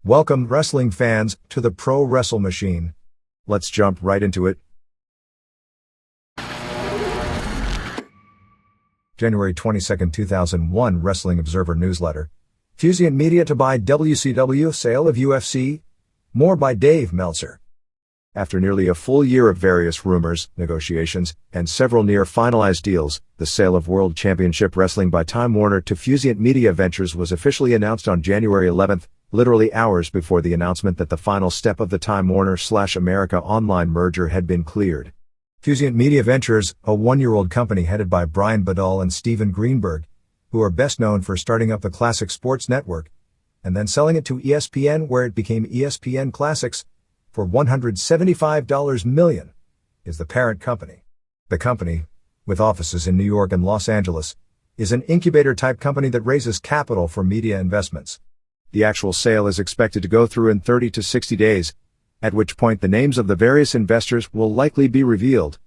Welcome, wrestling fans, to the Pro Wrestle Machine. Let's jump right into it. January 22, 2001 Wrestling Observer Newsletter. Fusient Media to buy WCW, sale of UFC. More by Dave Meltzer. After nearly a full year of various rumors, negotiations, and several near-finalized deals, the sale of World Championship Wrestling by Time Warner to Fusient Media Ventures was officially announced on January 11th, literally hours before the announcement that the final step of the Time Warner/America Online merger had been cleared. Fusient Media Ventures, a one-year-old company headed by Brian Badal and Steven Greenberg, who are best known for starting up the Classic Sports Network, and then selling it to ESPN where it became ESPN Classics, for $175 million, is the parent company. The company, with offices in New York and Los Angeles, is an incubator-type company that raises capital for media investments. The actual sale is expected to go through in 30 to 60 days, at which point the names of the various investors will likely be revealed.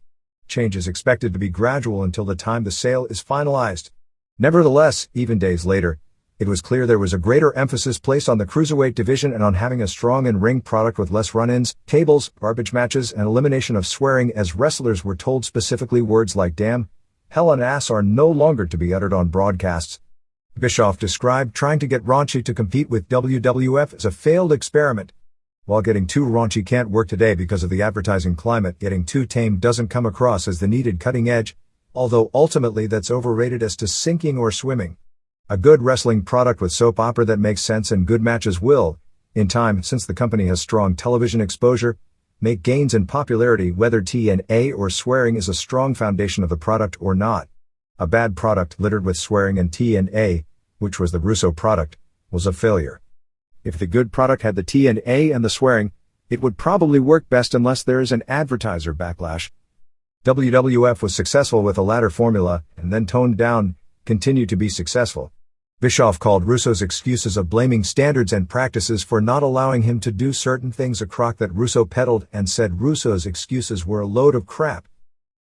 Change is expected to be gradual until the time the sale is finalized. Nevertheless, even days later, it was clear there was a greater emphasis placed on the cruiserweight division and on having a strong in-ring product with less run-ins, tables, garbage matches, and elimination of swearing, as wrestlers were told specifically words like damn, hell, and ass are no longer to be uttered on broadcasts. Bischoff described trying to get raunchy to compete with WWF as a failed experiment. While getting too raunchy can't work today because of the advertising climate, getting too tame doesn't come across as the needed cutting edge, although ultimately that's overrated as to sinking or swimming. A good wrestling product with soap opera that makes sense and good matches will, in time, since the company has strong television exposure, make gains in popularity whether TNA or swearing is a strong foundation of the product or not. A bad product littered with swearing and TNA, which was the Russo product, was a failure. If the good product had the TNA and the swearing, it would probably work best unless there is an advertiser backlash. WWF was successful with the latter formula, and then toned down, continued to be successful. Bischoff called Russo's excuses of blaming standards and practices for not allowing him to do certain things a crock that Russo peddled, and said Russo's excuses were a load of crap.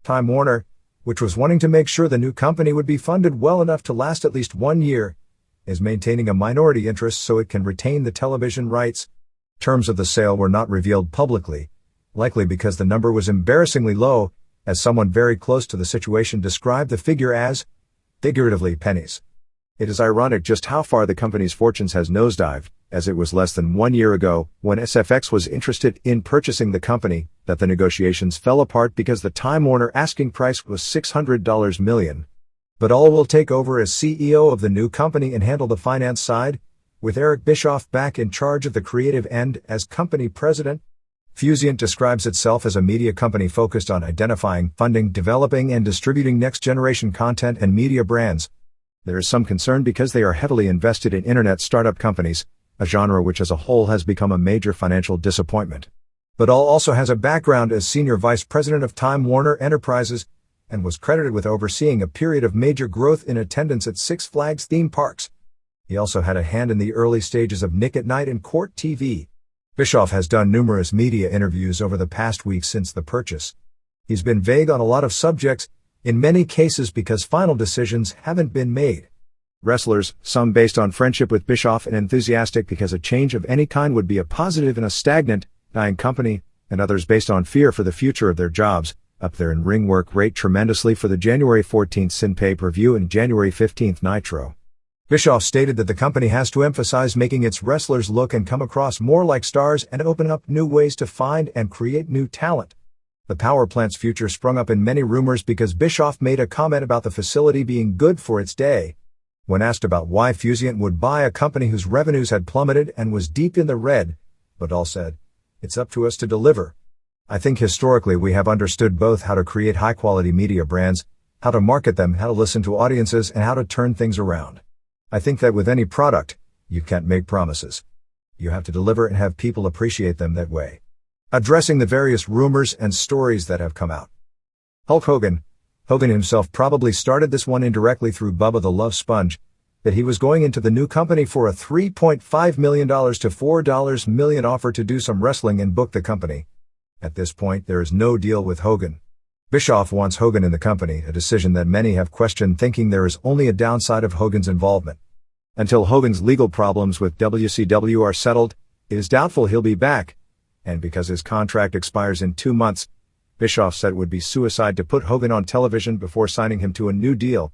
Time Warner, which was wanting to make sure the new company would be funded well enough to last at least 1 year, is maintaining a minority interest so it can retain the television rights. Terms of the sale were not revealed publicly, likely because the number was embarrassingly low, as someone very close to the situation described the figure as, figuratively, pennies. It is ironic just how far the company's fortunes has nosedived, as it was less than 1 year ago, when SFX was interested in purchasing the company, that the negotiations fell apart because the Time Warner asking price was $600 million. Badal will take over as CEO of the new company and handle the finance side, with Eric Bischoff back in charge of the creative end as company president. Fusient describes itself as a media company focused on identifying, funding, developing, and distributing next-generation content and media brands. There is some concern because they are heavily invested in internet startup companies, a genre which as a whole has become a major financial disappointment. Badal also has a background as senior vice president of Time Warner Enterprises, and was credited with overseeing a period of major growth in attendance at Six Flags theme parks. He also had a hand in the early stages of Nick at Night and Court TV. Bischoff has done numerous media interviews over the past week since the purchase. He's been vague on a lot of subjects, in many cases because final decisions haven't been made. Wrestlers, some based on friendship with Bischoff and enthusiastic because a change of any kind would be a positive in a stagnant, dying company, and others based on fear for the future of their jobs, up their in-ring work rate tremendously for the January 14th Sin pay-per-view and January 15th Nitro. Bischoff stated that the company has to emphasize making its wrestlers look and come across more like stars and open up new ways to find and create new talent. The power plant's future sprung up in many rumors because Bischoff made a comment about the facility being good for its day. When asked about why Fusient would buy a company whose revenues had plummeted and was deep in the red, Badal said, "It's up to us to deliver. I think historically we have understood both how to create high-quality media brands, how to market them, how to listen to audiences, and how to turn things around. I think that with any product, you can't make promises. You have to deliver and have people appreciate them that way." Addressing the various rumors and stories that have come out. Hulk Hogan himself probably started this one indirectly through Bubba the Love Sponge, that he was going into the new company for a $3.5 million to $4 million offer to do some wrestling and book the company. At this point, there is no deal with Hogan. Bischoff wants Hogan in the company, a decision that many have questioned, thinking there is only a downside of Hogan's involvement. Until Hogan's legal problems with WCW are settled, it is doubtful he'll be back, and because his contract expires in 2 months, Bischoff said it would be suicide to put Hogan on television before signing him to a new deal.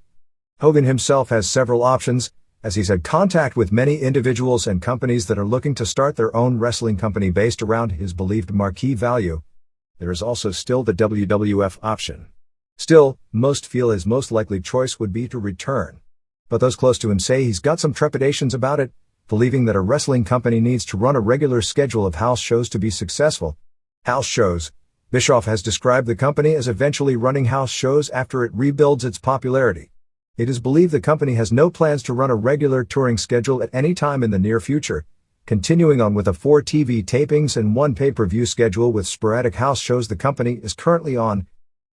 Hogan himself has several options, as he's had contact with many individuals and companies that are looking to start their own wrestling company based around his believed marquee value. There is also still the WWF option. Still, most feel his most likely choice would be to return. But those close to him say he's got some trepidations about it, believing that a wrestling company needs to run a regular schedule of house shows to be successful. House shows. Bischoff has described the company as eventually running house shows after it rebuilds its popularity. It is believed the company has no plans to run a regular touring schedule at any time in the near future, continuing on with the 4 TV tapings and 1 pay-per-view schedule with sporadic house shows the company is currently on.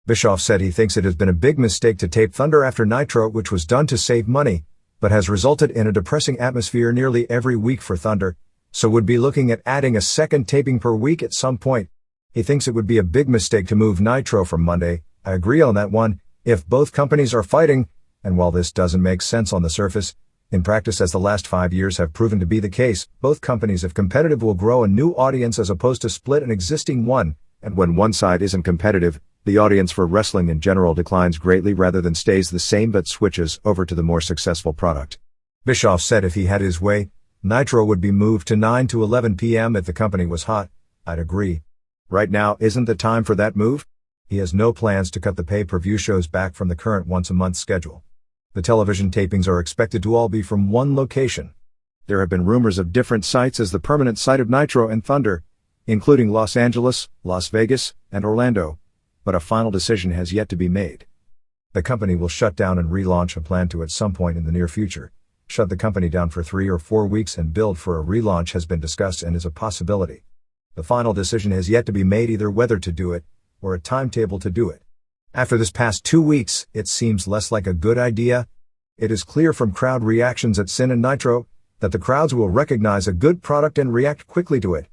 Bischoff said he thinks it has been a big mistake to tape Thunder after Nitro, which was done to save money, but has resulted in a depressing atmosphere nearly every week for Thunder, so would be looking at adding a second taping per week at some point. He thinks it would be a big mistake to move Nitro from Monday. I agree on that one, if both companies are fighting, and while this doesn't make sense on the surface, in practice as the last 5 years have proven to be the case, both companies if competitive will grow a new audience as opposed to split an existing one, and when one side isn't competitive, the audience for wrestling in general declines greatly rather than stays the same but switches over to the more successful product. Bischoff said if he had his way, Nitro would be moved to 9 to 11 p.m. if the company was hot. I'd agree. Right now isn't the time for that move? He has no plans to cut the pay-per-view shows back from the current once-a-month schedule. The television tapings are expected to all be from one location. There have been rumors of different sites as the permanent site of Nitro and Thunder, including Los Angeles, Las Vegas, and Orlando, but a final decision has yet to be made. The company will shut down and relaunch a plan to at some point in the near future. Shut the company down for 3 or 4 weeks and build for a relaunch has been discussed and is a possibility. The final decision has yet to be made either whether to do it, or a timetable to do it. After this past 2 weeks, it seems less like a good idea. It is clear from crowd reactions at Sin and Nitro, that the crowds will recognize a good product and react quickly to it.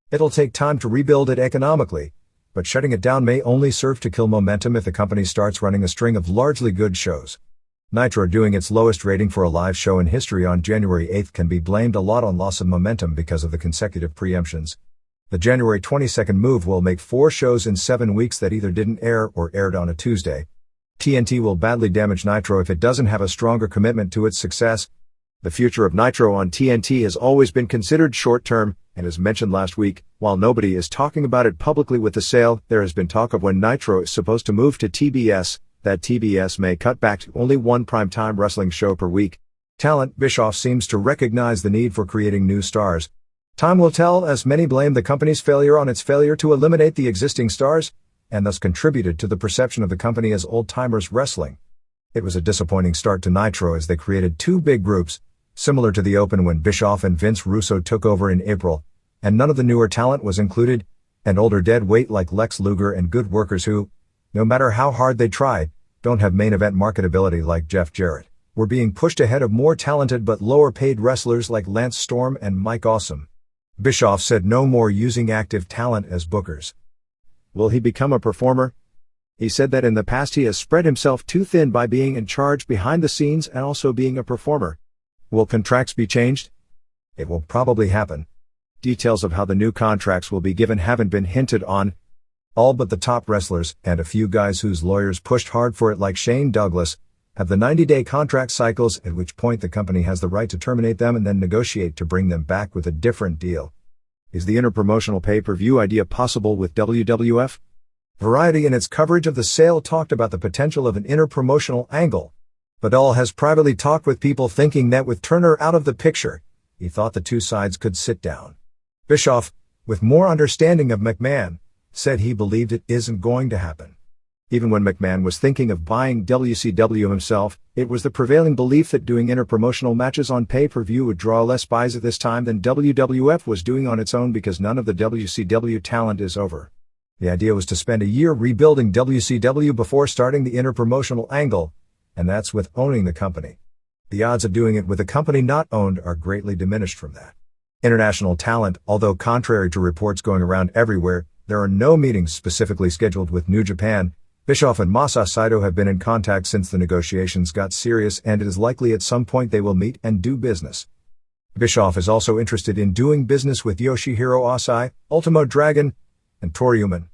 It'll take time to rebuild it economically, but shutting it down may only serve to kill momentum if the company starts running a string of largely good shows. Nitro doing its lowest rating for a live show in history on January 8th can be blamed a lot on loss of momentum because of the consecutive preemptions. The January 22nd move will make 4 shows in 7 weeks that either didn't air or aired on a Tuesday. TNT will badly damage Nitro if it doesn't have a stronger commitment to its success. The future of Nitro on TNT has always been considered short-term, and as mentioned last week, while nobody is talking about it publicly with the sale, there has been talk of when Nitro is supposed to move to TBS, that TBS may cut back to only 1 primetime wrestling show per week. Talent. Bischoff seems to recognize the need for creating new stars. Time will tell, as many blame the company's failure on its failure to eliminate the existing stars, and thus contributed to the perception of the company as old-timers wrestling. It was a disappointing start to Nitro as they created 2 big groups, similar to the Open when Bischoff and Vince Russo took over in April, and none of the newer talent was included, and older dead weight like Lex Luger and good workers who, no matter how hard they tried, don't have main event marketability like Jeff Jarrett, were being pushed ahead of more talented but lower paid wrestlers like Lance Storm and Mike Awesome. Bischoff said no more using active talent as bookers. Will he become a performer? He said that in the past he has spread himself too thin by being in charge behind the scenes and also being a performer. Will contracts be changed? It will probably happen. Details of how the new contracts will be given haven't been hinted on. All but the top wrestlers, and a few guys whose lawyers pushed hard for it like Shane Douglas, have the 90-day contract cycles, at which point the company has the right to terminate them and then negotiate to bring them back with a different deal. Is the interpromotional pay-per-view idea possible with WWF? Variety in its coverage of the sale talked about the potential of an interpromotional angle. Badal has privately talked with people thinking that with Turner out of the picture, he thought the 2 sides could sit down. Bischoff, with more understanding of McMahon, said he believed it isn't going to happen. Even when McMahon was thinking of buying WCW himself, it was the prevailing belief that doing interpromotional matches on pay-per-view would draw less buys at this time than WWF was doing on its own because none of the WCW talent is over. The idea was to spend a year rebuilding WCW before starting the interpromotional angle, and that's with owning the company. The odds of doing it with a company not owned are greatly diminished from that. International talent, although contrary to reports going around everywhere, there are no meetings specifically scheduled with New Japan. Bischoff and Masa Saito have been in contact since the negotiations got serious, and it is likely at some point they will meet and do business. Bischoff is also interested in doing business with Yoshihiro Asai, Ultimo Dragon, and Toryuman.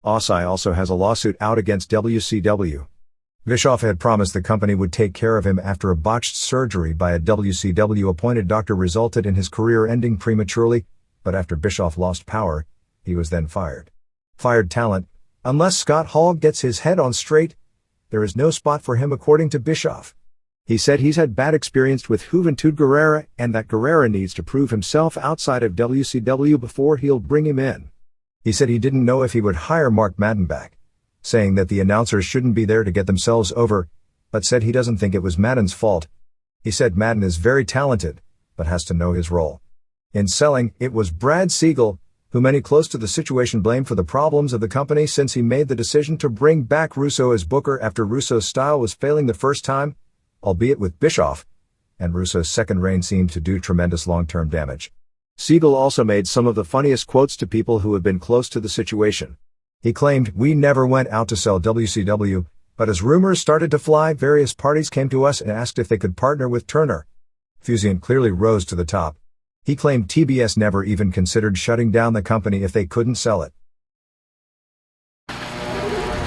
Asai also has a lawsuit out against WCW. Bischoff had promised the company would take care of him after a botched surgery by a WCW-appointed doctor resulted in his career ending prematurely, but after Bischoff lost power, he was then fired. Fired talent, unless Scott Hall gets his head on straight, there is no spot for him according to Bischoff. He said he's had bad experience with Juventud Guerrera and that Guerrera needs to prove himself outside of WCW before he'll bring him in. He said he didn't know if he would hire Mark Madden back, saying that the announcers shouldn't be there to get themselves over, but said he doesn't think it was Madden's fault. He said Madden is very talented, but has to know his role. In selling, it was Brad Siegel, who many close to the situation blamed for the problems of the company since he made the decision to bring back Russo as booker after Russo's style was failing the first time, albeit with Bischoff, and Russo's second reign seemed to do tremendous long-term damage. Siegel also made some of the funniest quotes to people who had been close to the situation. He claimed, "We never went out to sell WCW, but as rumors started to fly, various parties came to us and asked if they could partner with Turner." Fusient clearly rose to the top. He claimed TBS never even considered shutting down the company if they couldn't sell it.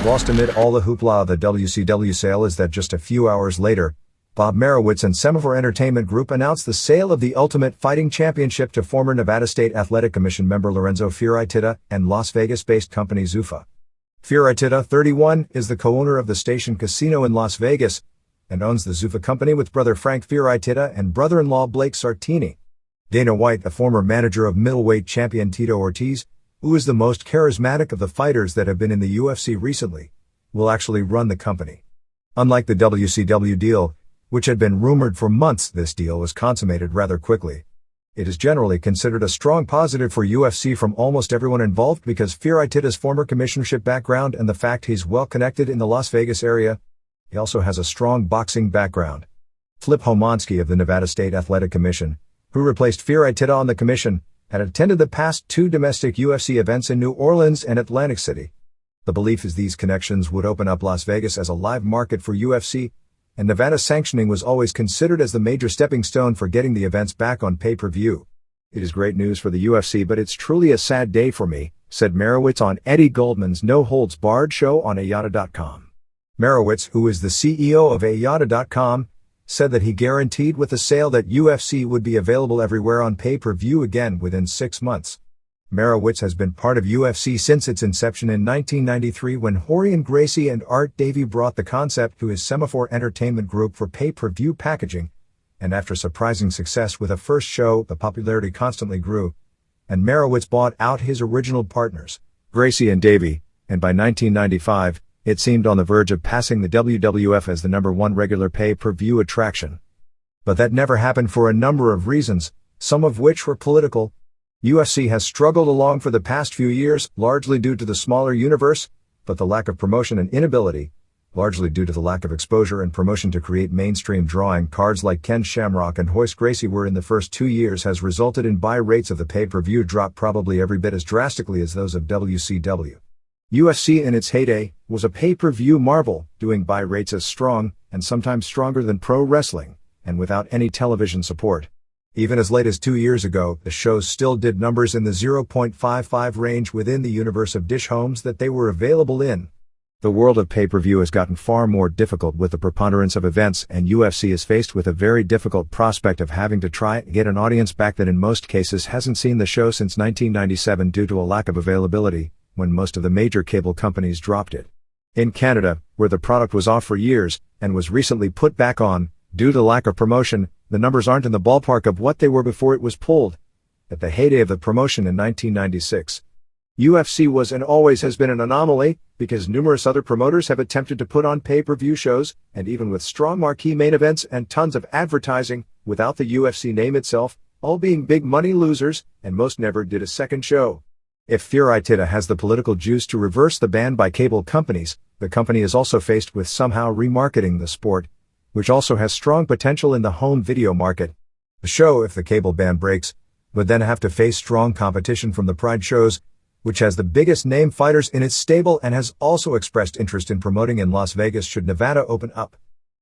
Lost amid all the hoopla of the WCW sale is that just a few hours later, Bob Merowitz and Semaphore Entertainment Group announced the sale of the Ultimate Fighting Championship to former Nevada State Athletic Commission member Lorenzo Fioritida and Las Vegas-based company Zuffa. Fioritida, 31, is the co-owner of the Station Casino in Las Vegas and owns the Zuffa company with brother Frank Fioritida and brother-in-law Blake Sartini. Dana White, the former manager of middleweight champion Tito Ortiz, who is the most charismatic of the fighters that have been in the UFC recently, will actually run the company. Unlike the WCW deal, which had been rumored for months, this deal was consummated rather quickly. It is generally considered a strong positive for UFC from almost everyone involved because Fioritida's former commissionership background and the fact he's well connected in the Las Vegas area. He also has a strong boxing background. Flip Homansky of the Nevada State Athletic Commission, who replaced Fioritida on the commission, had attended the past 2 domestic UFC events in New Orleans and Atlantic City. The belief is these connections would open up Las Vegas as a live market for UFC, and Nevada sanctioning was always considered as the major stepping stone for getting the events back on pay-per-view. "It is great news for the UFC, but it's truly a sad day for me," said Merowitz on Eddie Goldman's No Holds Barred show on Ayada.com. Merowitz, who is the CEO of Ayada.com, said that he guaranteed with the sale that UFC would be available everywhere on pay-per-view again within 6 months. Merowitz has been part of UFC since its inception in 1993 when Horian Gracie and Art Davie brought the concept to his Semaphore Entertainment Group for pay-per-view packaging, and after surprising success with a first show, the popularity constantly grew, and Merowitz bought out his original partners, Gracie and Davie, and by 1995, it seemed on the verge of passing the WWF as the #1 regular pay-per-view attraction. But that never happened for a number of reasons, some of which were political. UFC has struggled along for the past few years, largely due to the smaller universe, but the lack of promotion and inability, largely due to the lack of exposure and promotion to create mainstream drawing cards like Ken Shamrock and Hoist Gracie were in the first 2 years has resulted in buy rates of the pay-per-view drop probably every bit as drastically as those of WCW. UFC in its heyday was a pay-per-view marvel, doing buy rates as strong, and sometimes stronger than pro wrestling, and without any television support. Even as late as 2 years ago, the shows still did numbers in the 0.55 range within the universe of dish homes that they were available in. The world of pay-per-view has gotten far more difficult with the preponderance of events, and UFC is faced with a very difficult prospect of having to try and get an audience back that in most cases hasn't seen the show since 1997 due to a lack of availability, when most of the major cable companies dropped it. In Canada, where the product was off for years, and was recently put back on, due to lack of promotion, the numbers aren't in the ballpark of what they were before it was pulled. At the heyday of the promotion in 1996, UFC was and always has been an anomaly, because numerous other promoters have attempted to put on pay-per-view shows, and even with strong marquee main events and tons of advertising, without the UFC name itself, all being big money losers, and most never did a second show. If Fioritida has the political juice to reverse the ban by cable companies, the company is also faced with somehow remarketing the sport, which also has strong potential in the home video market. The show, if the cable ban breaks, would then have to face strong competition from the Pride shows, which has the biggest name fighters in its stable and has also expressed interest in promoting in Las Vegas should Nevada open up.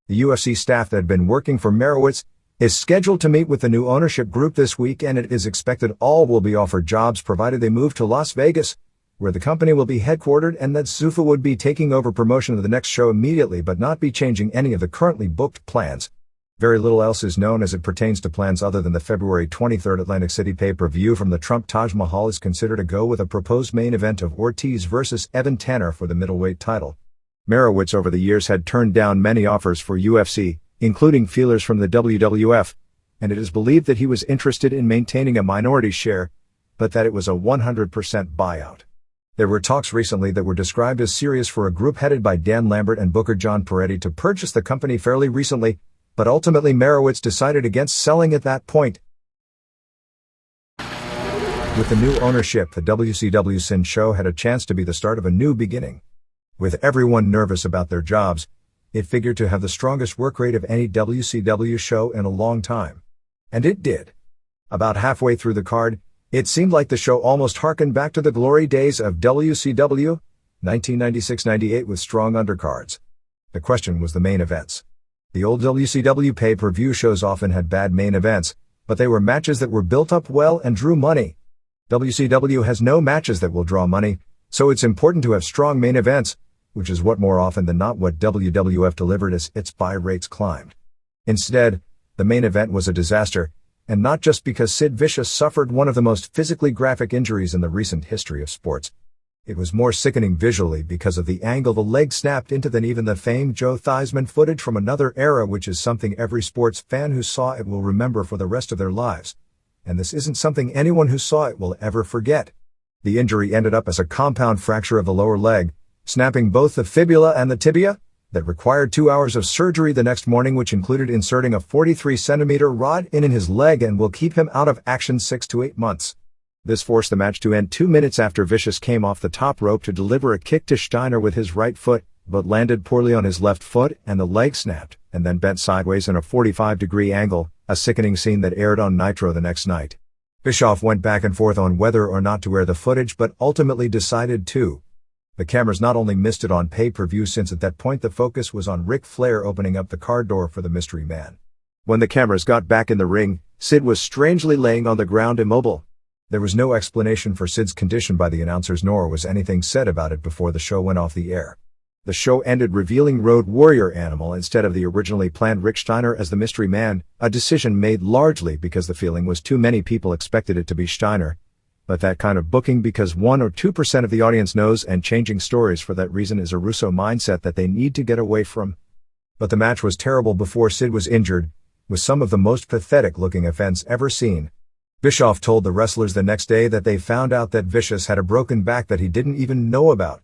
The UFC staff that had been working for Merowitz is scheduled to meet with the new ownership group this week, and it is expected all will be offered jobs provided they move to Las Vegas, where the company will be headquartered, and that Zuffa would be taking over promotion of the next show immediately but not be changing any of the currently booked plans. Very little else is known as it pertains to plans other than the February 23rd Atlantic City pay-per-view from the Trump Taj Mahal is considered a go with a proposed main event of Ortiz versus Evan Tanner for the middleweight title. Marowitz over the years had turned down many offers for UFC, including feelers from the WWF, and it is believed that he was interested in maintaining a minority share, but that it was a 100% buyout. There were talks recently that were described as serious for a group headed by Dan Lambert and Booker John Peretti to purchase the company fairly recently, but ultimately Marowitz decided against selling at that point. With the new ownership, the WCW Sin show had a chance to be the start of a new beginning. With everyone nervous about their jobs, it figured to have the strongest work rate of any WCW show in a long time. And it did. About halfway through the card, it seemed like the show almost harkened back to the glory days of WCW, 1996-98 with strong undercards. The question was the main events. The old WCW pay-per-view shows often had bad main events, but they were matches that were built up well and drew money. WCW has no matches that will draw money, so it's important to have strong main events, which is what more often than not what WWF delivered as its buy rates climbed. Instead, the main event was a disaster, and not just because Sid Vicious suffered one of the most physically graphic injuries in the recent history of sports. It was more sickening visually because of the angle the leg snapped into than even the famed Joe Theismann footage from another era, which is something every sports fan who saw it will remember for the rest of their lives. And this isn't something anyone who saw it will ever forget. The injury ended up as a compound fracture of the lower leg, snapping both the fibula and the tibia, that required 2 hours of surgery the next morning, which included inserting a 43-centimeter rod in his leg and will keep him out of action 6 to 8 months. This forced the match to end 2 minutes after Vicious came off the top rope to deliver a kick to Steiner with his right foot, but landed poorly on his left foot and the leg snapped, and then bent sideways in a 45-degree angle, a sickening scene that aired on Nitro the next night. Bischoff went back and forth on whether or not to air the footage, but ultimately decided to. The cameras not only missed it on pay-per-view, since at that point the focus was on Ric Flair opening up the car door for the Mystery Man. When the cameras got back in the ring, Sid was strangely laying on the ground immobile. There was no explanation for Sid's condition by the announcers, nor was anything said about it before the show went off the air. The show ended revealing Road Warrior Animal instead of the originally planned Rick Steiner as the Mystery Man, a decision made largely because the feeling was too many people expected it to be Steiner. But that kind of booking because 1 or 2% of the audience knows, and changing stories for that reason, is a Russo mindset that they need to get away from. But the match was terrible before Sid was injured, with some of the most pathetic-looking offense ever seen. Bischoff told the wrestlers the next day that they found out that Vicious had a broken back that he didn't even know about.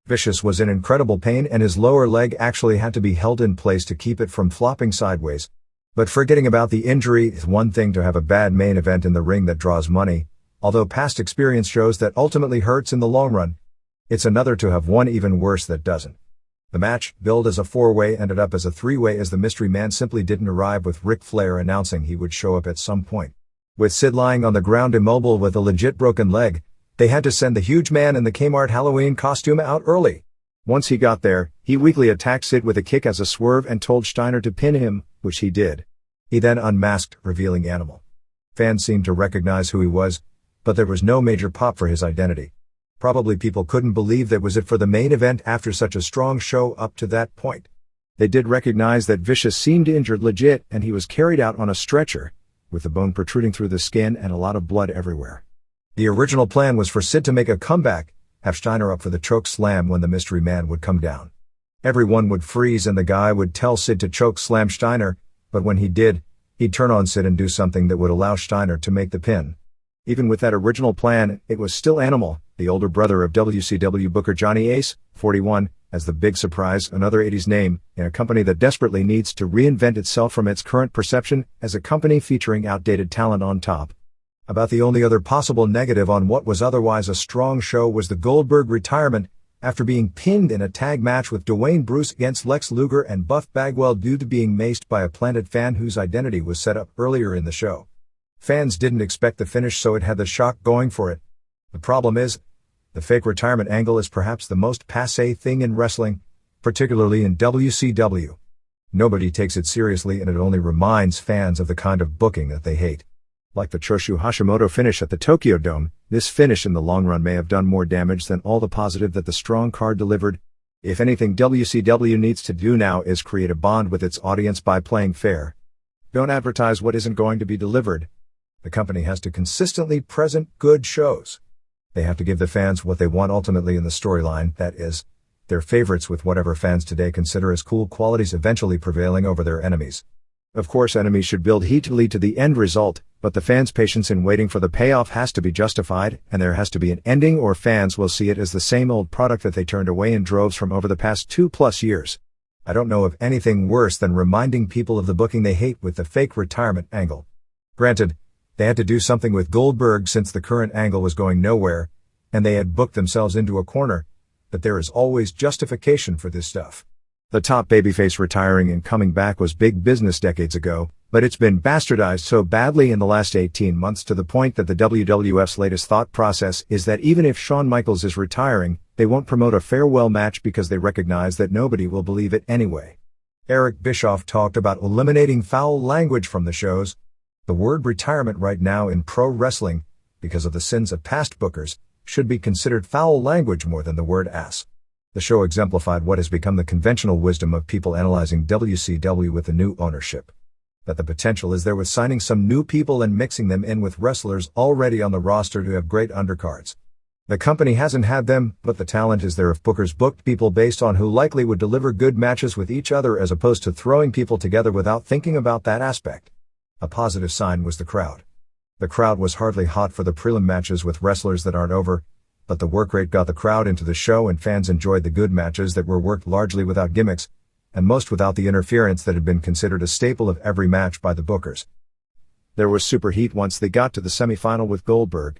Vicious was in incredible pain, and his lower leg actually had to be held in place to keep it from flopping sideways. But forgetting about the injury, it's one thing to have a bad main event in the ring that draws money, although past experience shows that ultimately hurts in the long run. It's another to have one even worse that doesn't. The match, billed as a 4-way, ended up as a 3-way as the Mystery Man simply didn't arrive, with Ric Flair announcing he would show up at some point. With Sid lying on the ground immobile with a legit broken leg, they had to send the huge man in the Kmart Halloween costume out early. Once he got there, he weakly attacked Sid with a kick as a swerve and told Steiner to pin him, which he did. He then unmasked, revealing Animal. Fans seemed to recognize who he was, but there was no major pop for his identity. Probably people couldn't believe that was it for the main event after such a strong show up to that point. They did recognize that Vicious seemed injured legit, and he was carried out on a stretcher, with the bone protruding through the skin and a lot of blood everywhere. The original plan was for Sid to make a comeback, have Steiner up for the choke slam when the Mystery Man would come down. Everyone would freeze and the guy would tell Sid to choke slam Steiner, but when he did, he'd turn on Sid and do something that would allow Steiner to make the pin. Even with that original plan, it was still Animal, the older brother of WCW Booker Johnny Ace, 41, as the big surprise, another 80s name, in a company that desperately needs to reinvent itself from its current perception as a company featuring outdated talent on top. About the only other possible negative on what was otherwise a strong show was the Goldberg retirement, after being pinned in a tag match with Dwayne Bruce against Lex Luger and Buff Bagwell due to being maced by a planted fan whose identity was set up earlier in the show. Fans didn't expect the finish, so it had the shock going for it. The problem is, the fake retirement angle is perhaps the most passé thing in wrestling, particularly in WCW. Nobody takes it seriously and it only reminds fans of the kind of booking that they hate. Like the Choshu Hashimoto finish at the Tokyo Dome, this finish in the long run may have done more damage than all the positive that the strong card delivered. If anything WCW needs to do now is create a bond with its audience by playing fair. Don't advertise what isn't going to be delivered. The company has to consistently present good shows. They have to give the fans what they want ultimately in the storyline, that is, their favorites, with whatever fans today consider as cool qualities eventually prevailing over their enemies. Of course, enemies should build heat to lead to the end result, but the fans' patience in waiting for the payoff has to be justified, and there has to be an ending or fans will see it as the same old product that they turned away in droves from over the past 2+ years. I don't know of anything worse than reminding people of the booking they hate with the fake retirement angle. Granted, they had to do something with Goldberg since the current angle was going nowhere, and they had booked themselves into a corner, but there is always justification for this stuff. The top babyface retiring and coming back was big business decades ago, but it's been bastardized so badly in the last 18 months to the point that the WWF's latest thought process is that even if Shawn Michaels is retiring, they won't promote a farewell match because they recognize that nobody will believe it anyway. Eric Bischoff talked about eliminating foul language from the shows. The word retirement right now in pro wrestling, because of the sins of past bookers, should be considered foul language more than the word ass. The show exemplified what has become the conventional wisdom of people analyzing WCW with the new ownership. That the potential is there with signing some new people and mixing them in with wrestlers already on the roster to have great undercards. The company hasn't had them, but the talent is there if bookers booked people based on who likely would deliver good matches with each other as opposed to throwing people together without thinking about that aspect. A positive sign was the crowd. The crowd was hardly hot for the prelim matches with wrestlers that aren't over, but the work rate got the crowd into the show and fans enjoyed the good matches that were worked largely without gimmicks, and most without the interference that had been considered a staple of every match by the bookers. There was super heat once they got to the semifinal with Goldberg.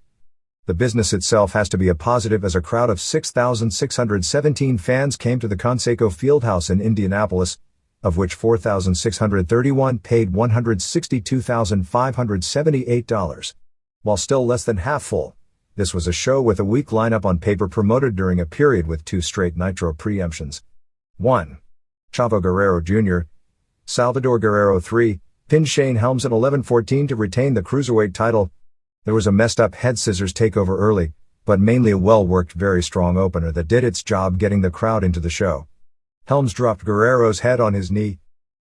The business itself has to be a positive as a crowd of 6,617 fans came to the Conseco Fieldhouse in Indianapolis, of which 4,631 paid $162,578. While still less than half full, this was a show with a weak lineup on paper promoted during a period with 2 straight Nitro preemptions. 1. Chavo Guerrero Jr., Salvador Guerrero 3, pinned Shane Helms at 11:14 to retain the Cruiserweight title. There was a messed up head scissors takeover early, but mainly a well-worked very strong opener that did its job getting the crowd into the show. Helms dropped Guerrero's head on his knee.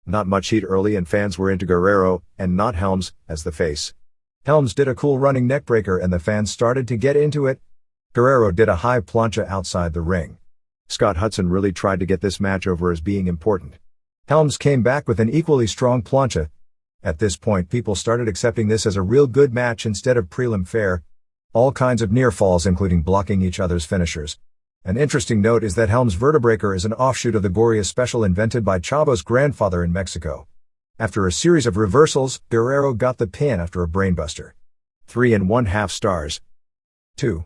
Not much heat early and fans were into Guerrero, and not Helms, as the face. Helms did a cool running neckbreaker and the fans started to get into it. Guerrero did a high plancha outside the ring. Scott Hudson really tried to get this match over as being important. Helms came back with an equally strong plancha. At this point people started accepting this as a real good match instead of prelim fare. All kinds of near falls including blocking each other's finishers. An interesting note is that Helms' vertebreaker is an offshoot of the Goria special invented by Chavo's grandfather in Mexico. After a series of reversals, Guerrero got the pin after a brainbuster. 3.5 stars. 2.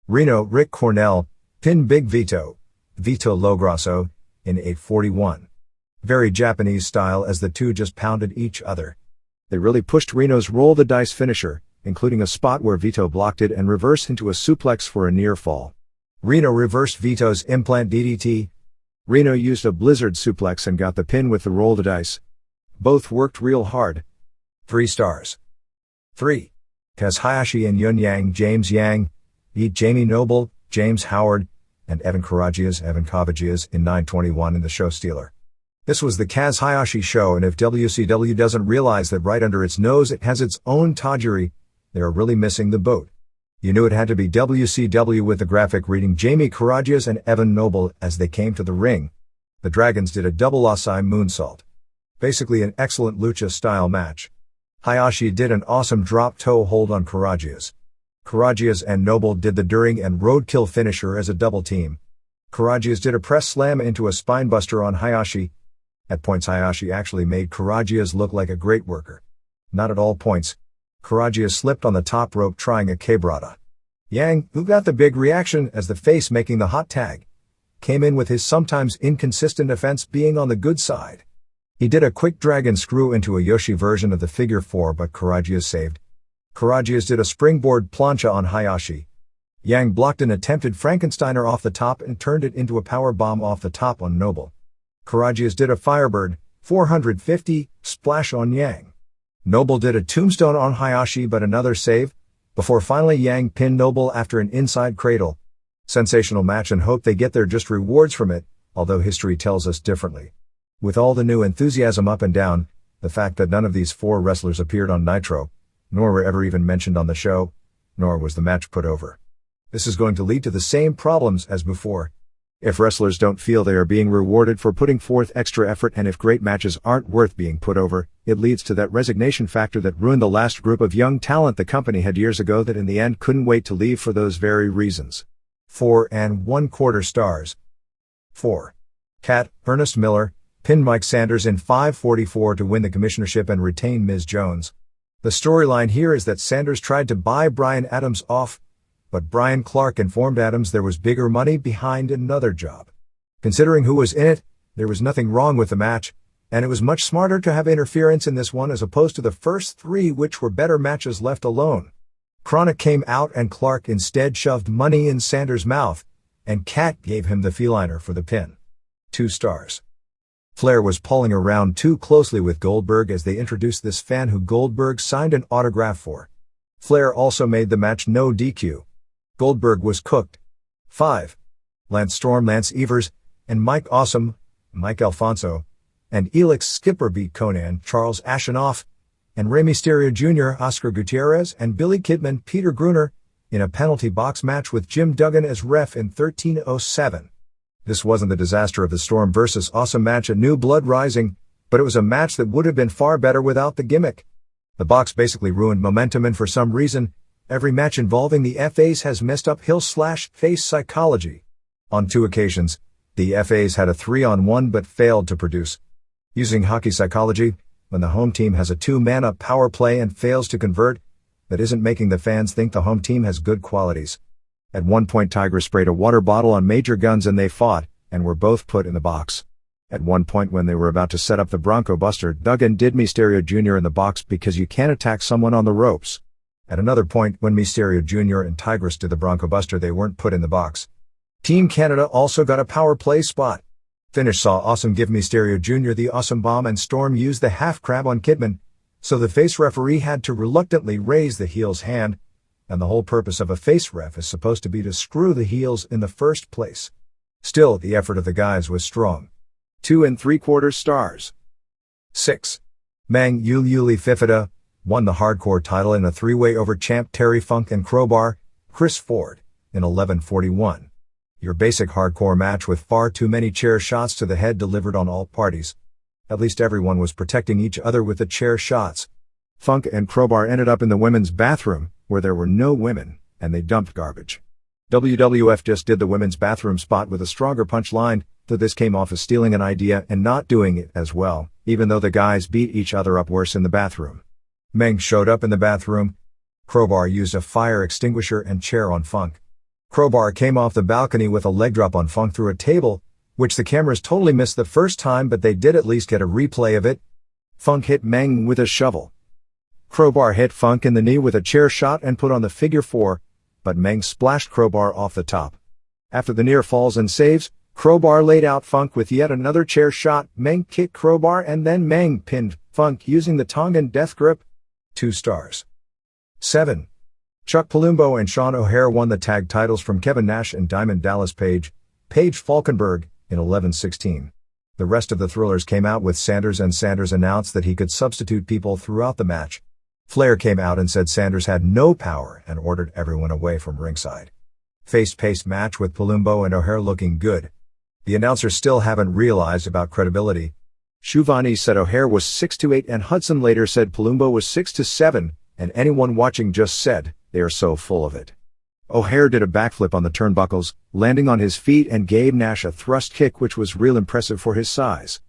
Reno Rick Cornell pinned Big Vito Lograsso in 8:41. Very Japanese style as the two just pounded each other. They really pushed Reno's roll the dice finisher, including a spot where Vito blocked it and reversed into a suplex for a near fall. Reno reversed Vito's implant DDT. Reno used a blizzard suplex and got the pin with the roll the dice. Both worked real hard. 3 stars. 3. Kaz Hayashi and Yun Yang James Yang beat Jamie Noble, James Howard, and Evan Karagias in 9:21 in the show stealer. This was the Kaz Hayashi show, and if WCW doesn't realize that right under its nose it has its own Tajiri, they are really missing the boat. You knew it had to be WCW with the graphic reading Jamie Karagias and Evan Noble as they came to the ring. The Dragons did a double Asai moonsault. Basically an excellent lucha-style match. Hayashi did an awesome drop-toe hold on Karagias. Karagias and Noble did the during and roadkill finisher as a double team. Karagias did a press slam into a spinebuster on Hayashi. At points Hayashi actually made Karagias look like a great worker. Not at all points. Karagias slipped on the top rope trying a quebrada. Yang, who got the big reaction as the face making the hot tag, came in with his sometimes inconsistent offense being on the good side. He did a quick dragon screw into a Yoshi version of the figure 4 but Karagias saved. Karagias did a springboard plancha on Hayashi. Yang blocked an attempted Frankensteiner off the top and turned it into a power bomb off the top on Noble. Karagias did a firebird, 450, splash on Yang. Noble did a tombstone on Hayashi but another save, before finally Yang pinned Noble after an inside cradle. Sensational match and hope they get their just rewards from it, although history tells us differently. With all the new enthusiasm up and down, the fact that none of these 4 wrestlers appeared on Nitro, nor were ever even mentioned on the show, nor was the match put over. This is going to lead to the same problems as before. If wrestlers don't feel they are being rewarded for putting forth extra effort and if great matches aren't worth being put over, it leads to that resignation factor that ruined the last group of young talent the company had years ago that in the end couldn't wait to leave for those very reasons. 4 1/4 stars. 4. Cat, Ernest Miller, pinned Mike Sanders in 5:44 to win the commissionership and retain Ms. Jones. The storyline here is that Sanders tried to buy Brian Adams off, but Brian Clark informed Adams there was bigger money behind another job. Considering who was in it, there was nothing wrong with the match, and it was much smarter to have interference in this one as opposed to the first 3 which were better matches left alone. Chronic came out and Clark instead shoved money in Sanders' mouth, and Cat gave him the feliner for the pin. 2 stars. Flair was pulling around too closely with Goldberg as they introduced this fan who Goldberg signed an autograph for. Flair also made the match no DQ. Goldberg was cooked. 5. Lance Storm, Lance Evers, and Mike Awesome, Mike Alfonso, and Elix Skipper beat Conan, Charles Ashenoff, and Rey Mysterio Jr., Oscar Gutierrez, and Billy Kidman, Peter Gruner, in a penalty box match with Jim Duggan as ref in 1307. This wasn't the disaster of the Storm vs. Awesome match at New Blood Rising, but it was a match that would have been far better without the gimmick. The box basically ruined momentum and for some reason, every match involving the FAs has messed up heel/face psychology. On 2 occasions, the FAs had a 3-on-1 but failed to produce. Using hockey psychology, when the home team has a 2-man-up power play and fails to convert, that isn't making the fans think the home team has good qualities. At one point Tiger sprayed a water bottle on Major Guns and they fought, and were both put in the box. At one point when they were about to set up the Bronco Buster, Duggan did Mysterio Jr. in the box because you can't attack someone on the ropes. At another point when Mysterio Jr. and Tigress did the Bronco Buster they weren't put in the box. Team Canada also got a power play spot. Finish saw Awesome give Mysterio Jr. the Awesome Bomb and Storm use the half crab on Kidman, so the face referee had to reluctantly raise the heel's hand, and the whole purpose of a face ref is supposed to be to screw the heels in the first place. Still, the effort of the guys was strong. 2 3/4 stars. 6. Mang Yuli Fifita won the hardcore title in a 3-way over champ Terry Funk and Crowbar, Chris Ford, in 11:41. Your basic hardcore match with far too many chair shots to the head delivered on all parties. At least everyone was protecting each other with the chair shots. Funk and Crowbar ended up in the women's bathroom, where there were no women, and they dumped garbage. WWF just did the women's bathroom spot with a stronger punch line, though this came off as stealing an idea and not doing it as well, even though the guys beat each other up worse in the bathroom. Meng showed up in the bathroom. Crowbar used a fire extinguisher and chair on Funk. Crowbar came off the balcony with a leg drop on Funk through a table, which the cameras totally missed the first time but they did at least get a replay of it. Funk hit Meng with a shovel. Crowbar hit Funk in the knee with a chair shot and put on the figure 4, but Meng splashed Crowbar off the top. After the near falls and saves, Crowbar laid out Funk with yet another chair shot. Meng kicked Crowbar and then Meng pinned Funk using the Tongan death grip. 2 stars. 7. Chuck Palumbo and Sean O'Haire won the tag titles from Kevin Nash and Diamond Dallas Page, Paige Falkenberg, in 11:16. The rest of the Thrillers came out with Sanders, and Sanders announced that he could substitute people throughout the match. Flair came out and said Sanders had no power and ordered everyone away from ringside. Fast-paced match with Palumbo and O'Haire looking good. The announcers still haven't realized about credibility. Shuvani said O'Haire was 6'8" and Hudson later said Palumbo was 6'7", and anyone watching just said, they are so full of it. O'Haire did a backflip on the turnbuckles, landing on his feet and gave Nash a thrust kick which was real impressive for his size.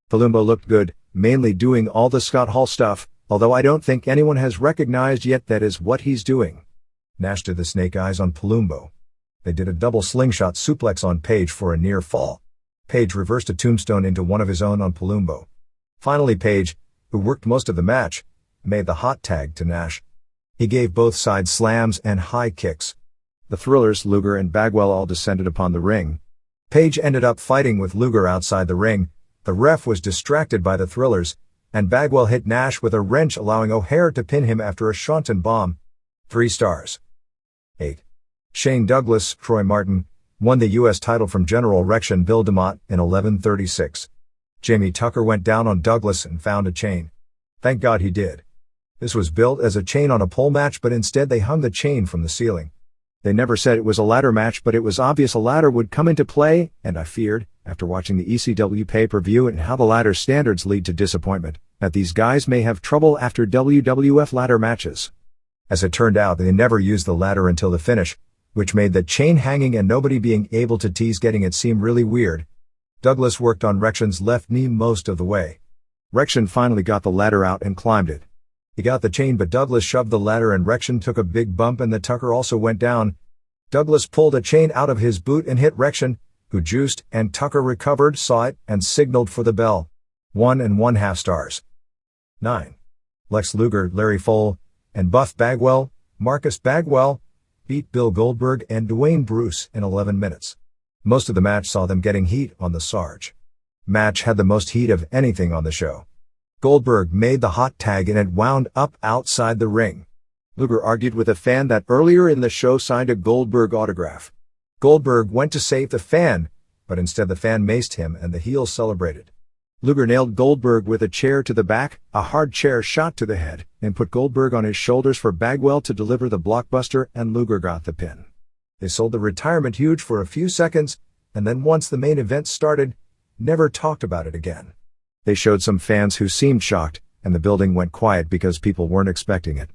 Palumbo looked good, mainly doing all the Scott Hall stuff, although I don't think anyone has recognized yet that is what he's doing. Nash did the snake eyes on Palumbo. They did a double slingshot suplex on Page for a near fall. Page reversed a tombstone into one of his own on Palumbo. Finally Page, who worked most of the match, made the hot tag to Nash. He gave both sides slams and high kicks. The Thrillers, Luger and Bagwell all descended upon the ring. Page ended up fighting with Luger outside the ring, The ref was distracted by the thrillers, and Bagwell hit Nash with a wrench, allowing O'Hare to pin him after a Shanton bomb. 3 stars. 8. Shane Douglas, Troy Martin, won the U.S. title from General Rection Bill DeMott in 11:36. Jamie Tucker went down on Douglas and found a chain. Thank God he did. This was built as a chain on a pole match, but instead they hung the chain from the ceiling. They never said it was a ladder match, but it was obvious a ladder would come into play, and I feared, after watching the ECW pay-per-view and how the ladder standards lead to disappointment, that these guys may have trouble after WWF ladder matches. As it turned out, they never used the ladder until the finish, which made the chain hanging and nobody being able to tease getting it seem really weird. Douglas worked on Rection's left knee most of the way. Rection finally got the ladder out and climbed it. He got the chain, but Douglas shoved the ladder and Rection took a big bump, and the Tucker also went down. Douglas pulled a chain out of his boot and hit Rection, who juiced, and Tucker recovered, saw it, and signaled for the bell. 1 1/2 stars. 9. Lex Luger, Larry Fole, and Buff Bagwell, Marcus Bagwell, beat Bill Goldberg and Dwayne Bruce in 11 minutes. Most of the match saw them getting heat on the Sarge. Match had the most heat of anything on the show. Goldberg made the hot tag and it wound up outside the ring. Luger argued with a fan that earlier in the show signed a Goldberg autograph. Goldberg went to save the fan, but instead the fan maced him and the heels celebrated. Luger nailed Goldberg with a chair to the back, a hard chair shot to the head, and put Goldberg on his shoulders for Bagwell to deliver the blockbuster, and Luger got the pin. They sold the retirement huge for a few seconds, and then once the main event started, never talked about it again. They showed some fans who seemed shocked, and the building went quiet because people weren't expecting it.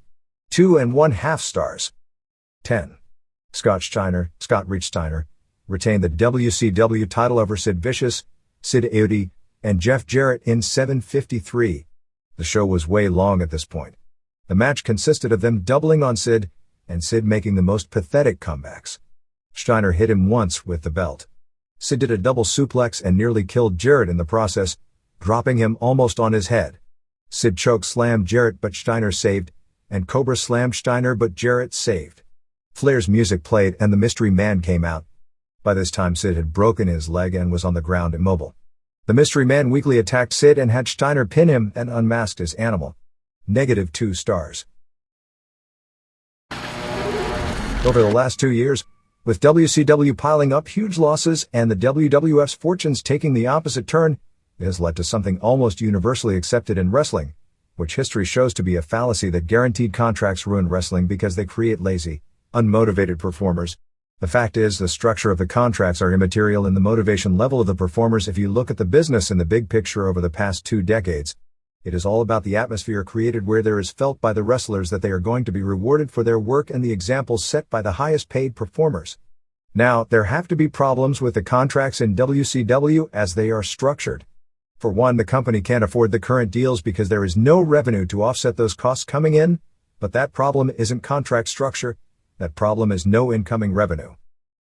2 1/2 stars. 10. Scott Reach Steiner, retained the WCW title over Sid Vicious, Sid Aoudi, and Jeff Jarrett in 7:53. The show was way long at this point. The match consisted of them doubling on Sid, and Sid making the most pathetic comebacks. Steiner hit him once with the belt. Sid did a double suplex and nearly killed Jarrett in the process, dropping him almost on his head. Sid choke slammed Jarrett, but Steiner saved, and Cobra slammed Steiner, but Jarrett saved. Flair's music played and the Mystery Man came out. By this time Sid had broken his leg and was on the ground immobile. The Mystery Man weakly attacked Sid and had Steiner pin him and unmasked his animal. -2 stars. Over the last 2 years, with WCW piling up huge losses and the WWF's fortunes taking the opposite turn, it has led to something almost universally accepted in wrestling, which history shows to be a fallacy that guaranteed contracts ruin wrestling because they create lazy, unmotivated performers. The fact is, the structure of the contracts are immaterial in the motivation level of the performers if you look at the business in the big picture over the past 2 decades. It is all about the atmosphere created where there is felt by the wrestlers that they are going to be rewarded for their work and the examples set by the highest paid performers. Now, there have to be problems with the contracts in WCW as they are structured. For one, the company can't afford the current deals because there is no revenue to offset those costs coming in, but that problem isn't contract structure, that problem is no incoming revenue.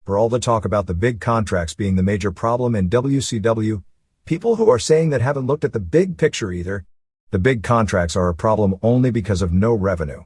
For all the talk about the big contracts being the major problem in WCW, people who are saying that haven't looked at the big picture either. The big contracts are a problem only because of no revenue.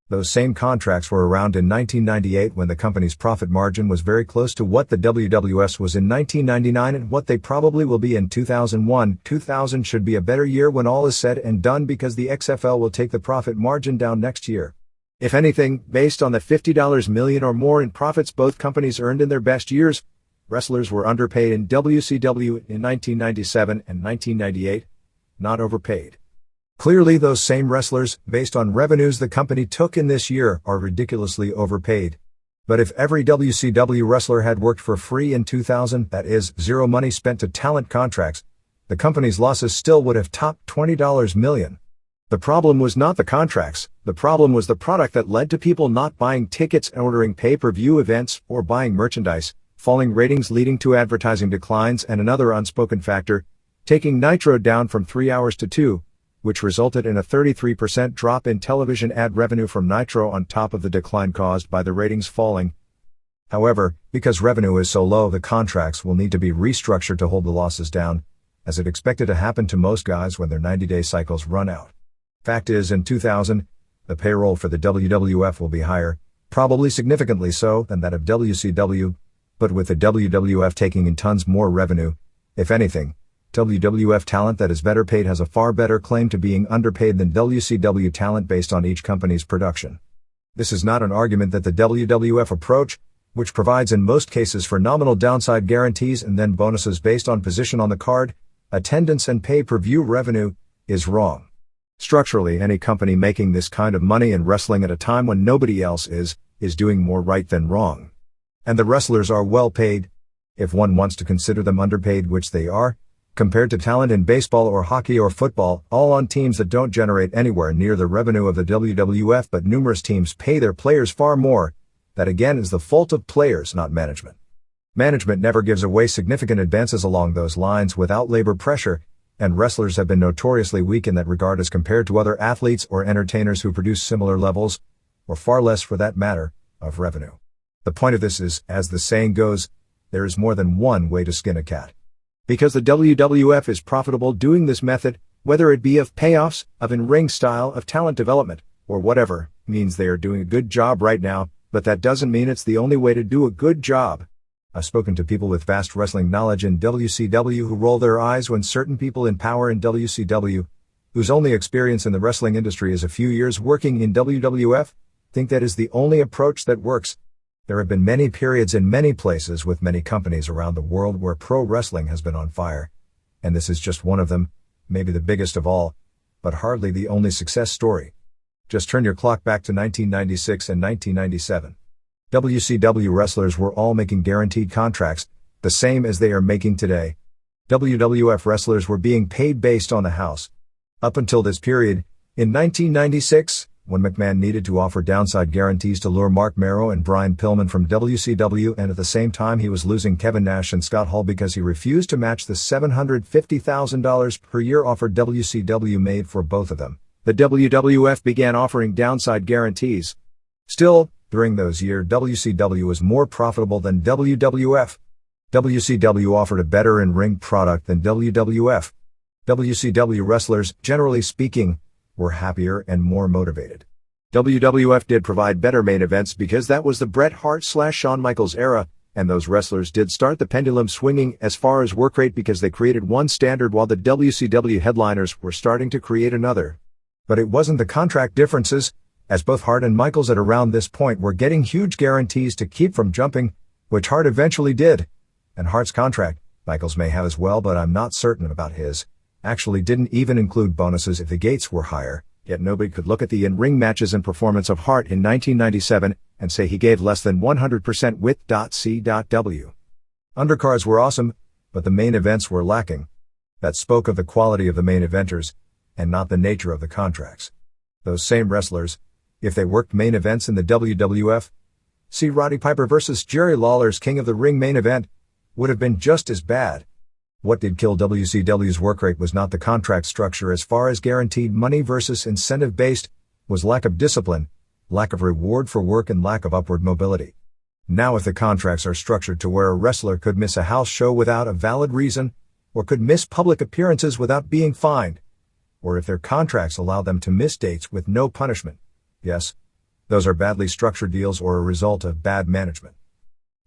Those same contracts were around in 1998 when the company's profit margin was very close to what the WWS was in 1999 and what they probably will be in 2001. 2000 should be a better year when all is said and done because the XFL will take the profit margin down next year. If anything, based on the $50 million or more in profits both companies earned in their best years, wrestlers were underpaid in WCW in 1997 and 1998, not overpaid. Clearly those same wrestlers, based on revenues the company took in this year, are ridiculously overpaid. But if every WCW wrestler had worked for free in 2000, that is, zero money spent to talent contracts, the company's losses still would have topped $20 million. The problem was not the contracts, the problem was the product that led to people not buying tickets and ordering pay-per-view events or buying merchandise, falling ratings leading to advertising declines, and another unspoken factor, taking Nitro down from 3 hours to 2, which resulted in a 33% drop in television ad revenue from Nitro on top of the decline caused by the ratings falling. However, because revenue is so low, the contracts will need to be restructured to hold the losses down, as it expected to happen to most guys when their 90-day cycles run out. Fact is, in 2000, the payroll for the WWF will be higher, probably significantly so than that of WCW, but with the WWF taking in tons more revenue, if anything, WWF talent that is better paid has a far better claim to being underpaid than WCW talent based on each company's production. This is not an argument that the WWF approach, which provides in most cases for nominal downside guarantees and then bonuses based on position on the card, attendance and pay-per-view revenue, is wrong. Structurally, any company making this kind of money in wrestling at a time when nobody else is doing more right than wrong. And the wrestlers are well paid, if one wants to consider them underpaid, which they are, compared to talent in baseball or hockey or football, all on teams that don't generate anywhere near the revenue of the WWF, but numerous teams pay their players far more. That again is the fault of players, not management. Management never gives away significant advances along those lines without labor pressure, and wrestlers have been notoriously weak in that regard as compared to other athletes or entertainers who produce similar levels, or far less for that matter, of revenue. The point of this is, as the saying goes, there is more than one way to skin a cat. Because the WWF is profitable doing this method, whether it be of payoffs, of in-ring style, of talent development, or whatever, means they are doing a good job right now, but that doesn't mean it's the only way to do a good job. I've spoken to people with vast wrestling knowledge in WCW who roll their eyes when certain people in power in WCW, whose only experience in the wrestling industry is a few years working in WWF, think that is the only approach that works. There have been many periods in many places with many companies around the world where pro wrestling has been on fire, and this is just one of them, maybe the biggest of all, but hardly the only success story. Just turn your clock back to 1996 and 1997. WCW wrestlers were all making guaranteed contracts, the same as they are making today. WWF wrestlers were being paid based on the house. Up until this period, in 1996, when McMahon needed to offer downside guarantees to lure Mark Merrow and Brian Pillman from WCW, and at the same time he was losing Kevin Nash and Scott Hall because he refused to match the $750,000 per year offer WCW made for both of them, the WWF began offering downside guarantees. Still, during those years, WCW was more profitable than WWF. WCW offered a better in-ring product than WWF. WCW wrestlers, generally speaking, were happier and more motivated. WWF did provide better main events because that was the Bret Hart/Shawn Michaels era, and those wrestlers did start the pendulum swinging as far as work rate because they created one standard while the WCW headliners were starting to create another. But it wasn't the contract differences, as both Hart and Michaels at around this point were getting huge guarantees to keep from jumping, which Hart eventually did. And Hart's contract, Michaels may have as well, but I'm not certain about his, actually didn't even include bonuses if the gates were higher, yet nobody could look at the in-ring matches and performance of Hart in 1997 and say he gave less than 100% with C.W. Undercards were awesome, but the main events were lacking. That spoke of the quality of the main eventers, and not the nature of the contracts. Those same wrestlers, if they worked main events in the WWF, see Roddy Piper versus Jerry Lawler's King of the Ring main event, would have been just as bad. What did kill WCW's work rate was not the contract structure as far as guaranteed money versus incentive-based, was lack of discipline, lack of reward for work and lack of upward mobility. Now if the contracts are structured to where a wrestler could miss a house show without a valid reason, or could miss public appearances without being fined, or if their contracts allow them to miss dates with no punishment, yes, those are badly structured deals or a result of bad management.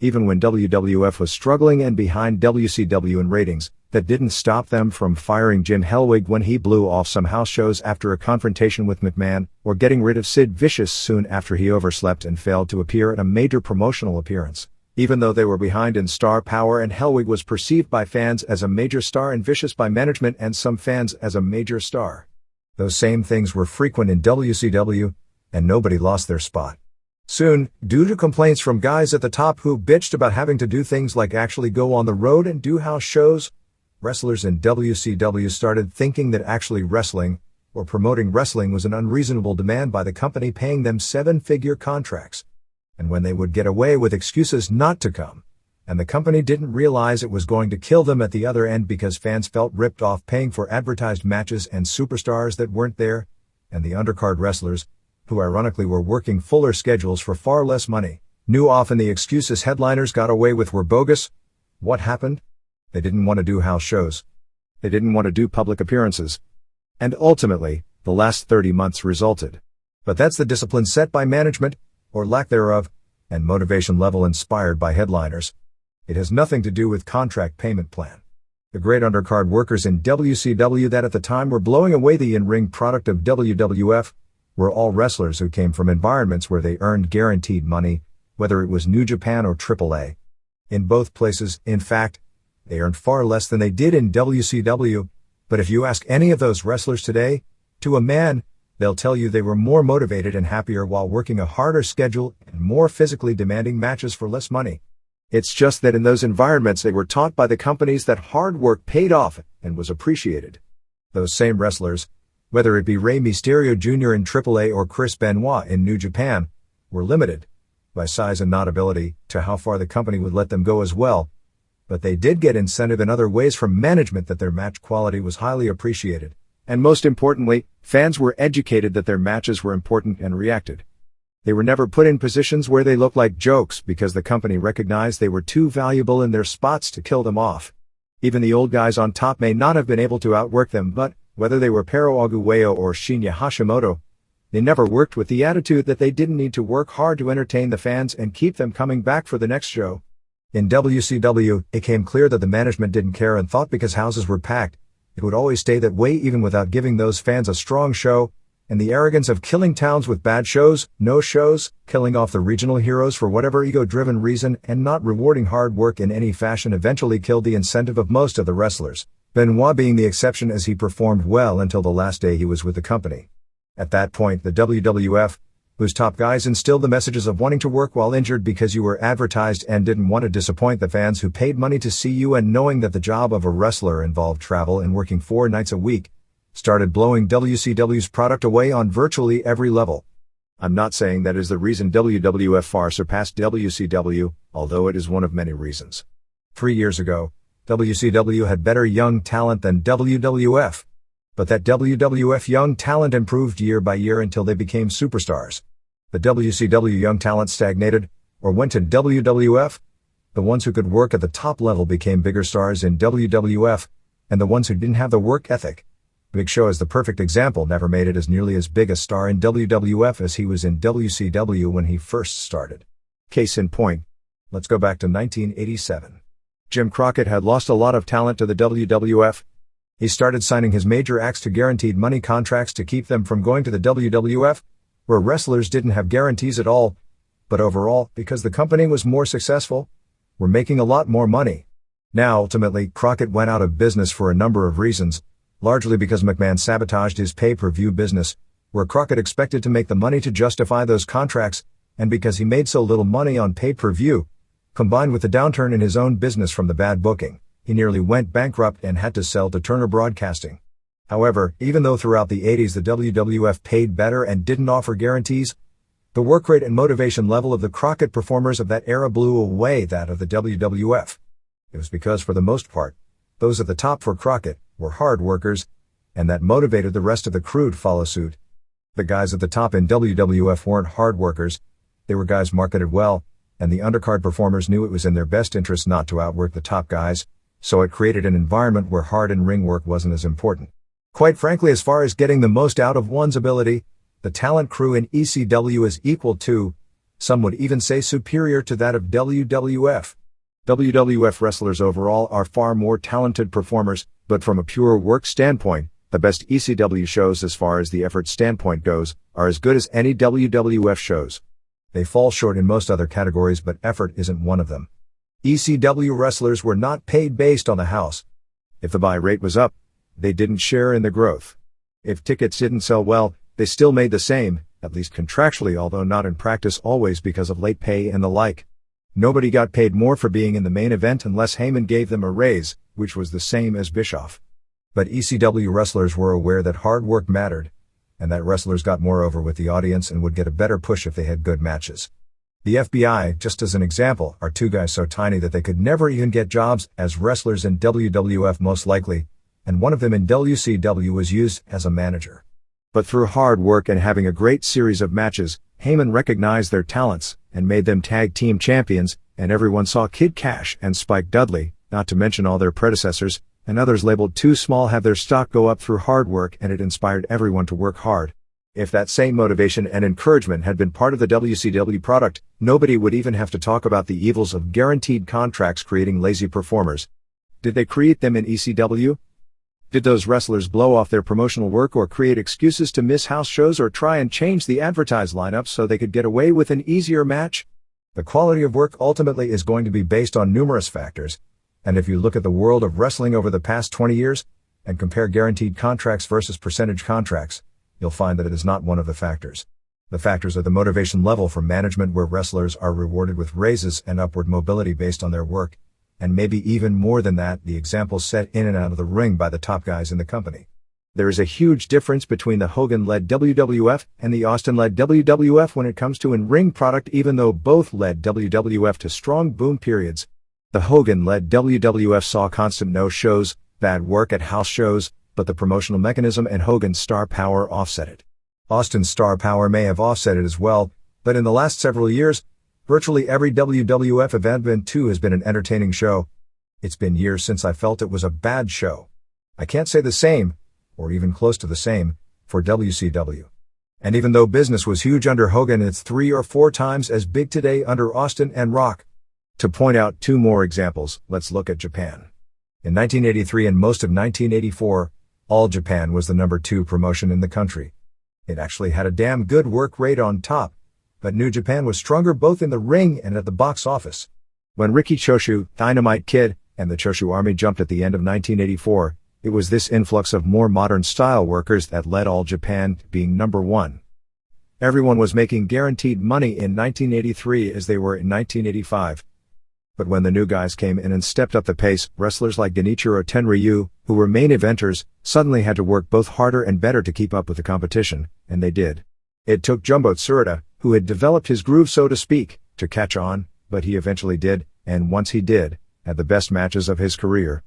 Even when WWF was struggling and behind WCW in ratings, that didn't stop them from firing Jim Hellwig when he blew off some house shows after a confrontation with McMahon, or getting rid of Sid Vicious soon after he overslept and failed to appear at a major promotional appearance. Even though they were behind in star power and Hellwig was perceived by fans as a major star and Vicious by management and some fans as a major star. Those same things were frequent in WCW, and nobody lost their spot. Soon, due to complaints from guys at the top who bitched about having to do things like actually go on the road and do house shows, wrestlers in WCW started thinking that actually wrestling, or promoting wrestling, was an unreasonable demand by the company paying them seven-figure contracts. And when they would get away with excuses not to come, and the company didn't realize it was going to kill them at the other end because fans felt ripped off paying for advertised matches and superstars that weren't there, and the undercard wrestlers, who ironically were working fuller schedules for far less money, knew often the excuses headliners got away with were bogus. What happened? They didn't want to do house shows. They didn't want to do public appearances. And ultimately, the last 30 months resulted. But that's the discipline set by management, or lack thereof, and motivation level inspired by headliners. It has nothing to do with contract payment plan. The great undercard workers in WCW that at the time were blowing away the in-ring product of WWF were all wrestlers who came from environments where they earned guaranteed money, whether it was New Japan or AAA. In both places, in fact, they earned far less than they did in WCW, but if you ask any of those wrestlers today, to a man, they'll tell you they were more motivated and happier while working a harder schedule and more physically demanding matches for less money. It's just that in those environments they were taught by the companies that hard work paid off and was appreciated. Those same wrestlers, whether it be Rey Mysterio Jr. in AAA or Chris Benoit in New Japan, were limited by size and not ability to how far the company would let them go as well, but they did get incentive in other ways from management that their match quality was highly appreciated. And most importantly, fans were educated that their matches were important and reacted. They were never put in positions where they looked like jokes because the company recognized they were too valuable in their spots to kill them off. Even the old guys on top may not have been able to outwork them, but whether they were Pero Aguayo or Shinya Hashimoto, they never worked with the attitude that they didn't need to work hard to entertain the fans and keep them coming back for the next show. In WCW, it came clear that the management didn't care and thought because houses were packed, it would always stay that way even without giving those fans a strong show, and the arrogance of killing towns with bad shows, no shows, killing off the regional heroes for whatever ego-driven reason, and not rewarding hard work in any fashion eventually killed the incentive of most of the wrestlers, Benoit being the exception as he performed well until the last day he was with the company. At that point, the WWF, whose top guys instilled the messages of wanting to work while injured because you were advertised and didn't want to disappoint the fans who paid money to see you, and knowing that the job of a wrestler involved travel and working 4 nights a week, started blowing WCW's product away on virtually every level. I'm not saying that is the reason WWF far surpassed WCW, although it is one of many reasons. 3 years ago, WCW had better young talent than WWF. But that WWF young talent improved year by year until they became superstars. The WCW young talent stagnated, or went to WWF. The ones who could work at the top level became bigger stars in WWF, and the ones who didn't have the work ethic. Big Show is the perfect example, never made it as nearly as big a star in WWF as he was in WCW when he first started. Case in point, let's go back to 1987. Jim Crockett had lost a lot of talent to the WWF. He started signing his major acts to guaranteed money contracts to keep them from going to the WWF, where wrestlers didn't have guarantees at all, but overall, because the company was more successful, were making a lot more money. Now, ultimately, Crockett went out of business for a number of reasons, largely because McMahon sabotaged his pay-per-view business, where Crockett expected to make the money to justify those contracts, and because he made so little money on pay-per-view, combined with the downturn in his own business from the bad booking, he nearly went bankrupt and had to sell to Turner Broadcasting. However, even though throughout the 80s the WWF paid better and didn't offer guarantees, the work rate and motivation level of the Crockett performers of that era blew away that of the WWF. It was because, for the most part, those at the top for Crockett were hard workers, and that motivated the rest of the crew to follow suit. The guys at the top in WWF weren't hard workers, they were guys marketed well, and the undercard performers knew it was in their best interest not to outwork the top guys, so it created an environment where hard in-ring work wasn't as important. Quite frankly, as far as getting the most out of one's ability, the talent crew in ECW is equal to, some would even say superior to that of WWF. WWF wrestlers overall are far more talented performers, but from a pure work standpoint, the best ECW shows as far as the effort standpoint goes, are as good as any WWF shows. They fall short in most other categories, but effort isn't one of them. ECW wrestlers were not paid based on the house. If the buy rate was up, they didn't share in the growth. If tickets didn't sell well, they still made the same, at least contractually, although not in practice always because of late pay and the like. Nobody got paid more for being in the main event unless Heyman gave them a raise, which was the same as Bischoff. But ECW wrestlers were aware that hard work mattered, and that wrestlers got more over with the audience and would get a better push if they had good matches. The FBI, just as an example, are 2 guys so tiny that they could never even get jobs as wrestlers in WWF most likely, and one of them in WCW was used as a manager. But through hard work and having a great series of matches, Heyman recognized their talents and made them tag team champions, and everyone saw Kid Cash and Spike Dudley, not to mention all their predecessors, and others labeled too small, have their stock go up through hard work, and it inspired everyone to work hard. If that same motivation and encouragement had been part of the WCW product, nobody would even have to talk about the evils of guaranteed contracts creating lazy performers. Did they create them in ECW? Did those wrestlers blow off their promotional work or create excuses to miss house shows or try and change the advertised lineup so they could get away with an easier match? The quality of work ultimately is going to be based on numerous factors, and if you look at the world of wrestling over the past 20 years, and compare guaranteed contracts versus percentage contracts, you'll find that it is not one of the factors. The factors are the motivation level from management, where wrestlers are rewarded with raises and upward mobility based on their work, and maybe even more than that, the examples set in and out of the ring by the top guys in the company. There is a huge difference between the Hogan-led WWF and the Austin-led WWF when it comes to in-ring product, even though both led WWF to strong boom periods. The Hogan-led WWF saw constant no-shows, bad work at house shows, but the promotional mechanism and Hogan's star power offset it. Austin's star power may have offset it as well, but in the last several years, virtually every WWF event has been an entertaining show. It's been years since I felt it was a bad show. I can't say the same, or even close to the same, for WCW. And even though business was huge under Hogan, it's 3 or 4 times as big today under Austin and Rock. To point out 2 more examples, let's look at Japan. In 1983 and most of 1984, All Japan was the number 2 promotion in the country. It actually had a damn good work rate on top, but New Japan was stronger both in the ring and at the box office. When Riki Choshu, Dynamite Kid, and the Choshu Army jumped at the end of 1984, it was this influx of more modern style workers that led All Japan to being number 1. Everyone was making guaranteed money in 1983 as they were in 1985. But when the new guys came in and stepped up the pace, wrestlers like Genichiro Tenryu, who were main eventers, suddenly had to work both harder and better to keep up with the competition, and they did. It took Jumbo Tsuruta, who had developed his groove so to speak, to catch on, but he eventually did, and once he did, had the best matches of his career.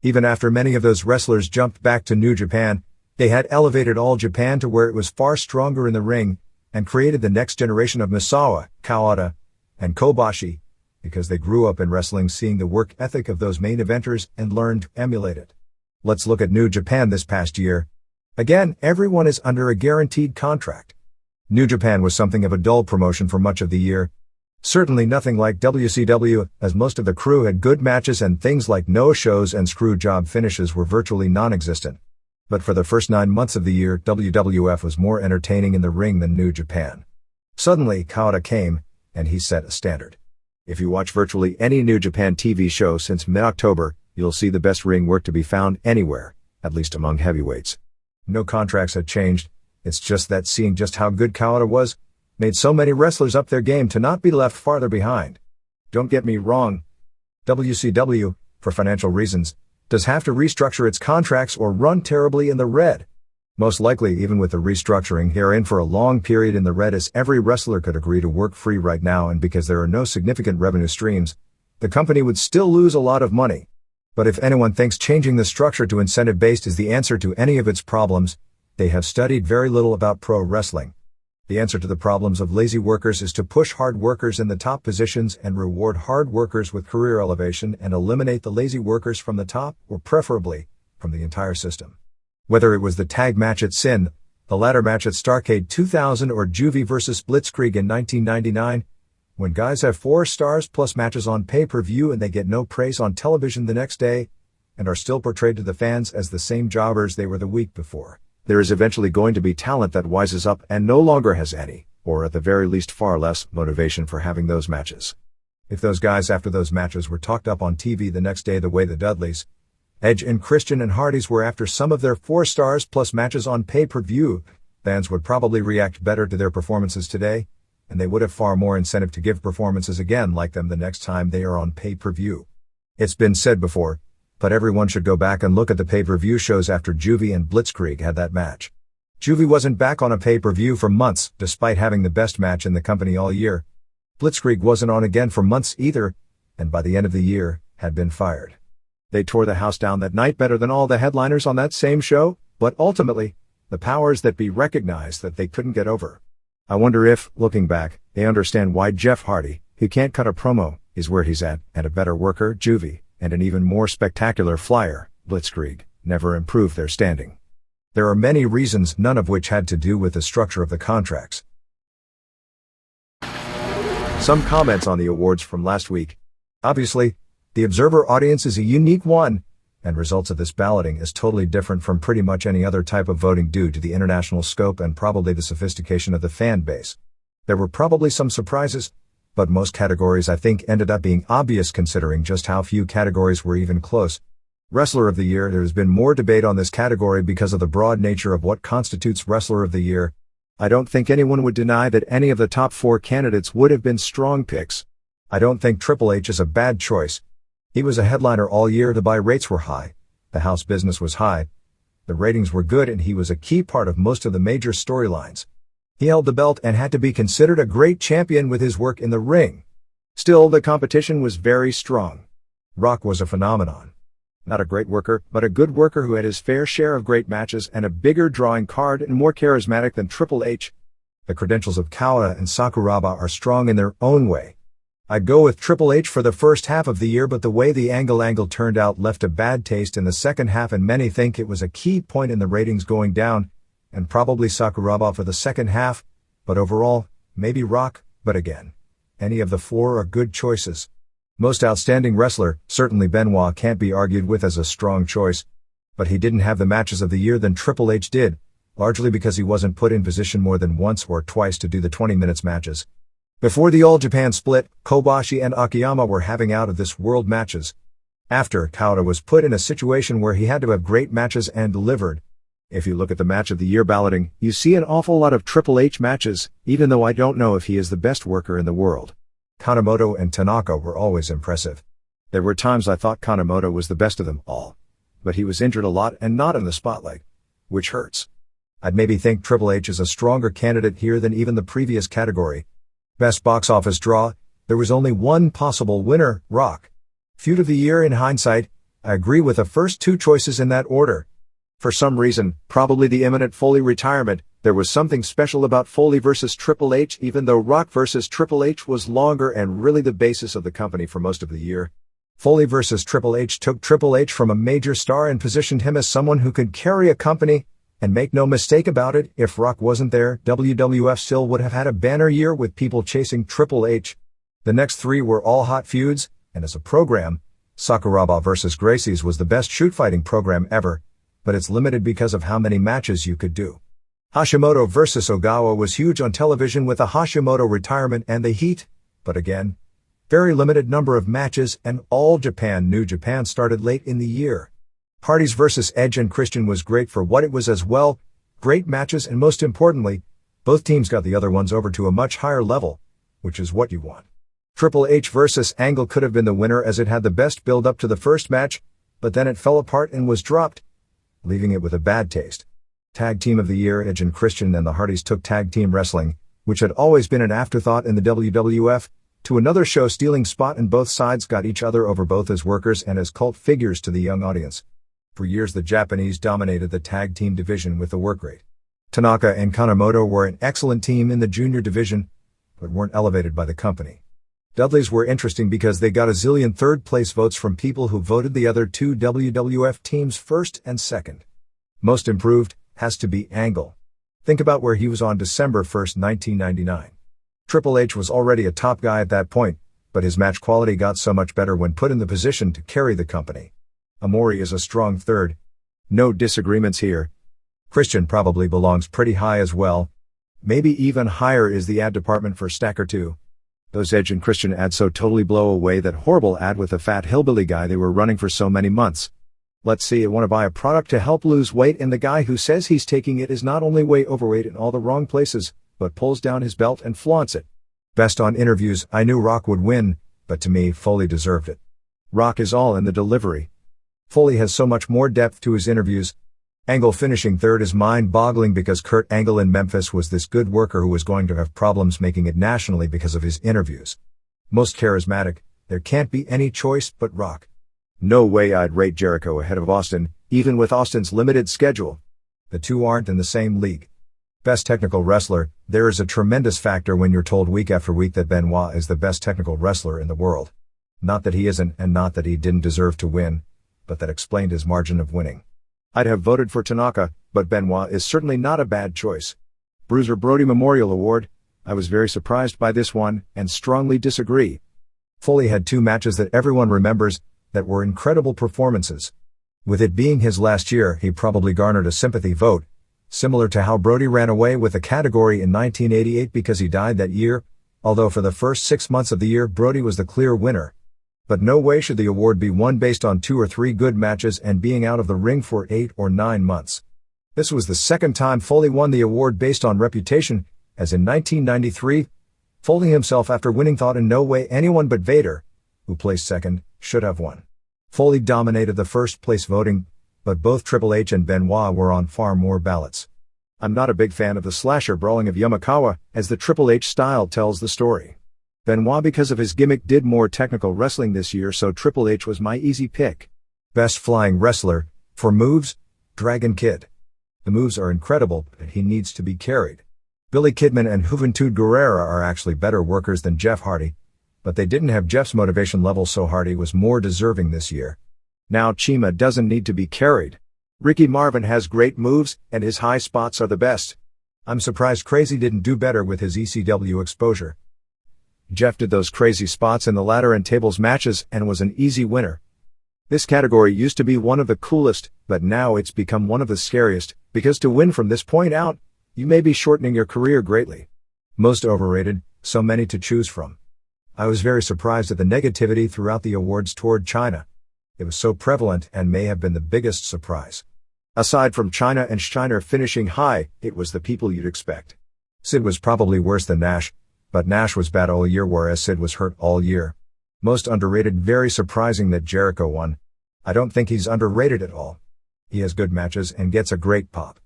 Even after many of those wrestlers jumped back to New Japan, they had elevated All Japan to where it was far stronger in the ring, and created the next generation of Misawa, Kawada, and Kobashi, because they grew up in wrestling seeing the work ethic of those main eventers and learned to emulate it. Let's look at New Japan this past year. Again, everyone is under a guaranteed contract. New Japan was something of a dull promotion for much of the year. Certainly nothing like WCW, as most of the crew had good matches and things like no-shows and screw job finishes were virtually non-existent. But for the first 9 months of the year, WWF was more entertaining in the ring than New Japan. Suddenly, Kawada came, and he set a standard. If you watch virtually any New Japan TV show since mid-October, you'll see the best ring work to be found anywhere, at least among heavyweights. No contracts had changed, it's just that seeing just how good Kawada was, made so many wrestlers up their game to not be left farther behind. Don't get me wrong. WCW, for financial reasons, does have to restructure its contracts or run terribly in the red. Most likely, even with the restructuring, they're in for a long period in the red, as every wrestler could agree to work free right now, and because there are no significant revenue streams, the company would still lose a lot of money. But if anyone thinks changing the structure to incentive-based is the answer to any of its problems, they have studied very little about pro wrestling. The answer to the problems of lazy workers is to push hard workers in the top positions and reward hard workers with career elevation and eliminate the lazy workers from the top, or preferably, from the entire system. Whether it was the tag match at Sin, the ladder match at Starrcade 2000, or Juvie vs. Blitzkrieg in 1999, when guys have 4 stars plus matches on pay-per-view and they get no praise on television the next day, and are still portrayed to the fans as the same jobbers they were the week before, there is eventually going to be talent that wises up and no longer has any, or at the very least far less, motivation for having those matches. If those guys after those matches were talked up on TV the next day the way the Dudleys, Edge and Christian and Hardys were after some of their 4 stars plus matches on pay-per-view, fans would probably react better to their performances today, and they would have far more incentive to give performances again like them the next time they are on pay-per-view. It's been said before, but everyone should go back and look at the pay-per-view shows after Juvie and Blitzkrieg had that match. Juvie wasn't back on a pay-per-view for months, despite having the best match in the company all year. Blitzkrieg wasn't on again for months either, and by the end of the year, had been fired. They tore the house down that night better than all the headliners on that same show, but ultimately, the powers that be recognized that they couldn't get over. I wonder if, looking back, they understand why Jeff Hardy, who can't cut a promo, is where he's at, and a better worker, Juvie, and an even more spectacular flyer, Blitzkrieg, never improved their standing. There are many reasons, none of which had to do with the structure of the contracts. Some comments on the awards from last week. Obviously, The Observer audience is a unique one, and results of this balloting is totally different from pretty much any other type of voting due to the international scope and probably the sophistication of the fan base. There were probably some surprises, but most categories I think ended up being obvious considering just how few categories were even close. Wrestler of the Year. There has been more debate on this category because of the broad nature of what constitutes Wrestler of the Year. I don't think anyone would deny that any of the top 4 candidates would have been strong picks. I don't think Triple H is a bad choice. He was a headliner all year, the buy rates were high, the house business was high, the ratings were good, and he was a key part of most of the major storylines. He held the belt and had to be considered a great champion with his work in the ring. Still, the competition was very strong. Rock was a phenomenon. Not a great worker, but a good worker who had his fair share of great matches and a bigger drawing card and more charismatic than Triple H. The credentials of Kawada and Sakuraba are strong in their own way. I'd go with Triple H for the first half of the year, but the way the angle turned out left a bad taste in the second half, and many think it was a key point in the ratings going down, and probably Sakuraba for the second half, but overall, maybe Rock, but again, any of the 4 are good choices. Most outstanding wrestler, certainly Benoit can't be argued with as a strong choice, but he didn't have the matches of the year than Triple H did, largely because he wasn't put in position more than once or twice to do the 20 minutes matches. Before the All Japan split, Kobashi and Akiyama were having out-of-this-world matches. After, Kawada was put in a situation where he had to have great matches and delivered. If you look at the Match of the Year balloting, you see an awful lot of Triple H matches, even though I don't know if he is the best worker in the world. Kanemoto and Tanaka were always impressive. There were times I thought Kanemoto was the best of them all. But he was injured a lot and not in the spotlight, which hurts. I'd maybe think Triple H is a stronger candidate here than even the previous category. Best box office draw, there was only one possible winner, Rock. Feud of the Year. In hindsight, I agree with the first 2 choices in that order. For some reason, probably the imminent Foley retirement, there was something special about Foley versus Triple H, even though Rock versus Triple H was longer and really the basis of the company for most of the year. Foley versus Triple H took Triple H from a major star and positioned him as someone who could carry a company. And make no mistake about it, if Rock wasn't there, WWF still would have had a banner year with people chasing Triple H. The next 3 were all hot feuds, and as a program, Sakuraba vs. Gracie's was the best shoot-fighting program ever, but it's limited because of how many matches you could do. Hashimoto vs. Ogawa was huge on television with the Hashimoto retirement and the heat, but again, very limited number of matches, and All Japan New Japan started late in the year. Hardys vs. Edge and Christian was great for what it was as well, great matches, and most importantly, both teams got the other ones over to a much higher level, which is what you want. Triple H vs. Angle could have been the winner as it had the best build up to the first match, but then it fell apart and was dropped, leaving it with a bad taste. Tag Team of the Year. Edge and Christian and the Hardys took tag team wrestling, which had always been an afterthought in the WWF, to another show-stealing spot, and both sides got each other over both as workers and as cult figures to the young audience. For years the Japanese dominated the tag team division with the work rate. Tanaka and Kanemoto were an excellent team in the junior division, but weren't elevated by the company. Dudleys were interesting because they got a zillion third-place votes from people who voted the other 2 WWF teams first and second. Most improved has to be Angle. Think about where he was on December 1st, 1999. Triple H was already a top guy at that point, but his match quality got so much better when put in the position to carry the company. Amori is a strong third. No disagreements here. Christian probably belongs pretty high as well. Maybe even higher is the ad department for Stacker 2. Those Edge and Christian ads so totally blow away that horrible ad with the fat hillbilly guy they were running for so many months. Let's see, I want to buy a product to help lose weight, and the guy who says he's taking it is not only way overweight in all the wrong places, but pulls down his belt and flaunts it. Best on interviews. I knew Rock would win, but to me, Foley deserved it. Rock is all in the delivery. Foley has so much more depth to his interviews. Angle finishing third is mind-boggling because Kurt Angle in Memphis was this good worker who was going to have problems making it nationally because of his interviews. Most charismatic, there can't be any choice but Rock. No way I'd rate Jericho ahead of Austin, even with Austin's limited schedule. The 2 aren't in the same league. Best technical wrestler. There is a tremendous factor when you're told week after week that Benoit is the best technical wrestler in the world. Not that he isn't, and not that he didn't deserve to win, but that explained his margin of winning. I'd have voted for Tanaka, but Benoit is certainly not a bad choice. Bruiser Brody Memorial Award. I was very surprised by this one, and strongly disagree. Foley had two matches that everyone remembers that were incredible performances. With it being his last year, he probably garnered a sympathy vote, similar to how Brody ran away with the category in 1988 because he died that year, although for the first 6 months of the year Brody was the clear winner. But no way should the award be won based on 2 or 3 good matches and being out of the ring for 8 or 9 months. This was the second time Foley won the award based on reputation, as in 1993, Foley himself after winning thought in no way anyone but Vader, who placed second, should have won. Foley dominated the first place voting, but both Triple H and Benoit were on far more ballots. I'm not a big fan of the slasher brawling of Yamakawa, as the Triple H style tells the story. Benoit, because of his gimmick, did more technical wrestling this year, so Triple H was my easy pick. Best flying wrestler, for moves, Dragon Kid. The moves are incredible, but he needs to be carried. Billy Kidman and Juventud Guerrera are actually better workers than Jeff Hardy, but they didn't have Jeff's motivation level, so Hardy was more deserving this year. Now Chima doesn't need to be carried. Ricky Marvin has great moves, and his high spots are the best. I'm surprised Crazy didn't do better with his ECW exposure. Jeff did those crazy spots in the ladder and tables matches and was an easy winner. This category used to be one of the coolest, but now it's become one of the scariest, because to win from this point out, you may be shortening your career greatly. Most overrated, so many to choose from. I was very surprised at the negativity throughout the awards toward China. It was so prevalent and may have been the biggest surprise. Aside from China and Steiner finishing high, it was the people you'd expect. Sid was probably worse than Nash, but Nash was bad all year whereas Sid was hurt all year. Most underrated, very surprising that Jericho won. I don't think he's underrated at all. He has good matches and gets a great pop.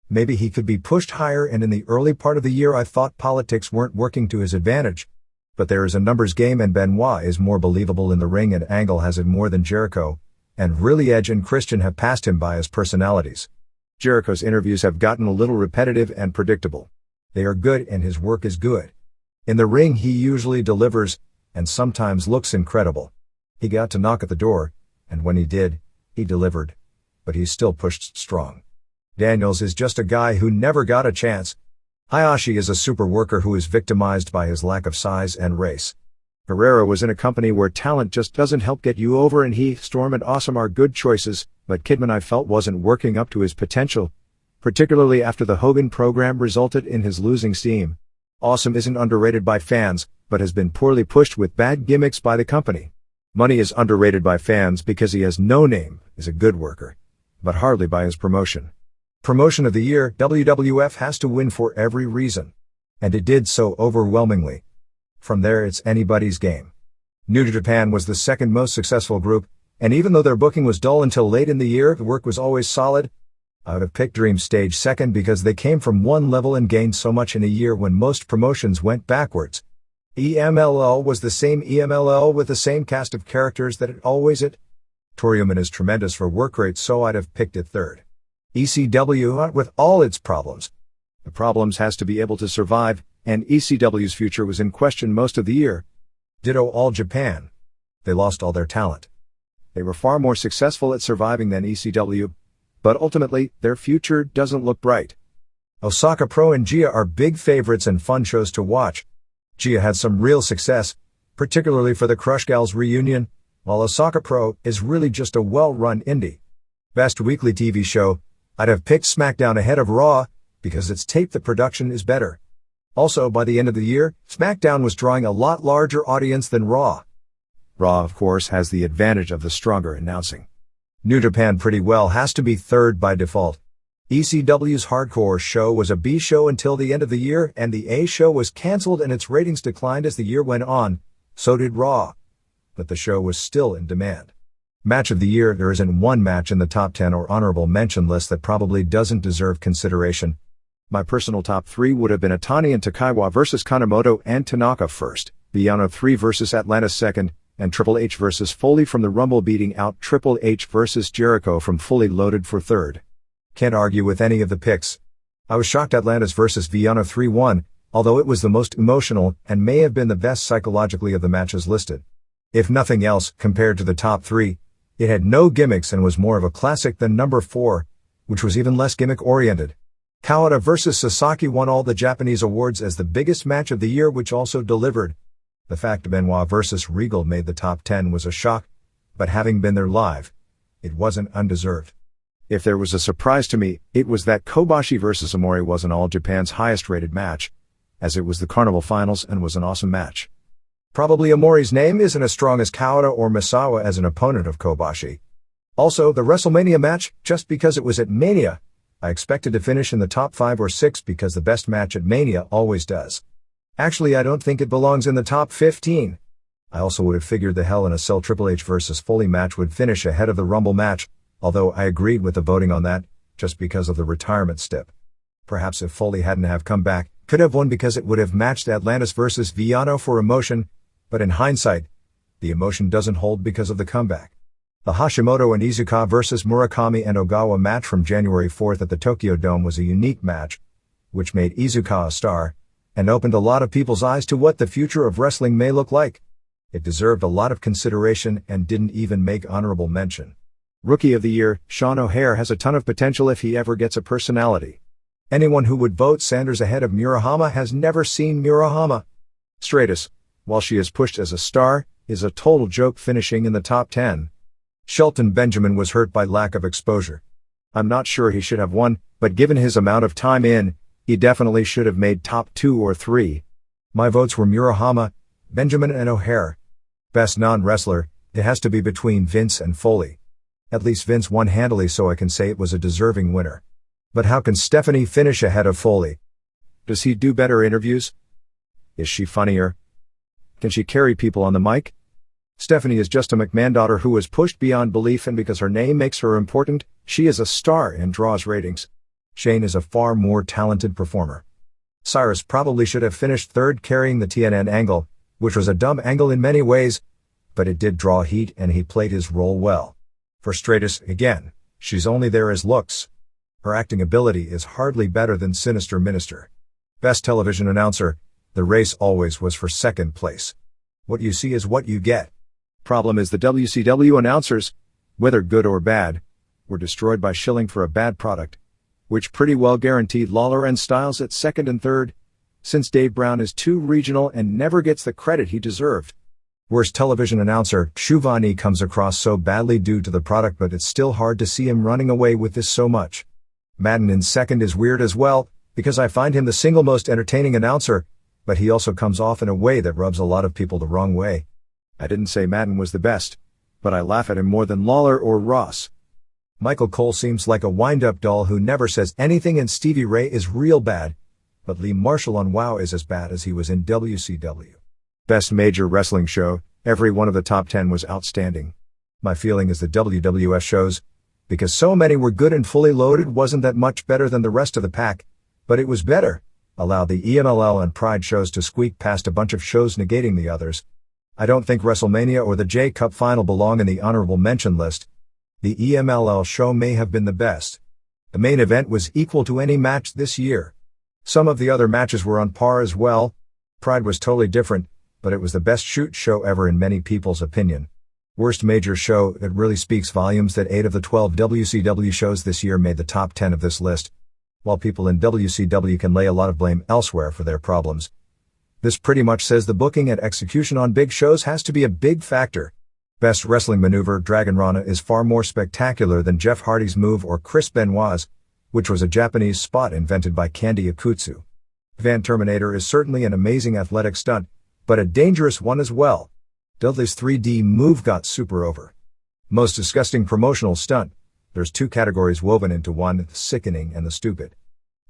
Maybe he could be pushed higher, and in the early part of the year I thought politics weren't working to his advantage. But there is a numbers game and Benoit is more believable in the ring and Angle has it more than Jericho, and really Edge and Christian have passed him by as personalities. Jericho's interviews have gotten a little repetitive and predictable. They are good and his work is good. In the ring he usually delivers, and sometimes looks incredible. He got to knock at the door, and when he did, he delivered. But he still pushed strong. Daniels is just a guy who never got a chance. Hayashi is a super worker who is victimized by his lack of size and race. Guerrero was in a company where talent just doesn't help get you over, and he, Storm and Awesome are good choices, but Kidman I felt wasn't working up to his potential, particularly after the Hogan program resulted in his losing steam. Awesome isn't underrated by fans, but has been poorly pushed with bad gimmicks by the company. Money is underrated by fans because he has no name, is a good worker, but hardly by his promotion. Promotion of the year, WWF has to win for every reason. And it did so overwhelmingly. From there it's anybody's game. New Japan was the second most successful group, and even though their booking was dull until late in the year, the work was always solid. I would have picked Dream Stage second because they came from one level and gained so much in a year when most promotions went backwards. EMLL was the same EMLL with the same cast of characters that it always it. Toriuman is tremendous for work rate, so I'd have picked it third. ECW, with all its problems. The problems has to be able to survive, and ECW's future was in question most of the year. Ditto All Japan. They lost all their talent. They were far more successful at surviving than ECW, but ultimately, their future doesn't look bright. Osaka Pro and Gia are big favorites and fun shows to watch. Gia had some real success, particularly for the Crush Gals reunion, while Osaka Pro is really just a well-run indie. Best weekly TV show, I'd have picked SmackDown ahead of Raw, because its tape the production is better. Also, by the end of the year, SmackDown was drawing a lot larger audience than Raw. Raw, of course, has the advantage of the stronger announcing. New Japan pretty well has to be third by default. ECW's Hardcore show was a B show until the end of the year, and the A show was cancelled and its ratings declined as the year went on, so did Raw. But the show was still in demand. Match of the year, there isn't one match in the top 10 or honorable mention list that probably doesn't deserve consideration. My personal top 3 would have been Atani and Takaiwa vs Kanemoto and Tanaka first, Villano 3 vs Atlanta second, and Triple H vs Foley from the Rumble beating out Triple H vs Jericho from Fully Loaded for third. Can't argue with any of the picks. I was shocked Atlantis vs Villano 3 won, although it was the most emotional and may have been the best psychologically of the matches listed. If nothing else, compared to the top 3, it had no gimmicks and was more of a classic than number 4, which was even less gimmick-oriented. Kawada vs Sasaki won all the Japanese awards as the biggest match of the year, which also delivered. The fact Benoit vs. Regal made the top 10 was a shock, but having been there live, it wasn't undeserved. If there was a surprise to me, it was that Kobashi vs. Omori wasn't All Japan's highest rated match, as it was the Carnival Finals and was an awesome match. Probably Omori's name isn't as strong as Kawada or Misawa as an opponent of Kobashi. Also, the WrestleMania match, just because it was at Mania, I expected to finish in the top 5 or 6 because the best match at Mania always does. Actually, I don't think it belongs in the top 15. I also would have figured the Hell in a Cell Triple H vs. Foley match would finish ahead of the Rumble match, although I agreed with the voting on that, just because of the retirement stip. Perhaps if Foley hadn't have come back, could have won because it would have matched Atlantis vs. Villano for emotion, but in hindsight, the emotion doesn't hold because of the comeback. The Hashimoto and Iizuka vs. Murakami and Ogawa match from January 4th at the Tokyo Dome was a unique match, which made Iizuka a star, and opened a lot of people's eyes to what the future of wrestling may look like. It deserved a lot of consideration and didn't even make honorable mention. Rookie of the Year, Sean O'Hare has a ton of potential if he ever gets a personality. Anyone who would vote Sanders ahead of Murahama has never seen Murahama. Stratus, while she is pushed as a star, is a total joke finishing in the top 10. Shelton Benjamin was hurt by lack of exposure. I'm not sure he should have won, but given his amount of time in, he definitely should have made top 2 or 3. My votes were Murahama, Benjamin and O'Hare. Best non-wrestler, it has to be between Vince and Foley. At least Vince won handily, so I can say it was a deserving winner. But how can Stephanie finish ahead of Foley? Does he do better interviews? Is she funnier? Can she carry people on the mic? Stephanie is just a McMahon daughter who was pushed beyond belief, and because her name makes her important, she is a star and draws ratings. Shane is a far more talented performer. Cyrus probably should have finished third carrying the TNN angle, which was a dumb angle in many ways, but it did draw heat and he played his role well. For Stratus, again, she's only there as looks. Her acting ability is hardly better than Sinister Minister. Best television announcer, the race always was for second place. What you see is what you get. Problem is the WCW announcers, whether good or bad, were destroyed by shilling for a bad product, which pretty well guaranteed Lawler and Styles at second and third, since Dave Brown is too regional and never gets the credit he deserved. Worst television announcer, Shuvani comes across so badly due to the product, but it's still hard to see him running away with this so much. Madden in second is weird as well, because I find him the single most entertaining announcer, but he also comes off in a way that rubs a lot of people the wrong way. I didn't say Madden was the best, but I laugh at him more than Lawler or Ross. Michael Cole seems like a wind-up doll who never says anything, and Stevie Ray is real bad, but Lee Marshall on WoW is as bad as he was in WCW. Best major wrestling show, every one of the top 10 was outstanding. My feeling is the WWF shows, because so many were good and fully loaded, wasn't that much better than the rest of the pack, but it was better. Allow the EMLL and Pride shows to squeak past a bunch of shows negating the others. I don't think WrestleMania or the J-Cup final belong in the honorable mention list. The EMLL show may have been the best. The main event was equal to any match this year. Some of the other matches were on par as well. Pride was totally different, but it was the best shoot show ever in many people's opinion. Worst major show, it really speaks volumes that 8 of the 12 WCW shows this year made the top 10 of this list. While people in WCW can lay a lot of blame elsewhere for their problems, this pretty much says the booking and execution on big shows has to be a big factor. Best wrestling maneuver, Dragon Rana is far more spectacular than Jeff Hardy's move or Chris Benoit's, which was a Japanese spot invented by Candy Akutsu. Van Terminator is certainly an amazing athletic stunt, but a dangerous one as well. Dudley's 3D move got super over. Most disgusting promotional stunt. There's 2 categories woven into one, the sickening and the stupid.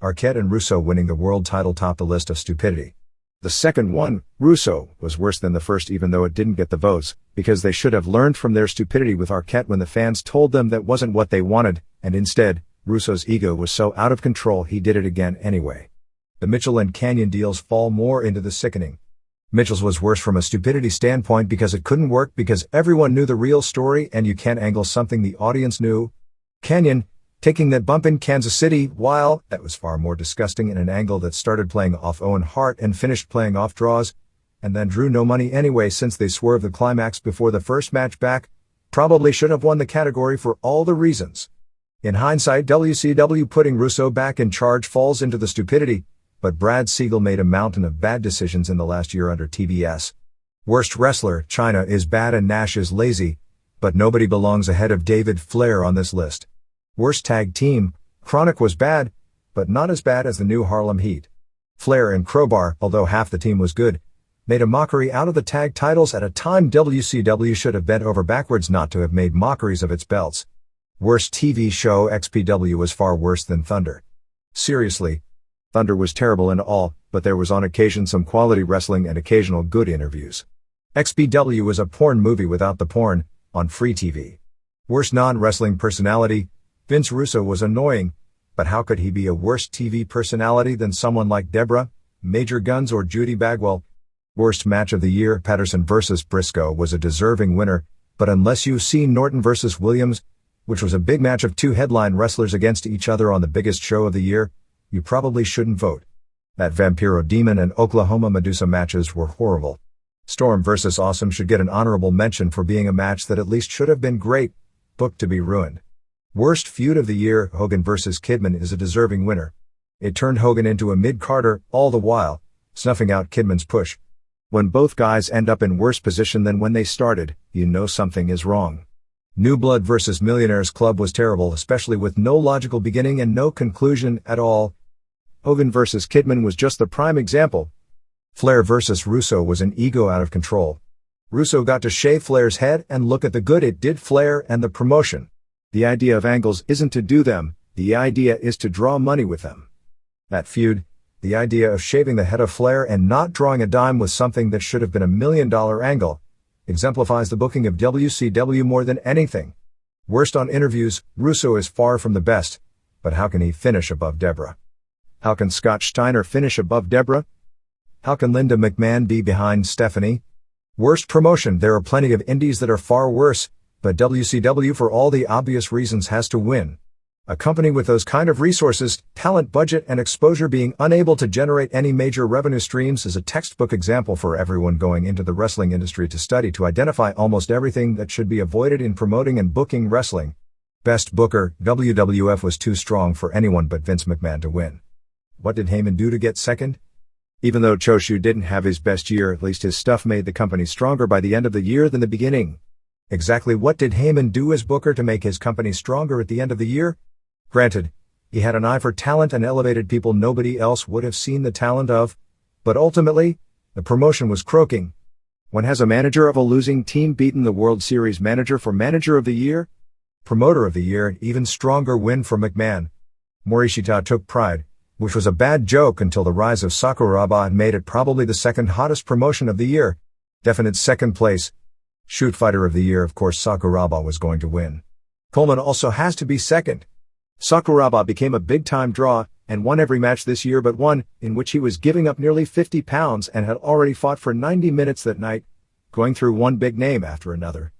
Arquette and Russo winning the world title topped the list of stupidity. The second one, Russo, was worse than the first, even though it didn't get the votes, because they should have learned from their stupidity with Arquette when the fans told them that wasn't what they wanted, and instead, Russo's ego was so out of control he did it again anyway. The Mitchell and Canyon deals fall more into the sickening. Mitchell's was worse from a stupidity standpoint because it couldn't work because everyone knew the real story and you can't angle something the audience knew. Canyon, taking that bump in Kansas City, while that was far more disgusting in an angle that started playing off Owen Hart and finished playing off draws, and then drew no money anyway since they swerved the climax before the first match back, probably should have won the category for all the reasons. In hindsight, WCW putting Russo back in charge falls into the stupidity, but Brad Siegel made a mountain of bad decisions in the last year under TBS. Worst wrestler, China is bad and Nash is lazy, but nobody belongs ahead of David Flair on this list. Worst tag team, Chronic was bad, but not as bad as the new Harlem Heat. Flair and Crowbar, although half the team was good, made a mockery out of the tag titles at a time WCW should have bent over backwards not to have made mockeries of its belts. Worst TV show, XPW was far worse than Thunder. Seriously, Thunder was terrible and all, but there was on occasion some quality wrestling and occasional good interviews. XPW was a porn movie without the porn, on free TV. Worst non-wrestling personality, Vince Russo was annoying, but how could he be a worse TV personality than someone like Deborah, Major Guns or Judy Bagwell? Worst match of the year, Patterson vs. Briscoe was a deserving winner, but unless you've seen Norton vs. Williams, which was a big match of two headline wrestlers against each other on the biggest show of the year, you probably shouldn't vote. That Vampiro Demon and Oklahoma Medusa matches were horrible. Storm vs. Awesome should get an honorable mention for being a match that at least should have been great, booked to be ruined. Worst feud of the year, Hogan vs. Kidman is a deserving winner. It turned Hogan into a mid-carder, all the while snuffing out Kidman's push. When both guys end up in worse position than when they started, you know something is wrong. New Blood vs. Millionaires Club was terrible, especially with no logical beginning and no conclusion at all. Hogan vs. Kidman was just the prime example. Flair vs. Russo was an ego out of control. Russo got to shave Flair's head and look at the good it did Flair and the promotion. The idea of angles isn't to do them, the idea is to draw money with them. That feud, the idea of shaving the head of Flair and not drawing a dime with something that should have been $1 million angle, exemplifies the booking of WCW more than anything. Worst on interviews, Russo is far from the best, but how can he finish above Deborah? How can Scott Steiner finish above Deborah? How can Linda McMahon be behind Stephanie? Worst promotion, there are plenty of indies that are far worse, but WCW for all the obvious reasons has to win. A company with those kind of resources, talent, budget, and exposure being unable to generate any major revenue streams is a textbook example for everyone going into the wrestling industry to study to identify almost everything that should be avoided in promoting and booking wrestling. Best booker, WWF was too strong for anyone but Vince McMahon to win. What did Heyman do to get second? Even though Choshu didn't have his best year, at least his stuff made the company stronger by the end of the year than the beginning. Exactly what did Heyman do as booker to make his company stronger at the end of the year? Granted, he had an eye for talent and elevated people nobody else would have seen the talent of, but ultimately, the promotion was croaking. When has a manager of a losing team beaten the World Series manager for Manager of the Year? Promoter of the Year, an even stronger win for McMahon. Morishita took pride, which was a bad joke until the rise of Sakuraba and made it probably the second hottest promotion of the year. Definite second place. Shoot Fighter of the Year, of course Sakuraba was going to win. Coleman also has to be second. Sakuraba became a big-time draw, and won every match this year but one, in which he was giving up nearly 50 pounds and had already fought for 90 minutes that night, going through one big name after another.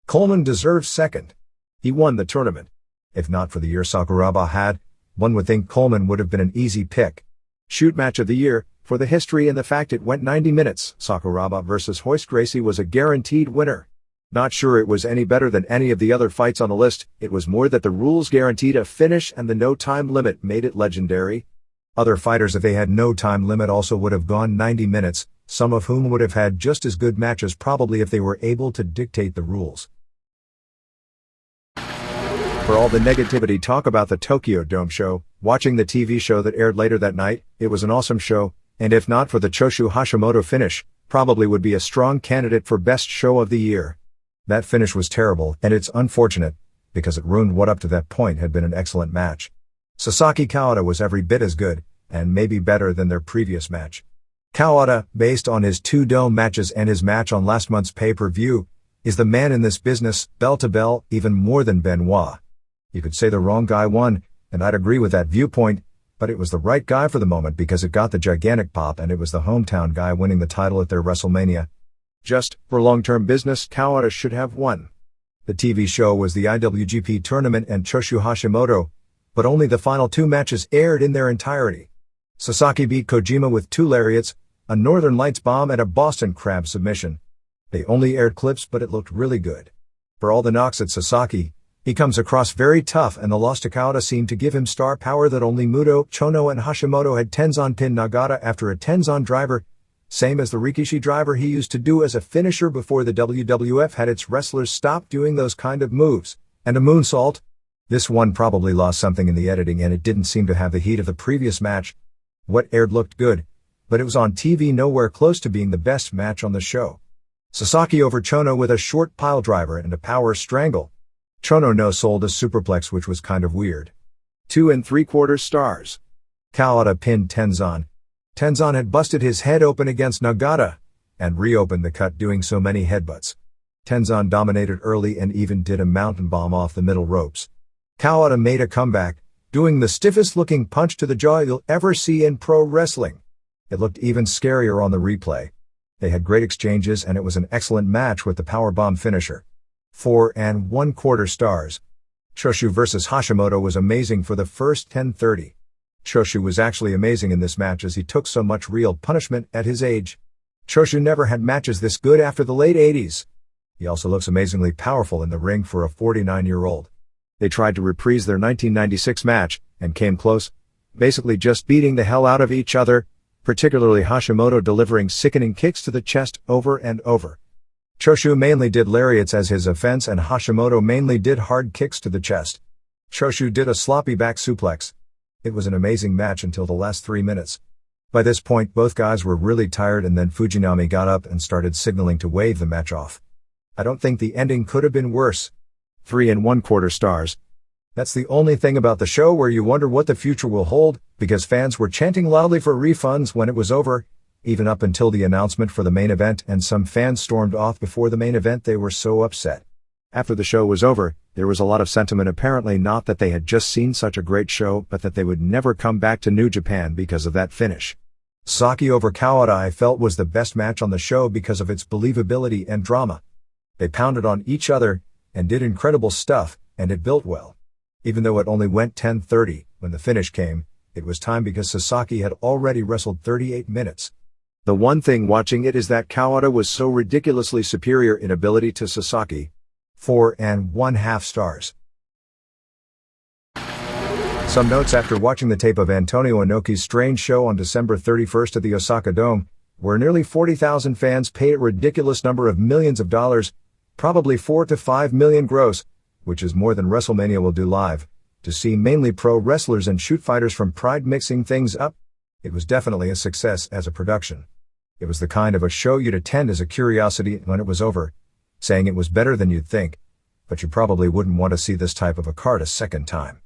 Coleman deserves second. He won the tournament. If not for the year Sakuraba had, one would think Coleman would have been an easy pick. Shoot Match of the Year, for the history and the fact it went 90 minutes, Sakuraba vs. Hoist Gracie was a guaranteed winner. Not sure it was any better than any of the other fights on the list, it was more that the rules guaranteed a finish and the no time limit made it legendary. Other fighters, if they had no time limit, also would have gone 90 minutes, some of whom would have had just as good matches probably if they were able to dictate the rules. For all the negativity talk about the Tokyo Dome show, watching the TV show that aired later that night, it was an awesome show, and if not for the Choshu Hashimoto finish, probably would be a strong candidate for best show of the year. That finish was terrible, and it's unfortunate, because it ruined what up to that point had been an excellent match. Sasaki Kawada was every bit as good, and maybe better than their previous match. Kawada, based on his 2 Dome matches and his match on last month's pay-per-view, is the man in this business, bell to bell, even more than Benoit. You could say the wrong guy won, and I'd agree with that viewpoint, but it was the right guy for the moment because it got the gigantic pop and it was the hometown guy winning the title at their WrestleMania. Just, for long-term business, Kawada should have won. The TV show was the IWGP Tournament and Choshu Hashimoto, but only the final 2 matches aired in their entirety. Sasaki beat Kojima with 2 lariats, a Northern Lights bomb and a Boston Crab submission. They only aired clips, but it looked really good. For all the knocks at Sasaki, he comes across very tough, and the loss to Kawada seemed to give him star power that only Muto, Chono and Hashimoto had. Tenzan pinned Nagata after a Tenzan driver, same as the Rikishi driver he used to do as a finisher before the WWF had its wrestlers stop doing those kind of moves, and a moonsault. This one probably lost something in the editing and it didn't seem to have the heat of the previous match. What aired looked good, but it was on TV nowhere close to being the best match on the show. Sasaki over Chono with a short pile driver and a power strangle. Chono no-sold a superplex, which was kind of weird. 2 3/4 stars. Kawada pinned Tenzan. Tenzan had busted his head open against Nagata, and reopened the cut doing so many headbutts. Tenzan dominated early and even did a mountain bomb off the middle ropes. Kawada made a comeback, doing the stiffest looking punch to the jaw you'll ever see in pro wrestling. It looked even scarier on the replay. They had great exchanges and it was an excellent match with the powerbomb finisher. 4 1/4 stars. Choshu vs Hashimoto was amazing for the first 10:30. Choshu was actually amazing in this match as he took so much real punishment at his age. Choshu never had matches this good after the late 80s. He also looks amazingly powerful in the ring for a 49-year-old. They tried to reprise their 1996 match, and came close, basically just beating the hell out of each other, particularly Hashimoto delivering sickening kicks to the chest over and over. Choshu mainly did lariats as his offense and Hashimoto mainly did hard kicks to the chest. Choshu did a sloppy back suplex. It was an amazing match until the last 3 minutes. By this point both guys were really tired and then Fujinami got up and started signaling to wave the match off. I don't think the ending could have been worse. 3 1/4 stars. That's the only thing about the show where you wonder what the future will hold, because fans were chanting loudly for refunds when it was over, even up until the announcement for the main event, and some fans stormed off before the main event. They were so upset. After the show was over, there was a lot of sentiment, apparently not that they had just seen such a great show, but that they would never come back to New Japan because of that finish. Saki over Kawada I felt was the best match on the show because of its believability and drama. They pounded on each other, and did incredible stuff, and it built well. Even though it only went 10:30, when the finish came, it was time because Sasaki had already wrestled 38 minutes. The one thing watching it is that Kawada was so ridiculously superior in ability to Sasaki. 4 1/2 stars. Some notes after watching the tape of Antonio Inoki's strange show on December 31st at the Osaka Dome, where nearly 40,000 fans paid a ridiculous number of millions of dollars, probably 4 to 5 million gross, which is more than WrestleMania will do live, to see mainly pro wrestlers and shoot fighters from Pride mixing things up. It was definitely a success as a production. It was the kind of a show you'd attend as a curiosity when it was over, saying it was better than you'd think, but you probably wouldn't want to see this type of a card a second time.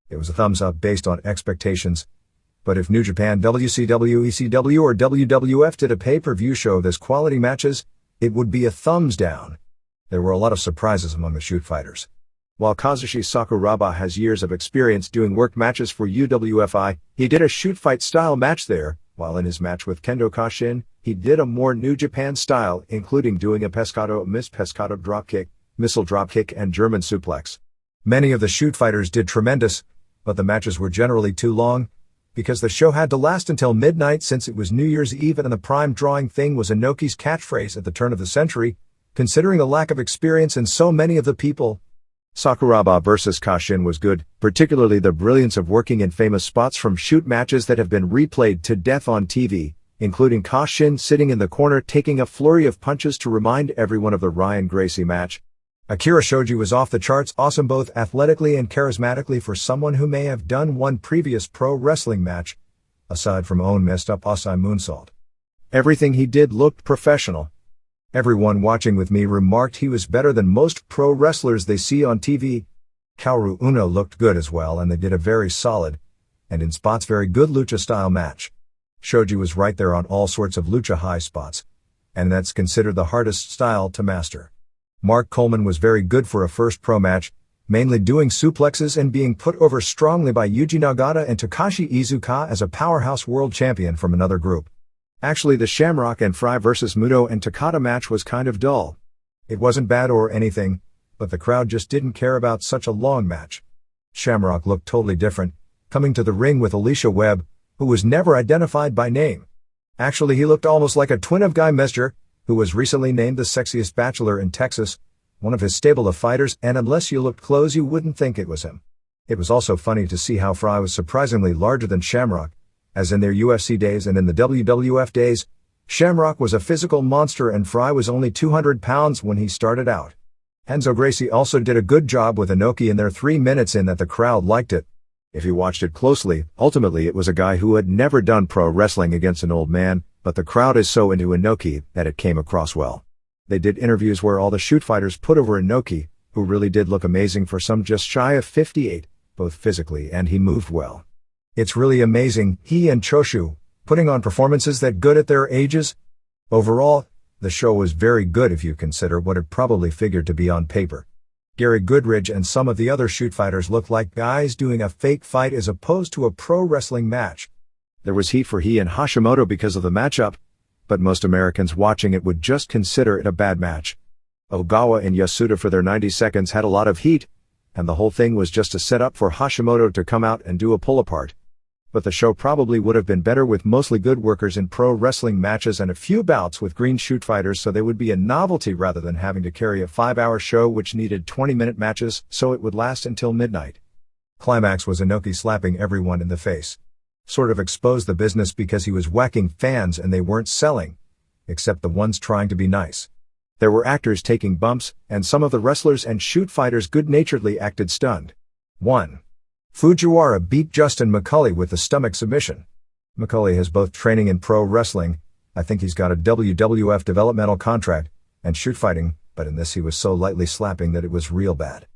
It was a thumbs up based on expectations, but if New Japan, WCW, ECW or WWF did a pay-per-view show of this quality matches, it would be a thumbs down. There were a lot of surprises among the shoot fighters. While Kazushi Sakuraba has years of experience doing work matches for UWFI, he did a shoot fight style match there, while in his match with Kendo Kashin, he did a more New Japan style, including doing a pescado, pescado dropkick, missile dropkick and German suplex. Many of the shoot fighters did tremendous, but the matches were generally too long, because the show had to last until midnight since it was New Year's Eve and the prime drawing thing was Inoki's catchphrase at the turn of the century, considering the lack of experience in so many of the people. Sakuraba vs Kashin was good, particularly the brilliance of working in famous spots from shoot matches that have been replayed to death on TV, including Kashin sitting in the corner taking a flurry of punches to remind everyone of the Ryan Gracie match. Akira Shoji was off the charts awesome both athletically and charismatically for someone who may have done one previous pro wrestling match, aside from own messed up Osai moonsault. Everything he did looked professional. Everyone watching with me remarked he was better than most pro wrestlers they see on TV. Kaoru Uno looked good as well and they did a very solid, and in spots very good lucha style match. Shoji was right there on all sorts of lucha high spots, and that's considered the hardest style to master. Mark Coleman was very good for a first pro match, mainly doing suplexes and being put over strongly by Yuji Nagata and Takashi Iizuka as a powerhouse world champion from another group. Actually, the Shamrock and Fry vs Muto and Takada match was kind of dull. It wasn't bad or anything, but the crowd just didn't care about such a long match. Shamrock looked totally different, coming to the ring with Alicia Webb, who was never identified by name. Actually, he looked almost like a twin of Guy Messer, who was recently named the sexiest bachelor in Texas, one of his stable of fighters, and unless you looked close you wouldn't think it was him. It was also funny to see how Fry was surprisingly larger than Shamrock, as in their UFC days and in the WWF days, Shamrock was a physical monster and Fry was only 200 pounds when he started out. Enzo Gracie also did a good job with Inoki in their 3 minutes in that the crowd liked it. If you watched it closely, ultimately it was a guy who had never done pro wrestling against an old man, but the crowd is so into Inoki that it came across well. They did interviews where all the shoot fighters put over Inoki, who really did look amazing for some just shy of 58, both physically and he moved well. It's really amazing, he and Choshu, putting on performances that good at their ages. Overall, the show was very good if you consider what it probably figured to be on paper. Gary Goodridge and some of the other shoot fighters looked like guys doing a fake fight as opposed to a pro wrestling match. There was heat for he and Hashimoto because of the matchup, but most Americans watching it would just consider it a bad match. Ogawa and Yasuda for their 90 seconds had a lot of heat, and the whole thing was just a setup for Hashimoto to come out and do a pull-apart. But the show probably would have been better with mostly good workers in pro wrestling matches and a few bouts with green shoot fighters, so they would be a novelty rather than having to carry a 5-hour show which needed 20-minute matches so it would last until midnight. Climax was Inoki slapping everyone in the face. Sort of exposed the business because he was whacking fans and they weren't selling, except the ones trying to be nice. There were actors taking bumps, and some of the wrestlers and shoot fighters good-naturedly acted stunned. 1. Fujiwara beat Justin McCulley with the stomach submission. McCulley has both training in pro wrestling, I think he's got a WWF developmental contract, and shoot fighting, but in this he was so lightly slapping that it was real bad.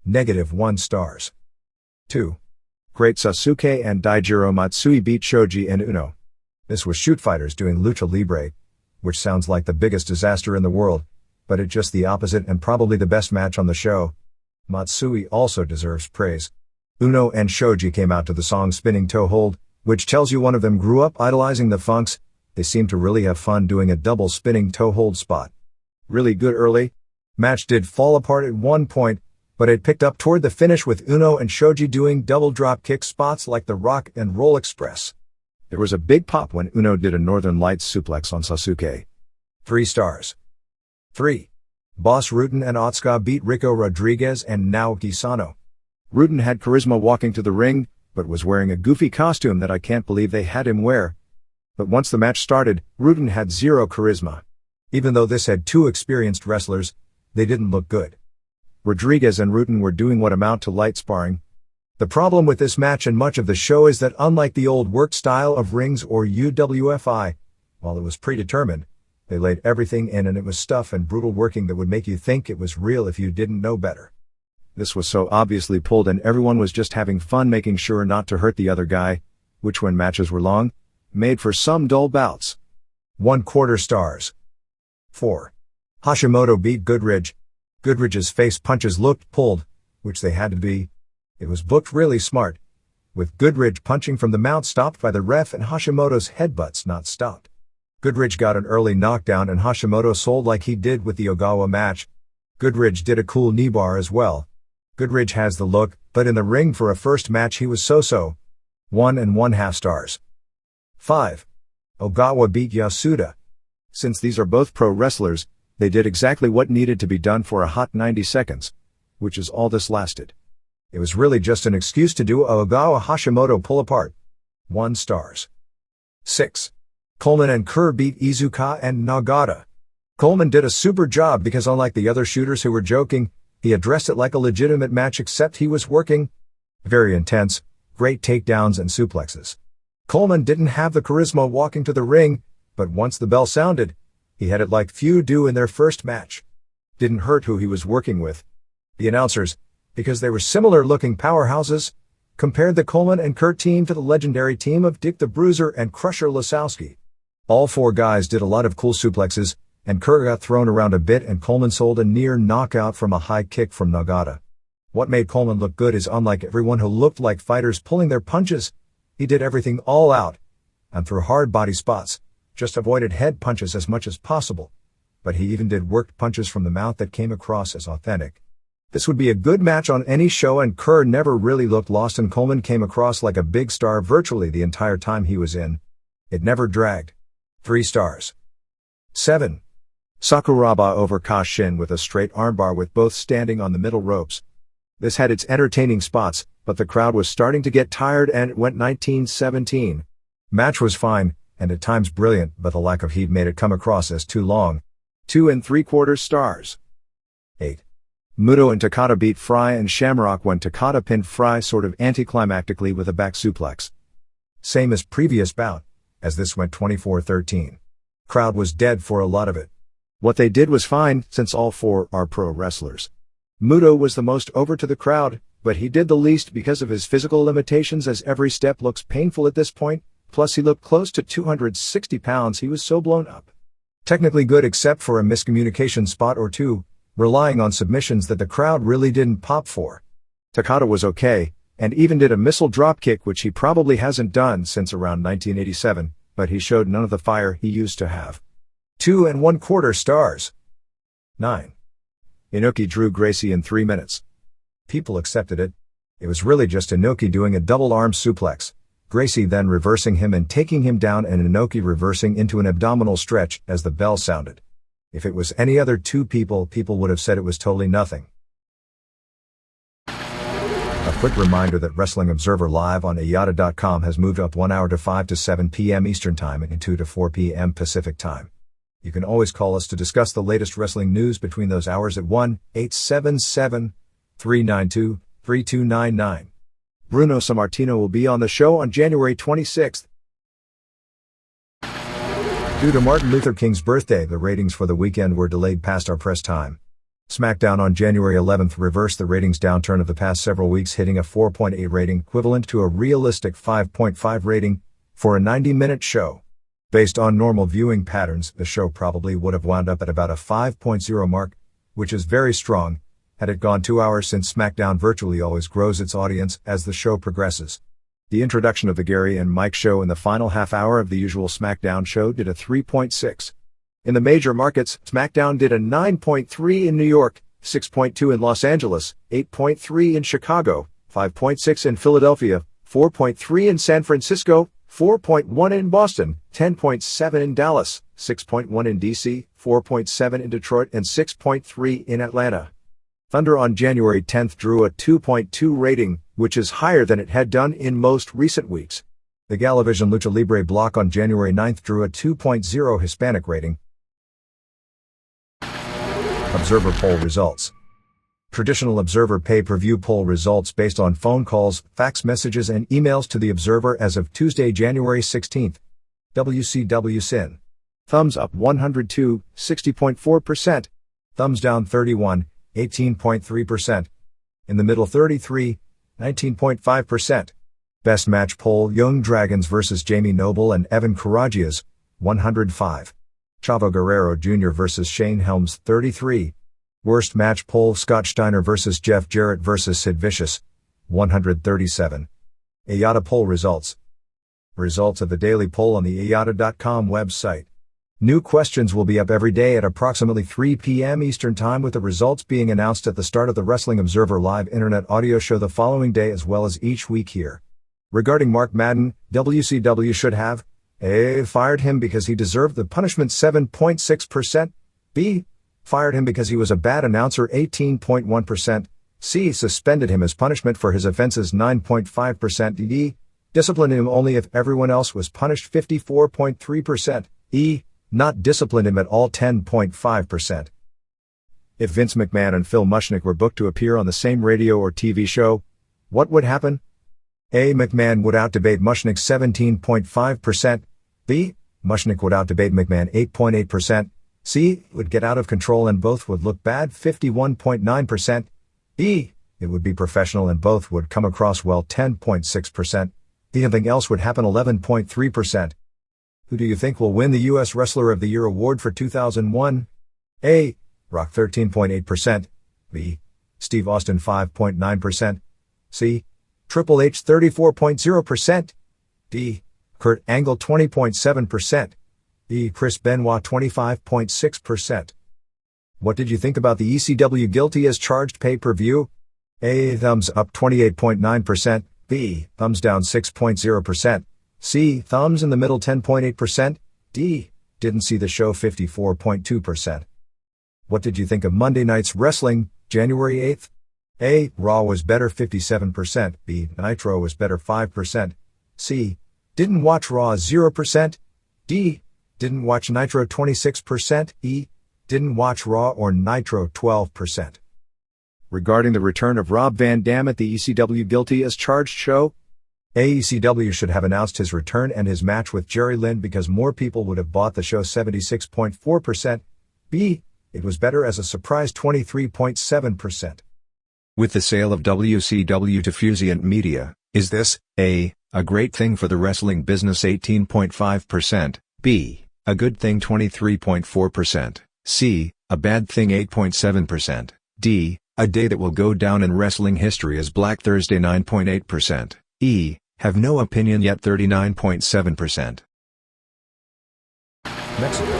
-1 stars. 2. Great Sasuke and Daijiro Matsui beat Shoji and Uno. This was shoot fighters doing lucha libre, which sounds like the biggest disaster in the world, but it's just the opposite and probably the best match on the show. Matsui also deserves praise. Uno and Shoji came out to the song Spinning Toe Hold, which tells you one of them grew up idolizing the Funks. They seem to really have fun doing a double spinning toe hold spot. Really good early. Match did fall apart at one point, but it picked up toward the finish with Uno and Shoji doing double drop kick spots like the Rock and Roll Express. There was a big pop when Uno did a Northern Lights suplex on Sasuke. 3 stars. 3. Boss Rutan and Otsuka beat Rico Rodriguez and Naoki Sano. Rutan had charisma walking to the ring, but was wearing a goofy costume that I can't believe they had him wear. But once the match started, Rutan had zero charisma. Even though this had 2 experienced wrestlers, they didn't look good. Rodriguez and Rutan were doing what amount to light sparring. The problem with this match and much of the show is that unlike the old work style of rings or UWFI, while it was predetermined, they laid everything in and it was stuff and brutal working that would make you think it was real if you didn't know better. This was so obviously pulled and everyone was just having fun making sure not to hurt the other guy, which when matches were long, made for some dull bouts. 1/4 stars. 4. Hashimoto beat Goodridge. Goodridge's face punches looked pulled, which they had to be. It was booked really smart, with Goodridge punching from the mount stopped by the ref and Hashimoto's headbutts not stopped. Goodridge got an early knockdown and Hashimoto sold like he did with the Ogawa match. Goodridge did a cool knee bar as well. Goodridge has the look, but in the ring for a first match he was so-so. 1.5 stars. 5. Ogawa beat Yasuda. Since these are both pro wrestlers, they did exactly what needed to be done for a hot 90 seconds, which is all this lasted. It was really just an excuse to do a Ogawa Hashimoto pull apart. 1 stars. 6. Coleman and Kerr beat Iizuka and Nagata. Coleman did a super job because unlike the other shooters who were joking, he addressed it like a legitimate match except he was working. Very intense, great takedowns and suplexes. Coleman didn't have the charisma walking to the ring, but once the bell sounded, he had it like few do in their first match. Didn't hurt who he was working with. The announcers, because they were similar-looking powerhouses, compared the Coleman and Kerr team to the legendary team of Dick the Bruiser and Crusher Lasowski. All 4 guys did a lot of cool suplexes, and Kerr got thrown around a bit and Coleman sold a near knockout from a high kick from Nagata. What made Coleman look good is unlike everyone who looked like fighters pulling their punches, he did everything all out, and threw hard body spots, just avoided head punches as much as possible, but he even did worked punches from the mouth that came across as authentic. This would be a good match on any show and Kerr never really looked lost and Coleman came across like a big star virtually the entire time he was in. It never dragged. 3 stars. 7. Sakuraba over Kashin with a straight armbar with both standing on the middle ropes. This had its entertaining spots, but the crowd was starting to get tired and it went 19-17. Match was fine, and at times brilliant, but the lack of heat made it come across as too long. 2 3/4 stars. 8. Muto and Takada beat Fry and Shamrock when Takada pinned Fry sort of anticlimactically with a back suplex. Same as previous bout, as this went 24-13. Crowd was dead for a lot of it. What they did was fine, since all four are pro wrestlers. Muto was the most over to the crowd, but he did the least because of his physical limitations, as every step looks painful at this point, plus he looked close to 260 pounds, he was so blown up. Technically good except for a miscommunication spot or two, relying on submissions that the crowd really didn't pop for. Takada was okay, and even did a missile dropkick, which he probably hasn't done since around 1987, but he showed none of the fire he used to have. 2 1/4 stars. 9. Inoki drew Gracie in 3 minutes. People accepted it. It was really just Inoki doing a double arm suplex, Gracie then reversing him and taking him down, and Inoki reversing into an abdominal stretch as the bell sounded. If it was any other two people would have said it was totally nothing. A quick reminder that Wrestling Observer Live on IATA.com has moved up 1 hour to 5 to 7 p.m. Eastern Time and 2 to 4 p.m. Pacific Time. You can always call us to discuss the latest wrestling news between those hours at 1-877-392-3299. Bruno Sammartino will be on the show on January 26th. Due to Martin Luther King's birthday, the ratings for the weekend were delayed past our press time. SmackDown on January 11th reversed the ratings downturn of the past several weeks, hitting a 4.8 rating, equivalent to a realistic 5.5 rating, for a 90-minute show. Based on normal viewing patterns, the show probably would have wound up at about a 5.0 mark, which is very strong, had it gone 2 hours, since SmackDown virtually always grows its audience as the show progresses. The introduction of the Gary and Mike show in the final half hour of the usual SmackDown show did a 3.6. In the major markets, SmackDown did a 9.3 in New York, 6.2 in Los Angeles, 8.3 in Chicago, 5.6 in Philadelphia, 4.3 in San Francisco, 4.1 in Boston, 10.7 in Dallas, 6.1 in DC, 4.7 in Detroit, and 6.3 in Atlanta. Thunder on January 10th drew a 2.2 rating, which is higher than it had done in most recent weeks. The Galavision Lucha Libre block on January 9th drew a 2.0 Hispanic rating. Observer poll results. Traditional Observer pay-per-view poll results based on phone calls, fax messages, and emails to the Observer as of Tuesday, January 16th. WCW Sin. Thumbs up 102, 60.4%. Thumbs down 31, 18.3%. In the middle 33, 19.5%. Best match poll: Young Dragons vs. Jamie Noble and Evan Karagias, 105. Chavo Guerrero Jr. vs. Shane Helms, 33. Worst match poll: Scott Steiner vs. Jeff Jarrett vs. Sid Vicious, 137. IATA poll results. Results of the daily poll on the IATA.com website. New questions will be up every day at approximately 3 p.m. Eastern Time, with the results being announced at the start of the Wrestling Observer Live Internet audio show the following day, as well as each week here. Regarding Mark Madden, WCW should have A. Fired him because he deserved the punishment, 7.6%. B. Fired him because he was a bad announcer, 18.1%. C. Suspended him as punishment for his offenses, 9.5%. D. Disciplined him only if everyone else was punished, 54.3%. E. Not disciplined him at all, 10.5%. If Vince McMahon and Phil Mushnick were booked to appear on the same radio or TV show, what would happen? A. McMahon would outdebate Mushnick, 17.5%. B. Mushnick would outdebate McMahon, 8.8%. C. Would get out of control and both would look bad, 51.9%. E. It would be professional and both would come across well, 10.6%. D. Something else would happen, 11.3%. Who do you think will win the U.S. Wrestler of the Year award for 2001? A. Rock, 13.8%. B. Steve Austin, 5.9%. C. Triple H, 34.0%. D. Kurt Angle, 20.7%. E. Chris Benoit, 25.6%. What did you think about the ECW Guilty as Charged pay-per-view? A. Thumbs up, 28.9%. B. Thumbs down, 6.0%. C. Thumbs in the middle, 10.8%. D. Didn't see the show, 54.2%. What did you think of Monday Night's Wrestling, January 8th? A. Raw was better, 57%. B. Nitro was better, 5%. C. Didn't watch Raw, 0%. D. Didn't watch Nitro 26%. E. Didn't watch Raw or Nitro 12%. Regarding the return of Rob Van Dam at the ECW Guilty as Charged show, AECW should have announced his return and his match with Jerry Lynn because more people would have bought the show 76.4%. B. It was better as a surprise 23.7%. With the sale of WCW to Fusient Media, is this A. a great thing for the wrestling business 18.5%, B. a good thing 23.4%, C. a bad thing 8.7%, D. a day that will go down in wrestling history as Black Thursday 9.8%, E. have no opinion yet 39.7%. Mexico.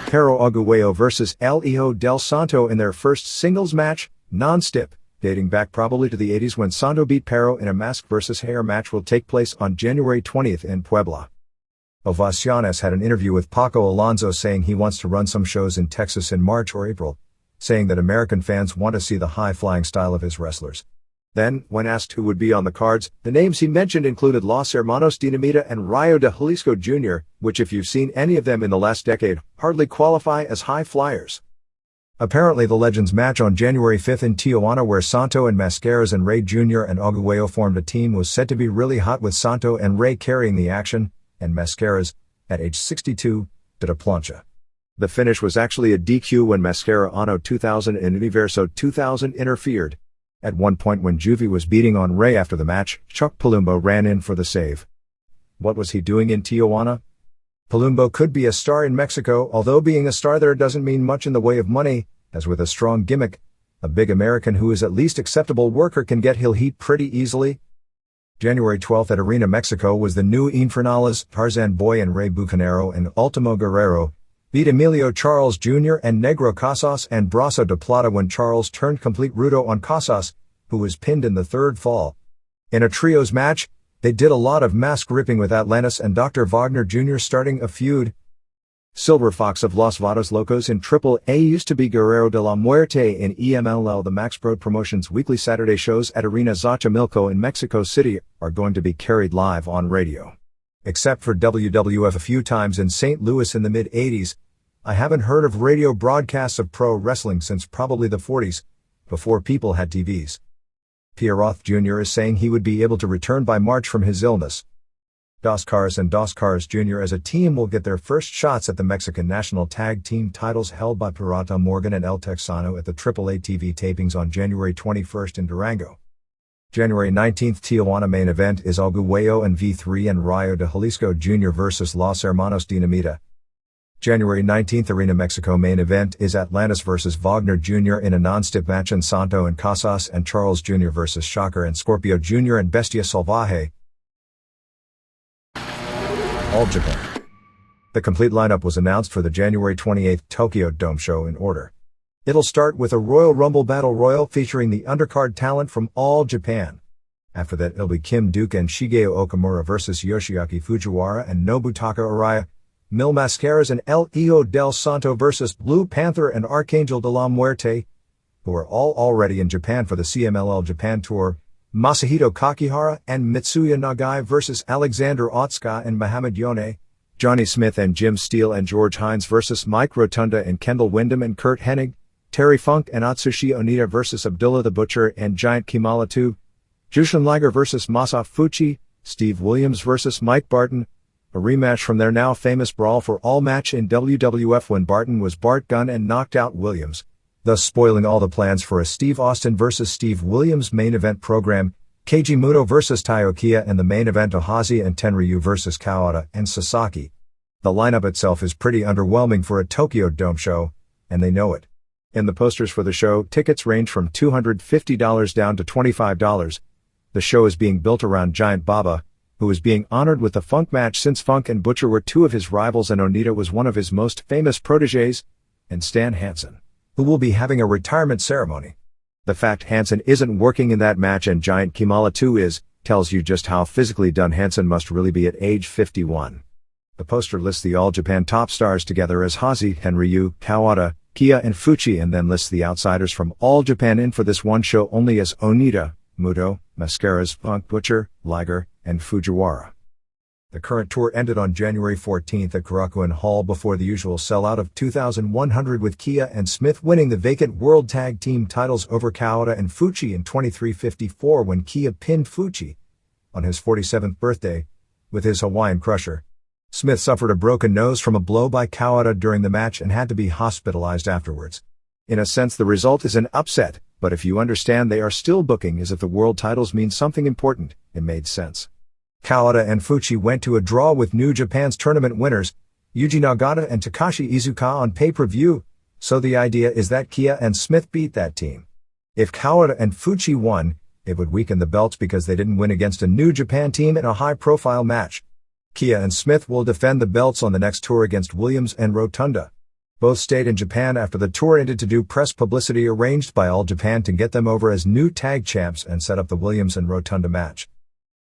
Pero Aguayo vs. El Hijo del Santo in their first singles match, non-stip, dating back probably to the 80s when Santo beat Pero in a mask versus hair match, will take place on January 20th in Puebla. Ovaciones had an interview with Paco Alonso saying he wants to run some shows in Texas in March or April, saying that American fans want to see the high-flying style of his wrestlers. Then, when asked who would be on the cards, the names he mentioned included Los Hermanos Dinamita and Rayo de Jalisco Jr., which if you've seen any of them in the last decade, hardly qualify as high flyers. Apparently the Legends match on January 5th in Tijuana, where Santo and Mascaras and Ray Jr. and Aguayo formed a team, was said to be really hot, with Santo and Ray carrying the action, and Mascaras, at age 62, did a plancha. The finish was actually a DQ when Mascara Anno 2000 and Universo 2000 interfered. At one point when Juvie was beating on Ray after the match, Chuck Palumbo ran in for the save. What was he doing in Tijuana? Palumbo could be a star in Mexico, although being a star there doesn't mean much in the way of money, as with a strong gimmick, a big American who is at least acceptable worker can get heel heat pretty easily. January 12th at Arena Mexico was the new Infernales, Tarzan Boy and Ray Bucanero and Ultimo Guerrero beat Emilio Charles Jr. and Negro Casas and Brazo de Plata when Charles turned complete Rudo on Casas, who was pinned in the third fall. In a trios match, they did a lot of mask ripping with Atlantis and Dr. Wagner Jr. starting a feud. Silver Fox of Los Vados Locos in Triple A used to be Guerrero de la Muerte in EMLL. The Max Pro Promotions weekly Saturday shows at Arena Xochimilco in Mexico City are going to be carried live on radio. Except for WWF a few times in St. Louis in the mid-80s, I haven't heard of radio broadcasts of pro wrestling since probably the 40s, before people had TVs. Pierre Roth Jr. is saying he would be able to return by March from his illness. Dos Cars and Dos Cars Jr. as a team will get their first shots at the Mexican national tag team titles held by Pirata Morgan and El Texano at the AAA TV tapings on January 21st in Durango. January 19th Tijuana main event is Aguayo and V3 and Rayo de Jalisco Jr. versus Los Hermanos Dinamita. January 19th Arena Mexico main event is Atlantis versus Wagner Jr. in a non-stip match, and Santo and Casas and Charles Jr. versus Shocker and Scorpio Jr. and Bestia Salvaje. All Japan. The complete lineup was announced for the January 28th Tokyo Dome show in order. It'll start with a Royal Rumble Battle Royal featuring the undercard talent from All Japan. After that it'll be Kim Duke and Shigeo Okamura versus Yoshiaki Fujiwara and Nobutaka Araya, Mil Mascaras and El Hijo del Santo versus Blue Panther and Archangel de la Muerte, who are all already in Japan for the CMLL Japan Tour, Masahito Kakihara and Mitsuya Nagai versus Alexander Otsuka and Muhammad Yone, Johnny Smith and Jim Steele and George Hines versus Mike Rotunda and Kendall Windham and Kurt Hennig, Terry Funk and Atsushi Onita versus Abdullah the Butcher and Giant Kimala 2, Jushin Liger versus Masa Fuchi, Steve Williams versus Mike Barton, a rematch from their now famous Brawl for All match in WWF when Barton was Bart Gunn and knocked out Williams, thus spoiling all the plans for a Steve Austin versus Steve Williams main event program, Keiji Muto versus Taiokia, and the main event Ohashi and Tenryu versus Kawada and Sasaki. The lineup itself is pretty underwhelming for a Tokyo Dome show, and they know it. In the posters for the show, tickets range from $250 down to $25. The show is being built around Giant Baba, who is being honored with the Funk match since Funk and Butcher were two of his rivals and Onita was one of his most famous protégés, and Stan Hansen, who will be having a retirement ceremony. The fact Hansen isn't working in that match and Giant Kimala 2 tells you just how physically done Hansen must really be at age 51. The poster lists the All Japan top stars together as Hashi, Tenryu, Kawada, Kia and Fuchi, and then lists the outsiders from All Japan in for this one show only as Onita, Muto, Mascaras, Funk, Butcher, Liger, and Fujiwara. The current tour ended on January 14th at Korakuen Hall before the usual sellout of 2,100 with Kia and Smith winning the vacant World Tag Team titles over Kawada and Fuchi in 23:54 when Kia pinned Fuchi on his 47th birthday with his Hawaiian Crusher. Smith suffered a broken nose from a blow by Kawada during the match and had to be hospitalized afterwards. In a sense, the result is an upset, but if you understand they are still booking as if the world titles mean something important, it made sense. Kawada and Fuchi went to a draw with New Japan's tournament winners, Yuji Nagata and Takashi Iizuka on pay-per-view, so the idea is that Kia and Smith beat that team. If Kawada and Fuchi won, it would weaken the belts because they didn't win against a New Japan team in a high-profile match. Kia and Smith will defend the belts on the next tour against Williams and Rotunda. Both stayed in Japan after the tour ended to do press publicity arranged by All Japan to get them over as new tag champs and set up the Williams and Rotunda match.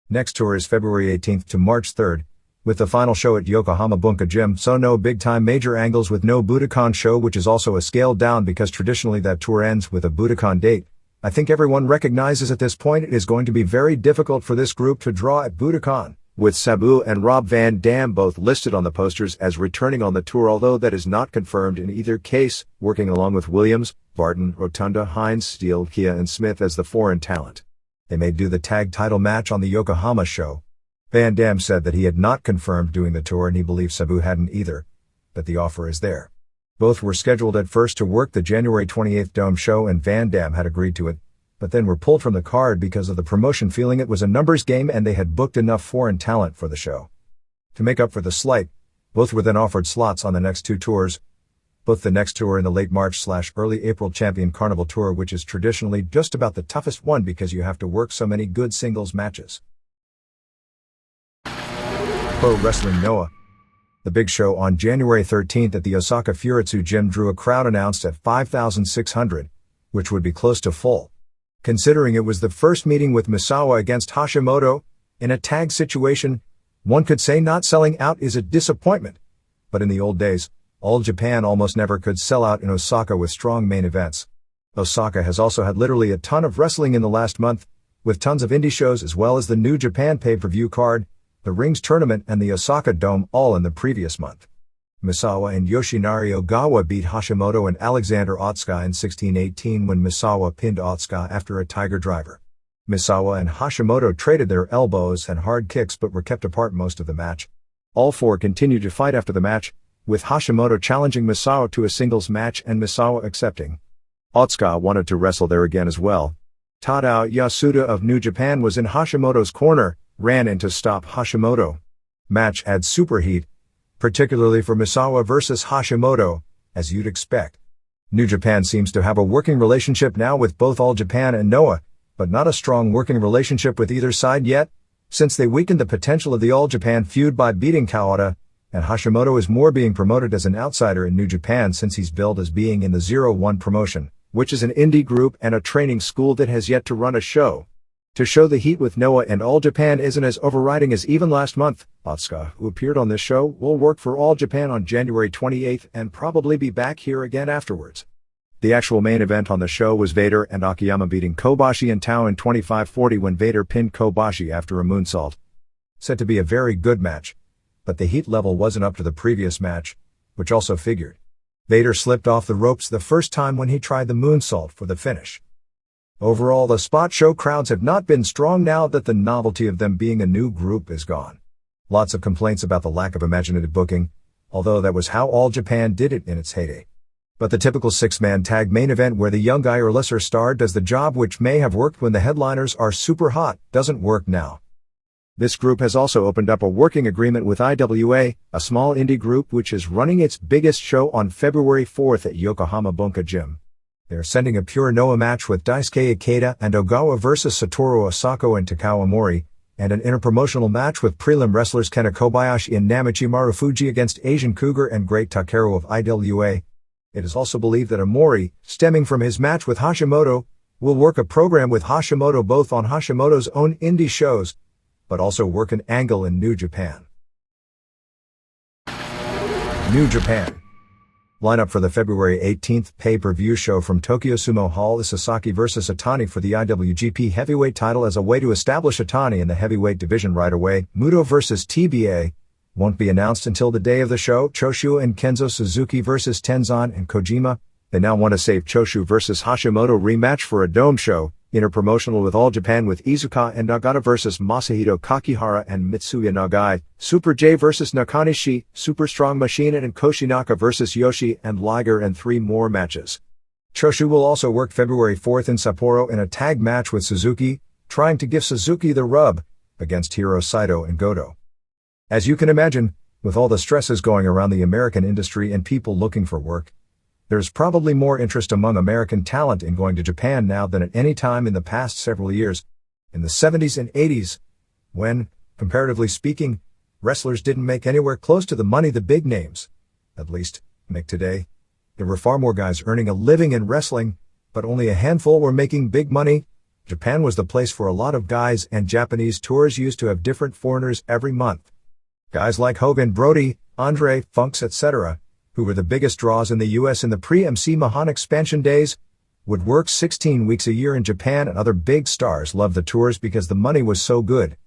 Next tour is February 18th to March 3rd, with the final show at Yokohama Bunka Gym, so no big-time major angles with no Budokan show, which is also a scale down because traditionally that tour ends with a Budokan date. I think everyone recognizes at this point it is going to be very difficult for this group to draw at Budokan, with Sabu and Rob Van Dam both listed on the posters as returning on the tour, although that is not confirmed in either case, working along with Williams, Barton, Rotunda, Hines, Steele, Kia and Smith as the foreign talent. They may do the tag title match on the Yokohama show. Van Dam said that he had not confirmed doing the tour and he believed Sabu hadn't either, but the offer is there. Both were scheduled at first to work the January 28th Dome show and Van Dam had agreed to it, but then were pulled from the card because of the promotion feeling it was a numbers game and they had booked enough foreign talent for the show. To make up for the slight, both were then offered slots on the next two tours, both the next tour in the late March/early April Champion Carnival Tour, which is traditionally just about the toughest one because you have to work so many good singles matches. Pro Wrestling Noah. The big show on January 13th at the Osaka Furitsu Gym drew a crowd announced at 5,600, which would be close to full. Considering it was the first meeting with Misawa against Hashimoto, in a tag situation, one could say not selling out is a disappointment. But in the old days, All Japan almost never could sell out in Osaka with strong main events. Osaka has also had literally a ton of wrestling in the last month, with tons of indie shows as well as the New Japan pay-per-view card, the Rings Tournament and the Osaka Dome all in the previous month. Misawa and Yoshinari Ogawa beat Hashimoto and Alexander Otsuka in 1618 when Misawa pinned Otsuka after a Tiger Driver. Misawa and Hashimoto traded their elbows and hard kicks but were kept apart most of the match. All four continued to fight after the match, with Hashimoto challenging Misawa to a singles match and Misawa accepting. Otsuka wanted to wrestle there again as well. Tadao Yasuda of New Japan was in Hashimoto's corner, ran in to stop Hashimoto. Match had super heat, particularly for Misawa versus Hashimoto, as you'd expect. New Japan seems to have a working relationship now with both All Japan and Noah, but not a strong working relationship with either side yet, since they weakened the potential of the All Japan feud by beating Kawada, and Hashimoto is more being promoted as an outsider in New Japan since he's billed as being in the 01 promotion, which is an indie group and a training school that has yet to run a show. To show the heat with Noah and All Japan isn't as overriding as even last month, Otsuka, who appeared on this show, will work for All Japan on January 28th and probably be back here again afterwards. The actual main event on the show was Vader and Akiyama beating Kobashi and Tao in 25:40 when Vader pinned Kobashi after a moonsault. Said to be a very good match, but the heat level wasn't up to the previous match, which also figured. Vader slipped off the ropes the first time when he tried the moonsault for the finish. Overall, the spot show crowds have not been strong now that the novelty of them being a new group is gone. Lots of complaints about the lack of imaginative booking, although that was how All Japan did it in its heyday. But the typical six-man tag main event where the young guy or lesser star does the job which may have worked when the headliners are super hot doesn't work now. This group has also opened up a working agreement with IWA, a small indie group which is running its biggest show on February 4th at Yokohama Bunka Gym. They're sending a pure Noah match with Daisuke Ikeda and Ogawa versus Satoru Asako and Takao Mori, and an interpromotional match with prelim wrestlers Kenta Kobayashi and Namichi Marufuji against Asian Cougar and Great Takeru of IWA. It is also believed that Amori, stemming from his match with Hashimoto, will work a program with Hashimoto both on Hashimoto's own indie shows, but also work an angle in New Japan. New Japan. Lineup for the February 18th pay-per-view show from Tokyo Sumo Hall is Sasaki vs. Otani for the IWGP Heavyweight title as a way to establish Otani in the heavyweight division right away. Muto vs. TBA won't be announced until the day of the show. Choshu and Kenzo Suzuki vs. Tenzan and Kojima. They now want to save Choshu vs. Hashimoto rematch for a dome show. Interpromotional with All Japan with Iizuka and Nagata vs. Masahito Kakihara and Mitsuya Nagai, Super J vs. Nakanishi, Super Strong Machine and Koshinaka vs. Yoshi and Liger, and 3 more matches. Choshu will also work February 4th in Sapporo in a tag match with Suzuki, trying to give Suzuki the rub against Hiro Saito and Goto. As you can imagine, with all the stresses going around the American industry and people looking for work, there's probably more interest among American talent in going to Japan now than at any time in the past several years. In the 70s and 80s, when, comparatively speaking, wrestlers didn't make anywhere close to the money the big names, at least, make today, there were far more guys earning a living in wrestling, but only a handful were making big money. Japan was the place for a lot of guys, and Japanese tours used to have different foreigners every month. Guys like Hogan, Brody, Andre, Funks, etc., who were the biggest draws in the US in the pre-MC Mahan expansion days, would work 16 weeks a year in Japan, and other big stars loved the tours because the money was so good.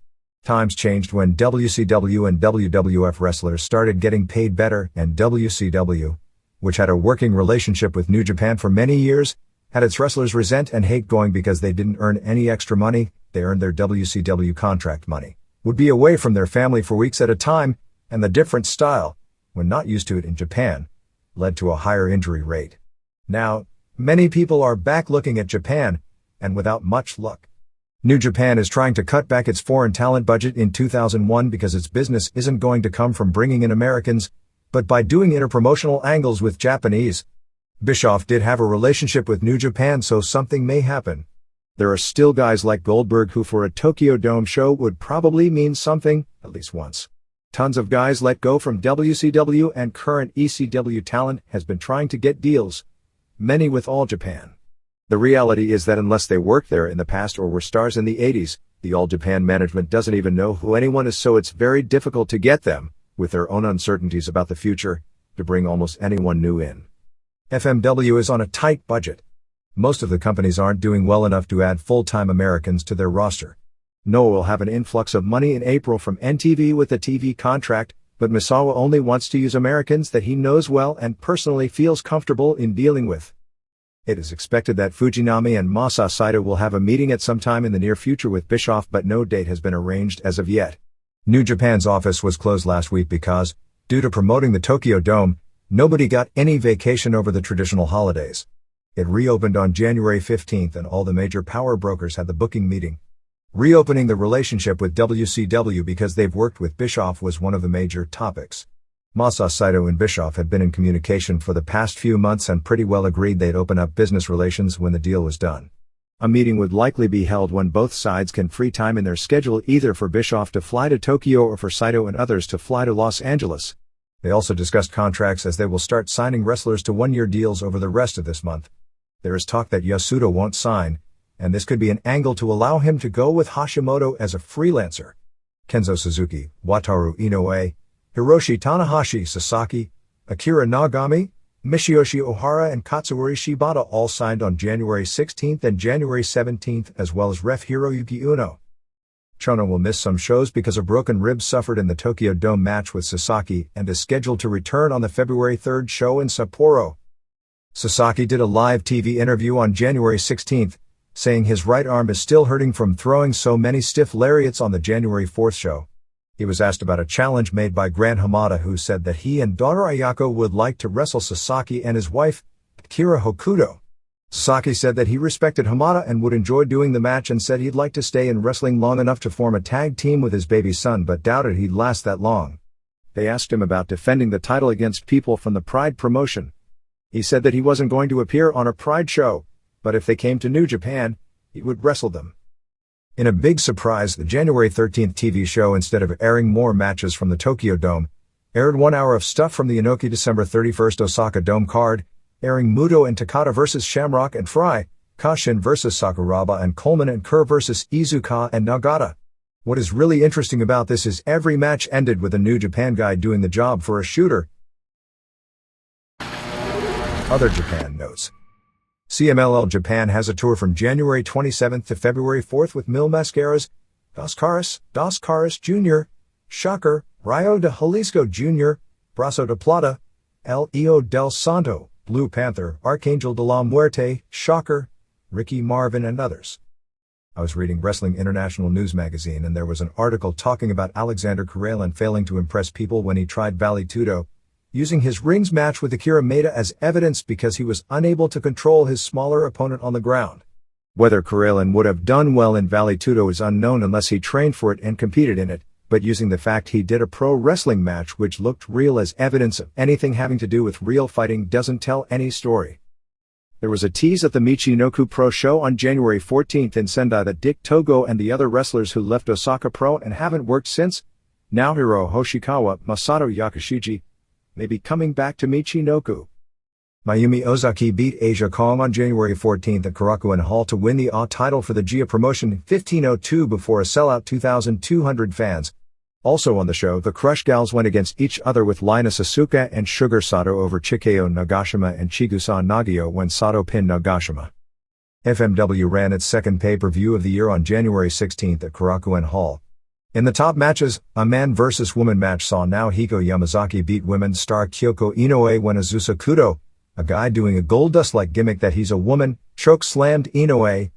Times changed when WCW and WWF wrestlers started getting paid better, and WCW, which had a working relationship with New Japan for many years, had its wrestlers resent and hate going because they didn't earn any extra money. They earned their WCW contract money, would be away from their family for weeks at a time, and the different style, when not used to it in Japan, led to a higher injury rate. Now, many people are back looking at Japan, and without much luck. New Japan is trying to cut back its foreign talent budget in 2001 because its business isn't going to come from bringing in Americans, but by doing interpromotional angles with Japanese. Bischoff did have a relationship with New Japan, so something may happen. There are still guys like Goldberg who for a Tokyo Dome show would probably mean something, at least once. Tons of guys let go from WCW, and current ECW talent has been trying to get deals, many with All Japan. The reality is that unless they worked there in the past or were stars in the 80s, the All Japan management doesn't even know who anyone is, so it's very difficult to get them, with their own uncertainties about the future, to bring almost anyone new in. FMW is on a tight budget. Most of the companies aren't doing well enough to add full-time Americans to their roster. Noah will have an influx of money in April from NTV with a TV contract, but Misawa only wants to use Americans that he knows well and personally feels comfortable in dealing with. It is expected that Fujinami and Masa Saito will have a meeting at some time in the near future with Bischoff, but no date has been arranged as of yet. New Japan's office was closed last week because, due to promoting the Tokyo Dome, nobody got any vacation over the traditional holidays. It reopened on January 15th, and all the major power brokers had the booking meeting. Reopening the relationship with WCW because they've worked with Bischoff was one of the major topics. Masa Saito and Bischoff had been in communication for the past few months and pretty well agreed they'd open up business relations when the deal was done. A meeting would likely be held when both sides can free time in their schedule, either for Bischoff to fly to Tokyo or for Saito and others to fly to Los Angeles. They also discussed contracts, as they will start signing wrestlers to one-year deals over the rest of this month. There is talk that Yasuda won't sign, and this could be an angle to allow him to go with Hashimoto as a freelancer. Kenzo Suzuki, Wataru Inoue, Hiroshi Tanahashi, Sasaki, Akira Nagami, Michiyoshi Ohara and Katsuyori Shibata all signed on January 16th and January 17th, as well as Ref Hiroyuki Uno. Chono will miss some shows because of broken ribs suffered in the Tokyo Dome match with Sasaki, and is scheduled to return on the February 3rd show in Sapporo. Sasaki did a live TV interview on January 16th, saying his right arm is still hurting from throwing so many stiff lariats on the January 4th show. He was asked about a challenge made by Grant Hamada, who said that he and daughter Ayako would like to wrestle Sasaki and his wife, Akira Hokuto. Sasaki said that he respected Hamada and would enjoy doing the match, and said he'd like to stay in wrestling long enough to form a tag team with his baby son, but doubted he'd last that long. They asked him about defending the title against people from the Pride promotion. He said that he wasn't going to appear on a Pride show, but if they came to New Japan, he would wrestle them. In a big surprise, the January 13th TV show, instead of airing more matches from the Tokyo Dome, aired 1 hour of stuff from the Inoki December 31st Osaka Dome card, airing Muto and Takada vs. Shamrock and Fry, Kashin vs. Sakuraba, and Coleman and Kerr vs. Iizuka and Nagata. What is really interesting about this is every match ended with a New Japan guy doing the job for a shooter. Other Japan notes. CMLL Japan has a tour from January 27th to February 4th with Mil Mascaras, Dos Caras Jr., Shocker, Rayo de Jalisco Jr., Brazo de Plata, El Hijo del Santo, Blue Panther, Arcangel de la Muerte, Shocker, Ricky Marvin and others. I was reading Wrestling International News magazine and there was an article talking about Alexander Karelin failing to impress people when he tried Vale Tudo, using his rings match with Akira Maeda as evidence because he was unable to control his smaller opponent on the ground. Whether Karelin would have done well in Vale Tudo is unknown unless he trained for it and competed in it, but using the fact he did a pro wrestling match which looked real as evidence of anything having to do with real fighting doesn't tell any story. There was a tease at the Michinoku Pro Show on January 14th in Sendai that Dick Togo and the other wrestlers who left Osaka Pro and haven't worked since, Naohiro Hoshikawa, Masato Yakashiji, may be coming back to Michinoku. Mayumi Ozaki beat Asia Kong on January 14th at Korakuen Hall to win the title for the GIA promotion in 1502 before a sellout 2,200 fans. Also on the show, the Crush Gals went against each other with Linus Asuka and Sugar Sato over Chikeo Nagashima and Chigusa Nagio when Sato pinned Nagashima. FMW ran its second pay-per-view of the year on January 16th at Korakuen Hall. In the top matches, a man versus woman match saw Naohiko Yamazaki beat women's star Kyoko Inoue when Azusa Kudo, a guy doing a Goldust-like gimmick that he's a woman, choke-slammed Inoue.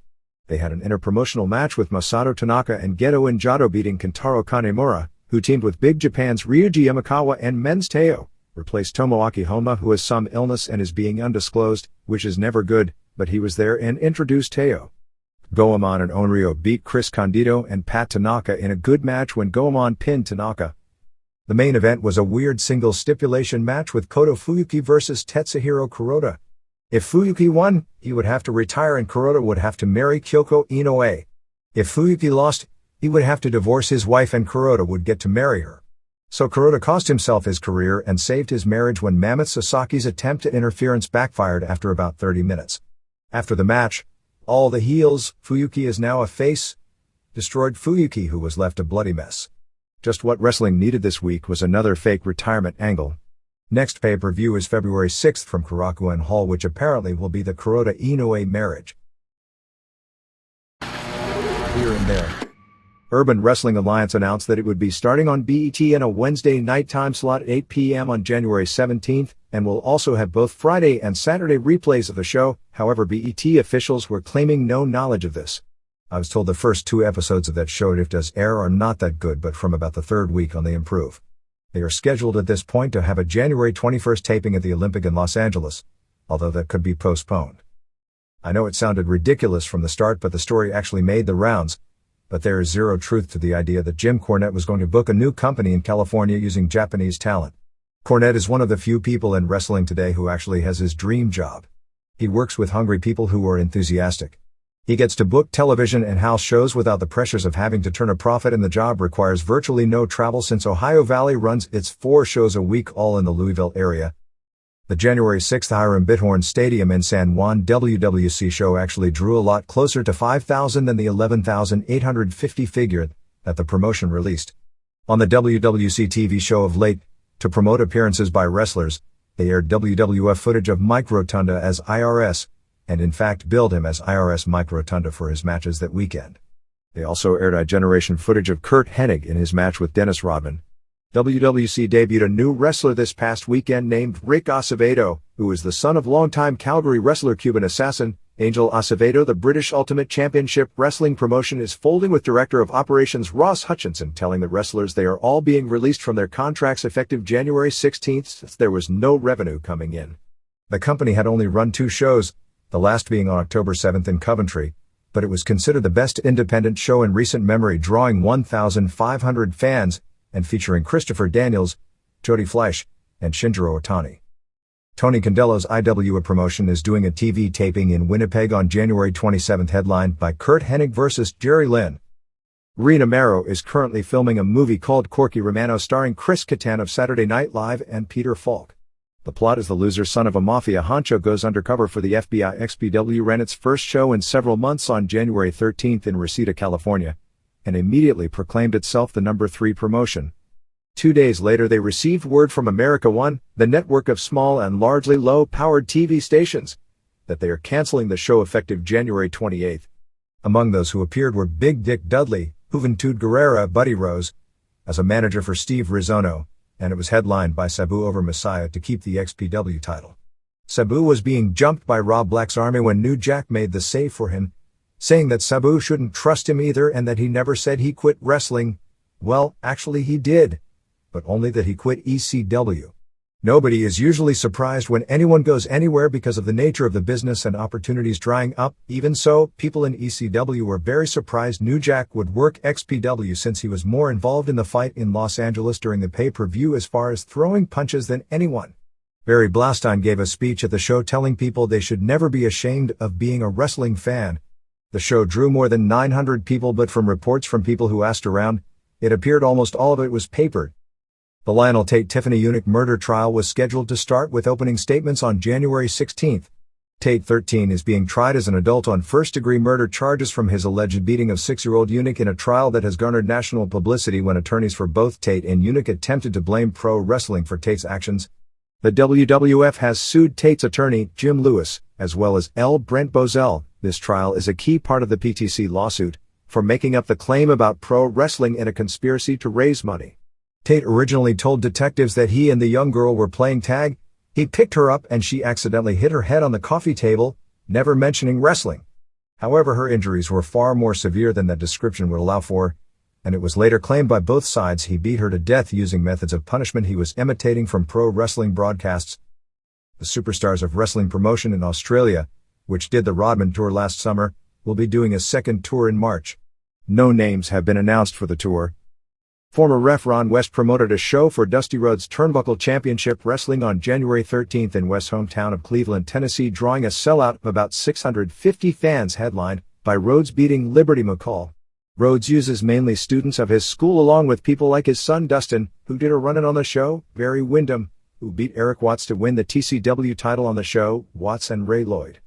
They had an interpromotional match with Masato Tanaka and Geto Injado beating Kentaro Kanemura, who teamed with Big Japan's Ryuji Yamakawa and Men's Teo, replaced Tomoaki Honma who has some illness and is being undisclosed, which is never good, but he was there and introduced Teo. Goemon and Onryo beat Chris Candido and Pat Tanaka in a good match when Goemon pinned Tanaka. The main event was a weird single stipulation match with Koto Fuyuki versus Tetsuhiro Kuroda. If Fuyuki won, he would have to retire and Kuroda would have to marry Kyoko Inoue. If Fuyuki lost, he would have to divorce his wife and Kuroda would get to marry her. So Kuroda cost himself his career and saved his marriage when Mammoth Sasaki's attempt at interference backfired after about 30 minutes. After the match, all the heels, Fuyuki is now a face, destroyed Fuyuki who was left a bloody mess. Just what wrestling needed this week was another fake retirement angle. Next pay-per-view is February 6th from Korakuen Hall, which apparently will be the Kuroda-Inoue marriage. Here and there. Urban Wrestling Alliance announced that it would be starting on BET in a Wednesday night time slot at 8 p.m. on January 17th, and will also have both Friday and Saturday replays of the show. However, BET officials were claiming no knowledge of this. I was told the first 2 episodes of that show if does air are not that good, but from about the 3rd week on they improve. They are scheduled at this point to have a January 21st taping at the Olympic in Los Angeles, although that could be postponed. I know it sounded ridiculous from the start, but the story actually made the rounds. But there is zero truth to the idea that Jim Cornette was going to book a new company in California using Japanese talent. Cornette is one of the few people in wrestling today who actually has his dream job. He works with hungry people who are enthusiastic. He gets to book television and house shows without the pressures of having to turn a profit, and the job requires virtually no travel since Ohio Valley runs its 4 shows a week all in the Louisville area. The January 6th Hiram Bithorn Stadium in San Juan WWC show actually drew a lot closer to 5,000 than the 11,850 figure that the promotion released. On the WWC TV show of late, to promote appearances by wrestlers, they aired WWF footage of Mike Rotunda as IRS, and in fact billed him as IRS Mike Rotunda for his matches that weekend. They also aired iGeneration footage of Kurt Hennig in his match with Dennis Rodman. WWC debuted a new wrestler this past weekend named Rick Acevedo, who is the son of longtime Calgary wrestler Cuban Assassin, Angel Acevedo. The British Ultimate Championship Wrestling promotion is folding, with Director of Operations Ross Hutchinson telling the wrestlers they are all being released from their contracts effective January 16th since there was no revenue coming in. The company had only run 2 shows, the last being on October 7th in Coventry, but it was considered the best independent show in recent memory, drawing 1,500 fans, and featuring Christopher Daniels, Jody Fleisch, and Shinjiro Otani. Tony Condello's IWA promotion is doing a TV taping in Winnipeg on January 27th, headlined by Kurt Hennig vs. Jerry Lynn. Rena Mero is currently filming a movie called Corky Romano starring Chris Kattan of Saturday Night Live and Peter Falk. The plot is the loser son of a mafia honcho goes undercover for the FBI. XPW ran its first show in several months on January 13th in Reseda, California, and immediately proclaimed itself the #3 promotion. 2 days later they received word from America One, the network of small and largely low-powered TV stations, that they are canceling the show effective January 28. Among those who appeared were Big Dick Dudley, Juventud Guerrera Buddy Rose, as a manager for Steve Rizzono, and it was headlined by Sabu over Messiah to keep the XPW title. Sabu was being jumped by Rob Black's army when New Jack made the save for him, saying that Sabu shouldn't trust him either and that he never said he quit wrestling. Well, actually he did, but only that he quit ECW. Nobody is usually surprised when anyone goes anywhere because of the nature of the business and opportunities drying up. Even so, people in ECW were very surprised New Jack would work XPW since he was more involved in the fight in Los Angeles during the pay-per-view as far as throwing punches than anyone. Barry Blaustein gave a speech at the show telling people they should never be ashamed of being a wrestling fan. The show drew more than 900 people, but from reports from people who asked around, it appeared almost all of it was papered. The Lionel Tate-Tiffany Eunuch murder trial was scheduled to start with opening statements on January 16. Tate, 13, is being tried as an adult on first-degree murder charges from his alleged beating of 6-year-old Eunuch in a trial that has garnered national publicity when attorneys for both Tate and Eunuch attempted to blame pro wrestling for Tate's actions. The WWF has sued Tate's attorney, Jim Lewis, as well as L. Brent Bozell. This trial is a key part of the PTC lawsuit, for making up the claim about pro wrestling in a conspiracy to raise money. Tate originally told detectives that he and the young girl were playing tag. He picked her up and she accidentally hit her head on the coffee table, never mentioning wrestling. However, her injuries were far more severe than that description would allow for, and it was later claimed by both sides he beat her to death using methods of punishment he was imitating from pro wrestling broadcasts. The superstars of wrestling promotion in Australia, which did the Rodman Tour last summer, will be doing a second tour in March. No names have been announced for the tour. Former ref Ron West promoted a show for Dusty Rhodes Turnbuckle Championship Wrestling on January 13 in West's hometown of Cleveland, Tennessee, drawing a sellout of about 650 fans, headlined by Rhodes beating Liberty McCall. Rhodes uses mainly students of his school along with people like his son Dustin, who did a run-in on the show, Barry Windham, who beat Eric Watts to win the TCW title on the show, Watts and Ray Lloyd.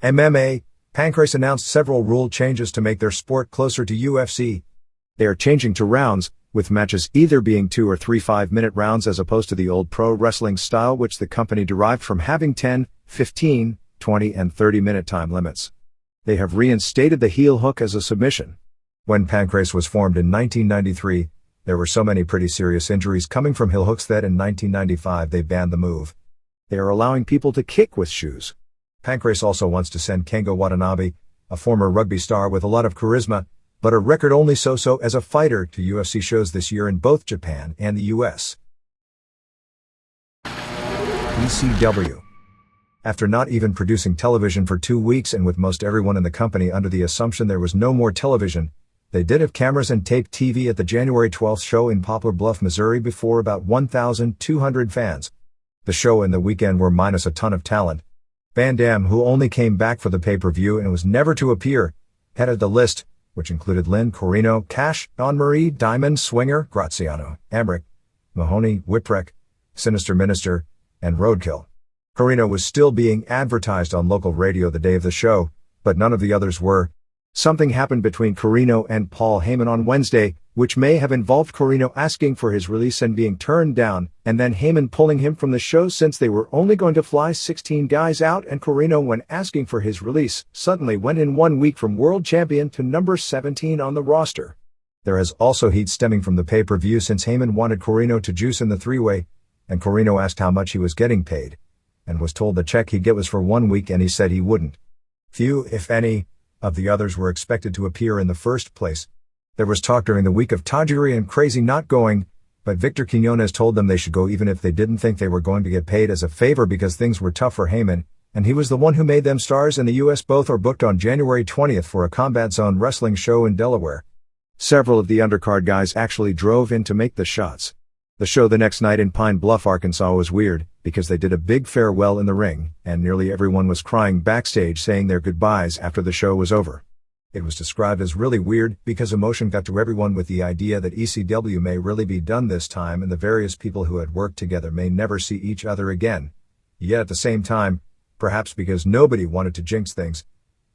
MMA, Pancrase announced several rule changes to make their sport closer to UFC. They are changing to rounds, with matches either being 2 or 3 5-minute rounds as opposed to the old pro wrestling style which the company derived from having 10, 15, 20 and 30-minute time limits. They have reinstated the heel hook as a submission. When Pancrase was formed in 1993, there were so many pretty serious injuries coming from heel hooks that in 1995 they banned the move. They are allowing people to kick with shoes. Pancrase also wants to send Kengo Watanabe, a former rugby star with a lot of charisma, but a record only so-so as a fighter, to UFC shows this year in both Japan and the US. ECW. After not even producing television for 2 weeks and with most everyone in the company under the assumption there was no more television, they did have cameras and taped TV at the January 12th show in Poplar Bluff, Missouri before about 1,200 fans. The show and the weekend were minus a ton of talent. Van Dam, who only came back for the pay-per-view and was never to appear, headed the list, which included Lynn Corino, Cash, Dawn-Marie, Diamond, Swinger, Graziano, Emmerich, Mahoney, Whipwreck, Sinister Minister, and Roadkill. Corino was still being advertised on local radio the day of the show, but none of the others were. Something happened between Corino and Paul Heyman on Wednesday, which may have involved Corino asking for his release and being turned down, and then Heyman pulling him from the show since they were only going to fly 16 guys out, and Corino, when asking for his release, suddenly went in 1 week from world champion to number 17 on the roster. There is also heat stemming from the pay-per-view since Heyman wanted Corino to juice in the three-way, and Corino asked how much he was getting paid, and was told the check he'd get was for 1 week and he said he wouldn't. Few, if any, of the others were expected to appear in the first place. There was talk during the week of Tajiri and Crazy not going, but Victor Quiñones told them they should go even if they didn't think they were going to get paid as a favor because things were tough for Heyman, and he was the one who made them stars in the US. Both are booked on January 20th for a Combat Zone wrestling show in Delaware. Several of the undercard guys actually drove in to make the shots. The show the next night in Pine Bluff, Arkansas was weird, because they did a big farewell in the ring, and nearly everyone was crying backstage saying their goodbyes after the show was over. It was described as really weird, because emotion got to everyone with the idea that ECW may really be done this time and the various people who had worked together may never see each other again. Yet at the same time, perhaps because nobody wanted to jinx things,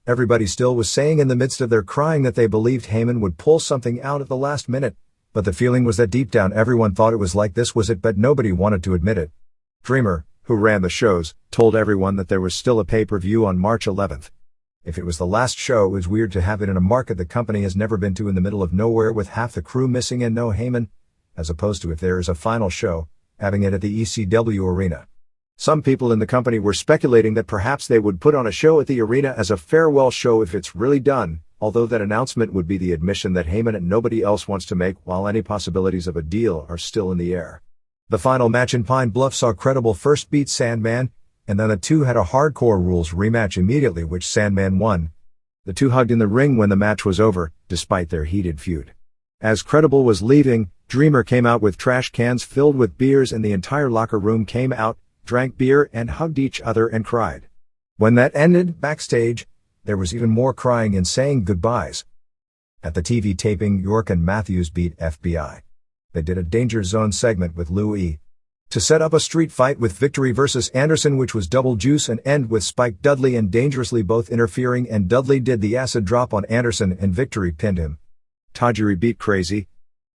everybody still was saying in the midst of their crying that they believed Heyman would pull something out at the last minute, But the feeling was that deep down everyone thought it was like this was it, but nobody wanted to admit it. Dreamer, who ran the shows, told everyone that there was still a pay-per-view on March 11th. If it was the last show, it was weird to have it in a market the company has never been to in the middle of nowhere with half the crew missing and no Heyman, as opposed to if there is a final show, having it at the ECW arena. Some people in the company were speculating that perhaps they would put on a show at the arena as a farewell show if it's really done, although that announcement would be the admission that Heyman and nobody else wants to make, while any possibilities of a deal are still in the air. The final match in Pine Bluff saw Credible first beat Sandman, and then the two had a Hardcore Rules rematch immediately, which Sandman won. The two hugged in the ring when the match was over, despite their heated feud. As Credible was leaving, Dreamer came out with trash cans filled with beers and the entire locker room came out, drank beer and hugged each other and cried. When that ended, backstage, there was even more crying and saying goodbyes. At the TV taping, York and Matthews beat FBI. They did a Danger Zone segment with Louis to set up a street fight with Victory versus Anderson, which was double juice, and end with Spike Dudley and Dangerously both interfering, and Dudley did the acid drop on Anderson and Victory pinned him. Tajiri beat Crazy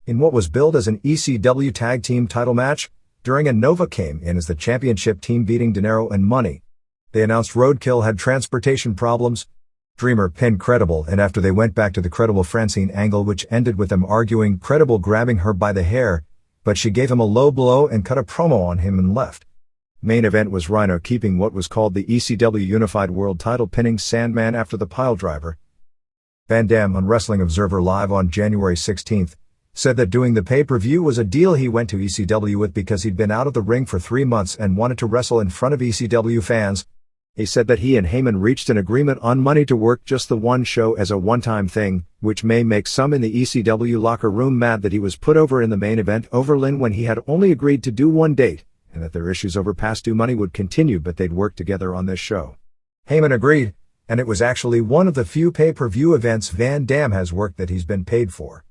in what was billed as an ECW tag team title match, during and Nova came in as the championship team beating Dinero and Money. They announced Roadkill had transportation problems. Dreamer pinned Credible, and after they went back to the Credible Francine angle, which ended with them arguing, Credible grabbing her by the hair, but she gave him a low blow and cut a promo on him and left. Main event was Rhino keeping what was called the ECW Unified World title, pinning Sandman after the piledriver. Van Dam on Wrestling Observer Live on January 16th said that doing the pay-per-view was a deal he went to ECW with because he'd been out of the ring for 3 months and wanted to wrestle in front of ECW fans. He said that he and Heyman reached an agreement on money to work just the one show as a one-time thing, which may make some in the ECW locker room mad that he was put over in the main event Overlyn when he had only agreed to do one date, and that their issues over past due money would continue, but they'd work together on this show. Heyman agreed, and it was actually one of the few pay-per-view events Van Dam has worked that he's been paid for.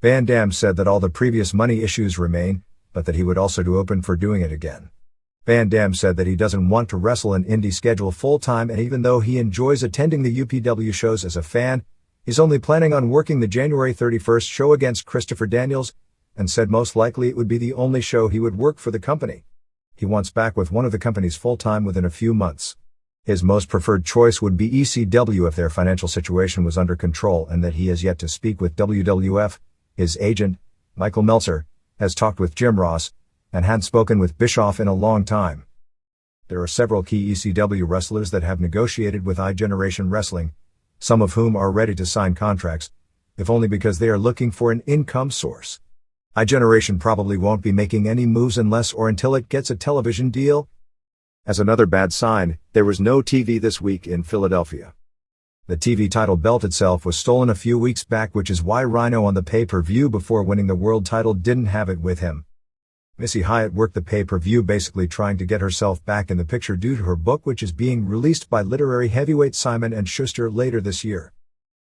Van Dam said that all the previous money issues remain, but that he would also do open for doing it again. Van Dam said that he doesn't want to wrestle an indie schedule full-time, and even though he enjoys attending the UPW shows as a fan, he's only planning on working the January 31st show against Christopher Daniels, and said most likely it would be the only show he would work for the company. He wants back with one of the companies full-time within a few months. His most preferred choice would be ECW if their financial situation was under control, and that he has yet to speak with WWF. His agent, Michael Meltzer, has talked with Jim Ross, and hadn't spoken with Bischoff in a long time. There are several key ECW wrestlers that have negotiated with iGeneration Wrestling, some of whom are ready to sign contracts, if only because they are looking for an income source. iGeneration probably won't be making any moves unless or until it gets a television deal. As another bad sign, there was no TV this week in Philadelphia. The TV title belt itself was stolen a few weeks back, which is why Rhino on the pay-per-view before winning the world title didn't have it with him. Missy Hyatt worked the pay-per-view basically trying to get herself back in the picture due to her book, which is being released by literary heavyweight Simon & Schuster later this year.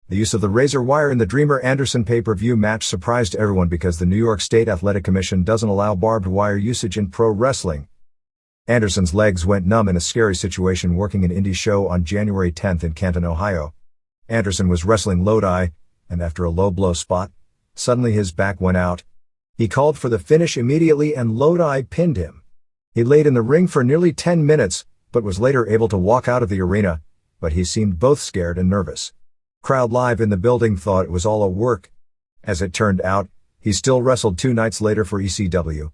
The use of the razor wire in the Dreamer-Anderson pay-per-view match surprised everyone because the New York State Athletic Commission doesn't allow barbed wire usage in pro wrestling. Anderson's legs went numb in a scary situation working an indie show on January 10th in Canton, Ohio. Anderson was wrestling Lodi, and after a low blow spot, suddenly his back went out. He called for the finish immediately and Lodi pinned him. He laid in the ring for nearly 10 minutes, but was later able to walk out of the arena, but he seemed both scared and nervous. Crowd live in the building thought it was all a work. As it turned out, he still wrestled 2 nights later for ECW.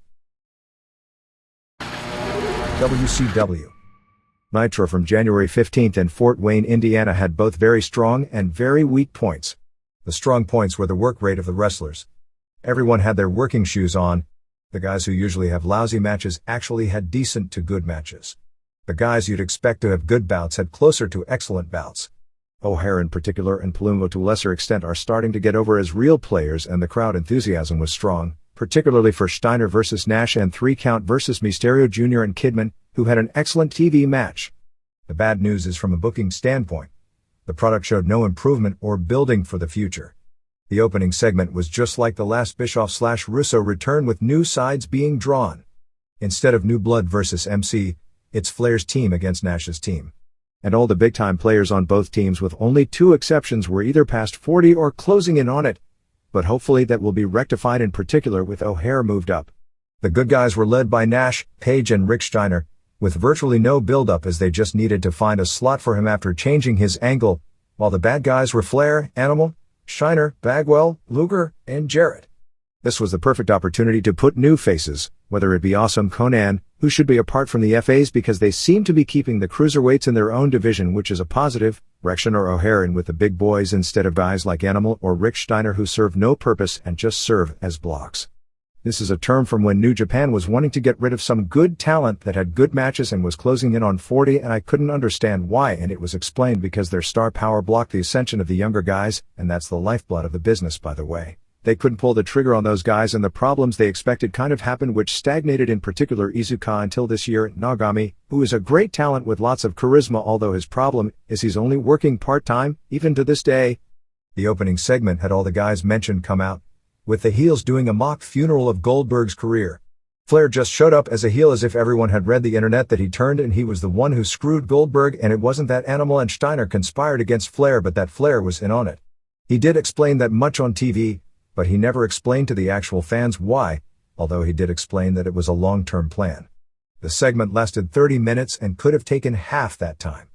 WCW. Nitro from January 15th in Fort Wayne, Indiana had both very strong and very weak points. The strong points were the work rate of the wrestlers. Everyone had their working shoes on. The guys who usually have lousy matches actually had decent to good matches. The guys you'd expect to have good bouts had closer to excellent bouts. O'Hare in particular and Palumbo to a lesser extent are starting to get over as real players, and the crowd enthusiasm was strong, particularly for Steiner versus Nash and 3 Count versus Mysterio Jr. and Kidman, who had an excellent TV match. The bad news is from a booking standpoint. The product showed no improvement or building for the future. The opening segment was just like the last Bischoff/Russo return with new sides being drawn. Instead of New Blood versus MC, it's Flair's team against Nash's team. And all the big-time players on both teams with only 2 exceptions were either past 40 or closing in on it. but hopefully that will be rectified, in particular with O'Haire moved up. The good guys were led by Nash, Page and Rick Steiner, with virtually no build-up as they just needed to find a slot for him after changing his angle, while the bad guys were Flair, Animal, Steiner, Bagwell, Luger, and Jarrett. This was the perfect opportunity to put new faces, whether it be Awesome Conan, who should be apart from the FAs because they seem to be keeping the cruiserweights in their own division, which is a positive, Rection or O'Haire in with the big boys instead of guys like Animal or Rick Steiner who serve no purpose and just serve as blocks. This is a term from when New Japan was wanting to get rid of some good talent that had good matches and was closing in on 40, and I couldn't understand why, and it was explained because their star power blocked the ascension of the younger guys, and that's the lifeblood of the business, by the way. They couldn't pull the trigger on those guys, and the problems they expected kind of happened, which stagnated in particular Iizuka until this year. Nagami, who is a great talent with lots of charisma, although his problem is he's only working part-time, even to this day. The opening segment had all the guys mentioned come out, with the heels doing a mock funeral of Goldberg's career. Flair just showed up as a heel as if everyone had read the internet that he turned and he was the one who screwed Goldberg, and it wasn't that Animal and Steiner conspired against Flair, but that Flair was in on it. He did explain that much on TV, but he never explained to the actual fans why, although he did explain that it was a long-term plan. The segment lasted 30 minutes and could have taken half that time.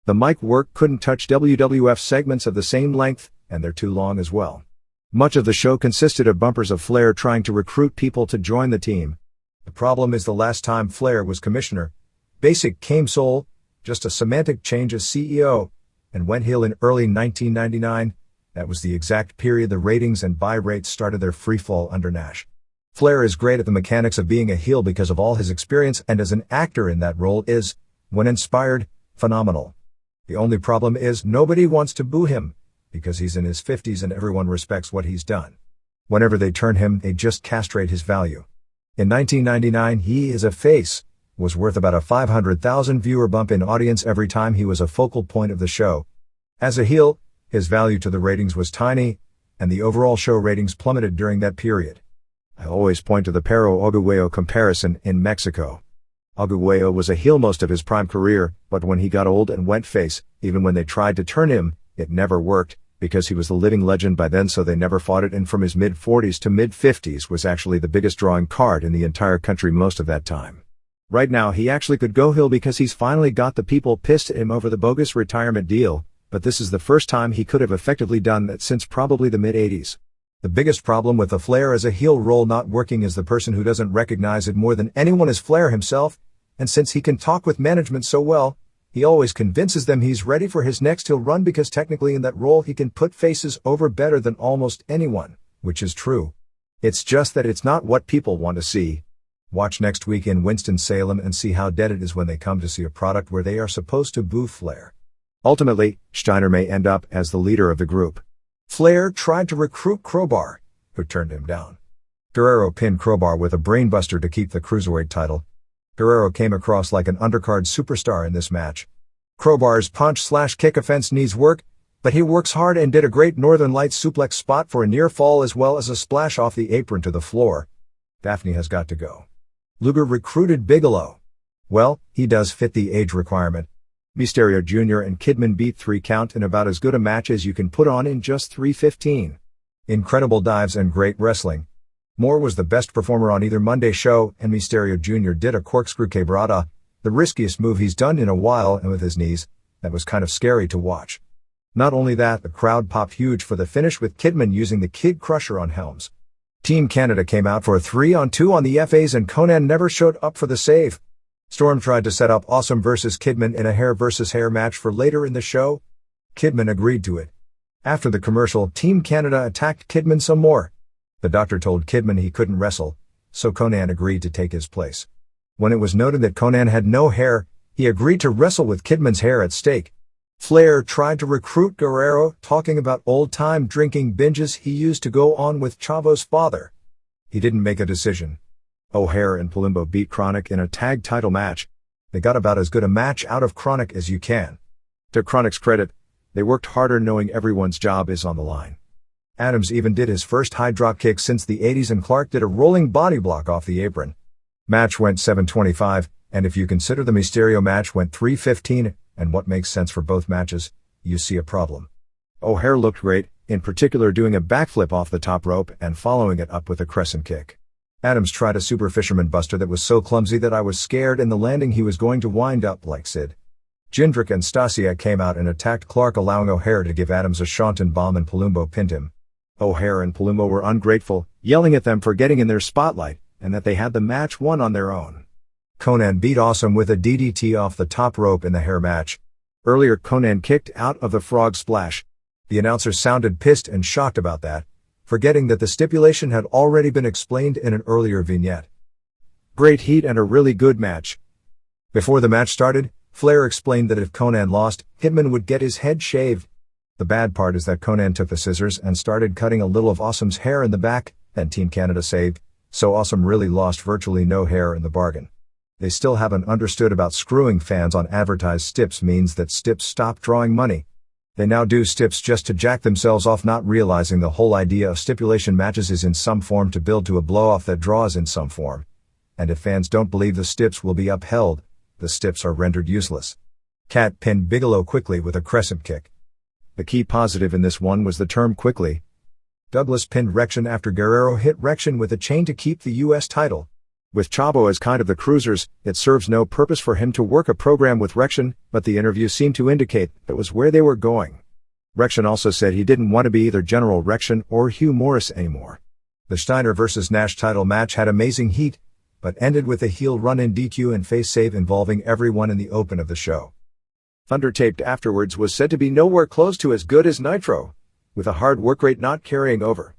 The mic work couldn't touch WWF segments of the same length, and they're too long as well. Much of the show consisted of bumpers of Flair trying to recruit people to join the team. The problem is the last time Flair was commissioner, Basic came sole, just a semantic change as CEO, and went heel in early 1999. That was the exact period the ratings and buy rates started their freefall under Nash. Flair is great at the mechanics of being a heel because of all his experience, and as an actor in that role is, when inspired, phenomenal. The only problem is nobody wants to boo him, because he's in his 50s and everyone respects what he's done. Whenever they turn him, they just castrate his value. In 1999, he is a face, was worth about a 500,000 viewer bump in audience every time he was a focal point of the show. As a heel, his value to the ratings was tiny, and the overall show ratings plummeted during that period. I always point to the Pero Aguayo comparison in Mexico. Aguayo was a heel most of his prime career, but when he got old and went face, even when they tried to turn him, it never worked, because he was the living legend by then, so they never fought it, and from his mid-40s to mid-50s was actually the biggest drawing card in the entire country most of that time. Right now he actually could go heel because he's finally got the people pissed at him over the bogus retirement deal, but this is the first time he could have effectively done that since probably the mid-80s. The biggest problem with the Flair as a heel role not working is the person who doesn't recognize it more than anyone is Flair himself, and since he can talk with management so well, he always convinces them he's ready for his next heel run because technically in that role he can put faces over better than almost anyone, which is true. It's just that it's not what people want to see. Watch next week in Winston-Salem and see how dead it is when they come to see a product where they are supposed to boo Flair. Ultimately, Steiner may end up as the leader of the group. Flair tried to recruit Crowbar, who turned him down. Guerrero pinned Crowbar with a brainbuster to keep the cruiserweight title. Guerrero came across like an undercard superstar in this match. Crowbar's punch/kick offense needs work, but he works hard and did a great Northern Lights suplex spot for a near fall as well as a splash off the apron to the floor. Daphne has got to go. Luger recruited Bigelow. Well, he does fit the age requirement. Mysterio Jr. and Kidman beat 3 count in about as good a match as you can put on in just 3:15. Incredible dives and great wrestling. Moore was the best performer on either Monday show, and Mysterio Jr. did a corkscrew quebrada, the riskiest move he's done in a while, and with his knees, that was kind of scary to watch. Not only that, the crowd popped huge for the finish with Kidman using the Kid Crusher on Helms. Team Canada came out for a 3-on-2 on the FAs and Conan never showed up for the save. Storm tried to set up Awesome vs. Kidman in a hair versus hair match for later in the show. Kidman agreed to it. After the commercial, Team Canada attacked Kidman some more. The doctor told Kidman he couldn't wrestle, so Conan agreed to take his place. When it was noted that Conan had no hair, he agreed to wrestle with Kidman's hair at stake. Flair tried to recruit Guerrero, talking about old-time drinking binges he used to go on with Chavo's father. He didn't make a decision. O'Haire and Palumbo beat Chronic in a tag title match. They got about as good a match out of Chronic as you can. To Chronic's credit, they worked harder knowing everyone's job is on the line. Adams even did his first high drop kick since the 80s and Clark did a rolling body block off the apron. Match went 7:25, and if you consider the Mysterio match went 3:15, and what makes sense for both matches, you see a problem. O'Haire looked great, in particular doing a backflip off the top rope and following it up with a crescent kick. Adams tried a super fisherman buster that was so clumsy that I was scared in the landing he was going to wind up like Sid. Jindrak and Stasia came out and attacked Clark, allowing O'Hare to give Adams a Shanton bomb, and Palumbo pinned him. O'Hare and Palumbo were ungrateful, yelling at them for getting in their spotlight, and that they had the match won on their own. Konnan beat Awesome with a DDT off the top rope in the hair match. Earlier, Konnan kicked out of the frog splash. The announcer sounded pissed and shocked about that, forgetting that the stipulation had already been explained in an earlier vignette. Great heat and a really good match. Before the match started, Flair explained that if Konnan lost, Hitman would get his head shaved. The bad part is that Konnan took the scissors and started cutting a little of Awesome's hair in the back, and Team Canada saved, so Awesome really lost virtually no hair in the bargain. They still haven't understood about screwing fans on advertised stips means that stips stop drawing money. They now do stips just to jack themselves off, not realizing the whole idea of stipulation matches is in some form to build to a blow-off that draws in some form. And if fans don't believe the stips will be upheld, the stips are rendered useless. Cat pinned Bigelow quickly with a crescent kick. The key positive in this one was the term quickly. Douglas pinned Rection after Guerrero hit Rection with a chain to keep the U.S. title. With Chavo as kind of the cruisers, it serves no purpose for him to work a program with Rection, but the interview seemed to indicate that was where they were going. Rection also said he didn't want to be either General Rection or Hugh Morris anymore. The Steiner vs. Nash title match had amazing heat, but ended with a heel run-in DQ and face save involving everyone in the open of the show. Thunder taped afterwards was said to be nowhere close to as good as Nitro, with a hard work rate not carrying over.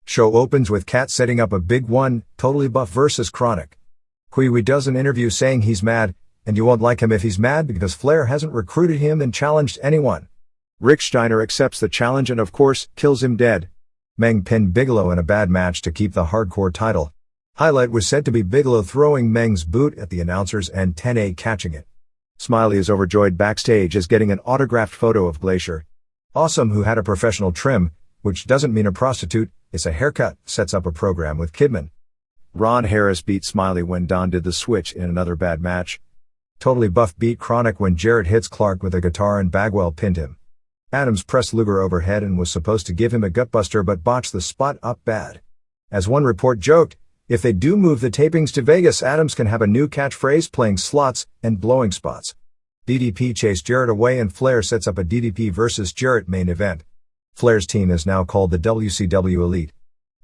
Show opens with Cat setting up a big one, Totally Buff versus Chronic. Kiwi does an interview saying he's mad, and you won't like him if he's mad because Flair hasn't recruited him and challenged anyone. Rick Steiner accepts the challenge and of course, kills him dead. Meng pinned Bigelow in a bad match to keep the hardcore title. Highlight was said to be Bigelow throwing Meng's boot at the announcers and 10A catching it. Smiley is overjoyed backstage as getting an autographed photo of Glacier. Awesome, who had a professional trim, which doesn't mean a prostitute, it's a haircut, sets up a program with Kidman. Ron Harris beat Smiley when Don did the switch in another bad match. Totally Buff beat Chronic when Jarrett hits Clark with a guitar and Bagwell pinned him. Adams pressed Luger overhead and was supposed to give him a gutbuster but botched the spot up bad. As one report joked, if they do move the tapings to Vegas, Adams can have a new catchphrase playing slots and blowing spots. DDP chased Jarrett away and Flair sets up a DDP versus Jarrett main event. Flair's team is now called the WCW Elite.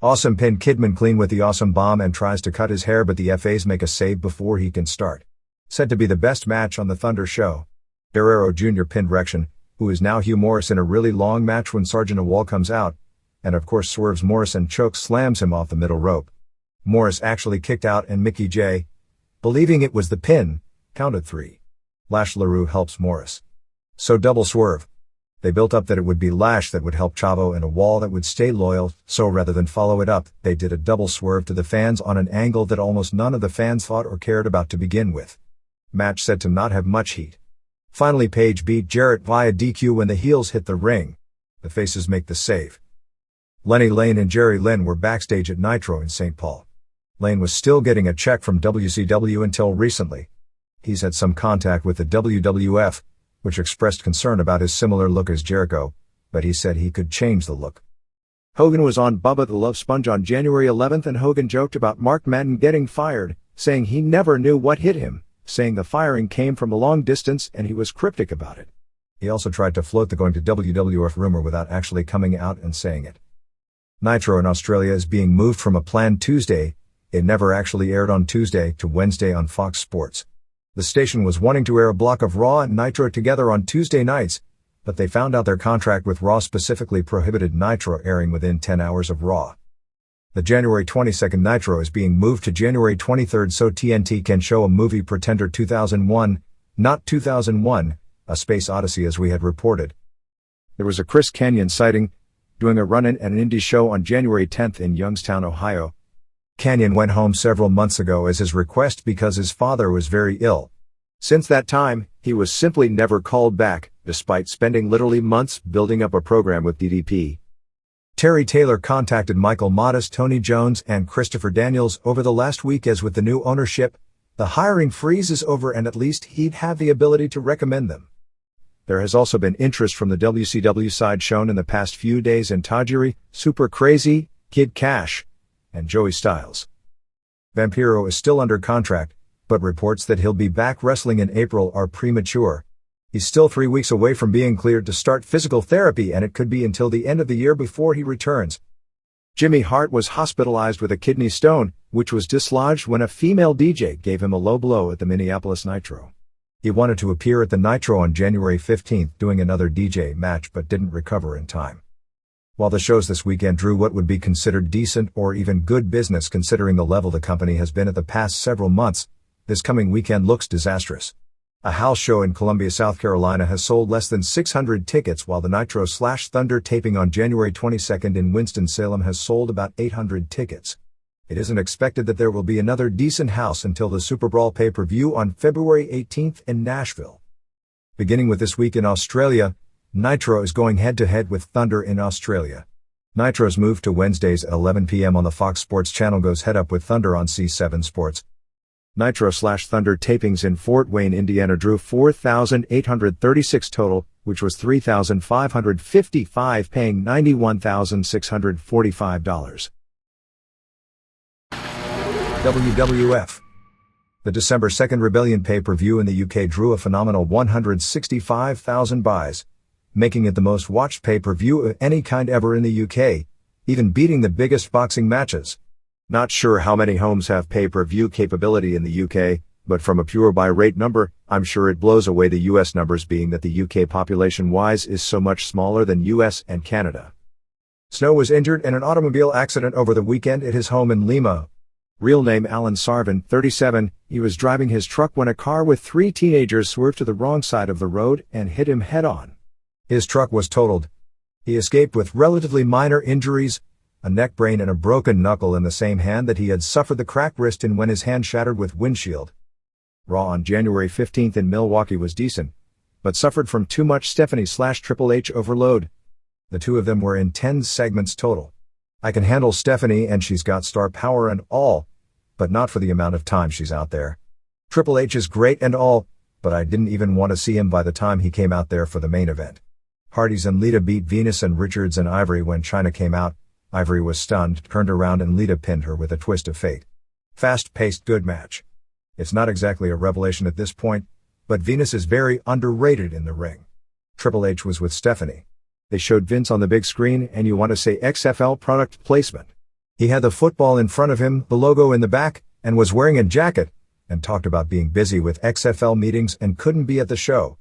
Awesome pinned Kidman clean with the Awesome Bomb and tries to cut his hair, but the FAs make a save before he can start. Said to be the best match on the Thunder show. Guerrero Jr. pinned Rection, who is now Hugh Morris, in a really long match when Sergeant Awal comes out, and of course swerves Morris and choke slams him off the middle rope. Morris actually kicked out and Mickey J, believing it was the pin, counted 3. Lash LaRue helps Morris. So double swerve. They built up that it would be Lash that would help Chavo and a wall that would stay loyal, so rather than follow it up, they did a double swerve to the fans on an angle that almost none of the fans thought or cared about to begin with. Match said to not have much heat. Finally, Page beat Jarrett via DQ when the heels hit the ring. The faces make the save. Lenny Lane and Jerry Lynn were backstage at Nitro in St. Paul. Lane was still getting a check from WCW until recently. He's had some contact with the WWF, which expressed concern about his similar look as Jericho, but he said he could change the look. Hogan was on Bubba the Love Sponge on January 11th and Hogan joked about Mark Madden getting fired, saying he never knew what hit him, saying the firing came from a long distance and he was cryptic about it. He also tried to float the going to WWF rumor without actually coming out and saying it. Nitro in Australia is being moved from a planned Tuesday, it never actually aired on Tuesday, to Wednesday on Fox Sports. The station was wanting to air a block of Raw and Nitro together on Tuesday nights, but they found out their contract with Raw specifically prohibited Nitro airing within 10 hours of Raw. The January 22nd Nitro is being moved to January 23rd so TNT can show a movie Pretender 2001, not 2001, A Space Odyssey as we had reported. There was a Chris Kanyon sighting, doing a run-in at an indie show on January 10th in Youngstown, Ohio. Kanyon went home several months ago as his request because his father was very ill. Since that time, he was simply never called back, despite spending literally months building up a program with DDP. Terry Taylor contacted Michael Modest, Tony Jones, and Christopher Daniels over the last week as with the new ownership, the hiring freeze is over and at least he'd have the ability to recommend them. There has also been interest from the WCW side shown in the past few days in Tajiri, Super Crazy, Kid Cash, and Joey Styles. Vampiro is still under contract, but reports that he'll be back wrestling in April are premature. He's still 3 weeks away from being cleared to start physical therapy, and it could be until the end of the year before he returns. Jimmy Hart was hospitalized with a kidney stone, which was dislodged when a female DJ gave him a low blow at the Minneapolis Nitro. He wanted to appear at the Nitro on January 15th doing another DJ match but didn't recover in time. While the shows this weekend drew what would be considered decent or even good business considering the level the company has been at the past several months, this coming weekend looks disastrous. A house show in Columbia, South Carolina has sold less than 600 tickets, while the Nitro/Thunder taping on January 22nd in Winston-Salem has sold about 800 tickets. It isn't expected that there will be another decent house until the Super Brawl pay-per-view on February 18th in Nashville. Beginning with this week in Australia, Nitro is going head-to-head with Thunder in Australia. Nitro's move to Wednesdays at 11 p.m. on the Fox Sports channel goes head-up with Thunder on C7 Sports. Nitro/Thunder tapings in Fort Wayne, Indiana drew 4,836 total, which was 3,555 paying $91,645. WWF. The December 2nd Rebellion pay-per-view in the UK drew a phenomenal 165,000 buys, making it the most watched pay-per-view of any kind ever in the UK, even beating the biggest boxing matches. Not sure how many homes have pay-per-view capability in the UK, but from a pure buy rate number, I'm sure it blows away the US numbers, being that the UK population-wise is so much smaller than US and Canada. Snow was injured in an automobile accident over the weekend at his home in Lima. Real name Alan Sarvin, 37, he was driving his truck when a car with 3 teenagers swerved to the wrong side of the road and hit him head-on. His truck was totaled. He escaped with relatively minor injuries, a neck brain and a broken knuckle in the same hand that he had suffered the cracked wrist in when his hand shattered with windshield. Raw on January 15th in Milwaukee was decent, but suffered from too much Stephanie/Triple H overload. The two of them were in 10 segments total. I can handle Stephanie and she's got star power and all, but not for the amount of time she's out there. Triple H is great and all, but I didn't even want to see him by the time he came out there for the main event. Hardys and Lita beat Venus and Richards and Ivory. When Chyna came out, Ivory was stunned, turned around and Lita pinned her with a twist of fate. Fast-paced good match. It's not exactly a revelation at this point, but Venus is very underrated in the ring. Triple H was with Stephanie. They showed Vince on the big screen and you want to say XFL product placement. He had the football in front of him, the logo in the back, and was wearing a jacket, and talked about being busy with XFL meetings and couldn't be at the show.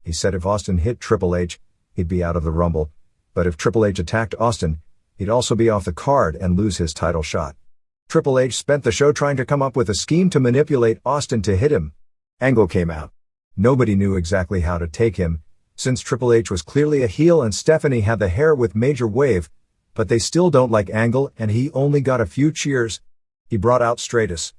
He said if Austin hit Triple H, he'd be out of the Rumble, but if Triple H attacked Austin, he'd also be off the card and lose his title shot. Triple H spent the show trying to come up with a scheme to manipulate Austin to hit him. Angle came out. Nobody knew exactly how to take him, since Triple H was clearly a heel and Stephanie had the hair with major wave, but they still don't like Angle and he only got a few cheers. He brought out Stratus.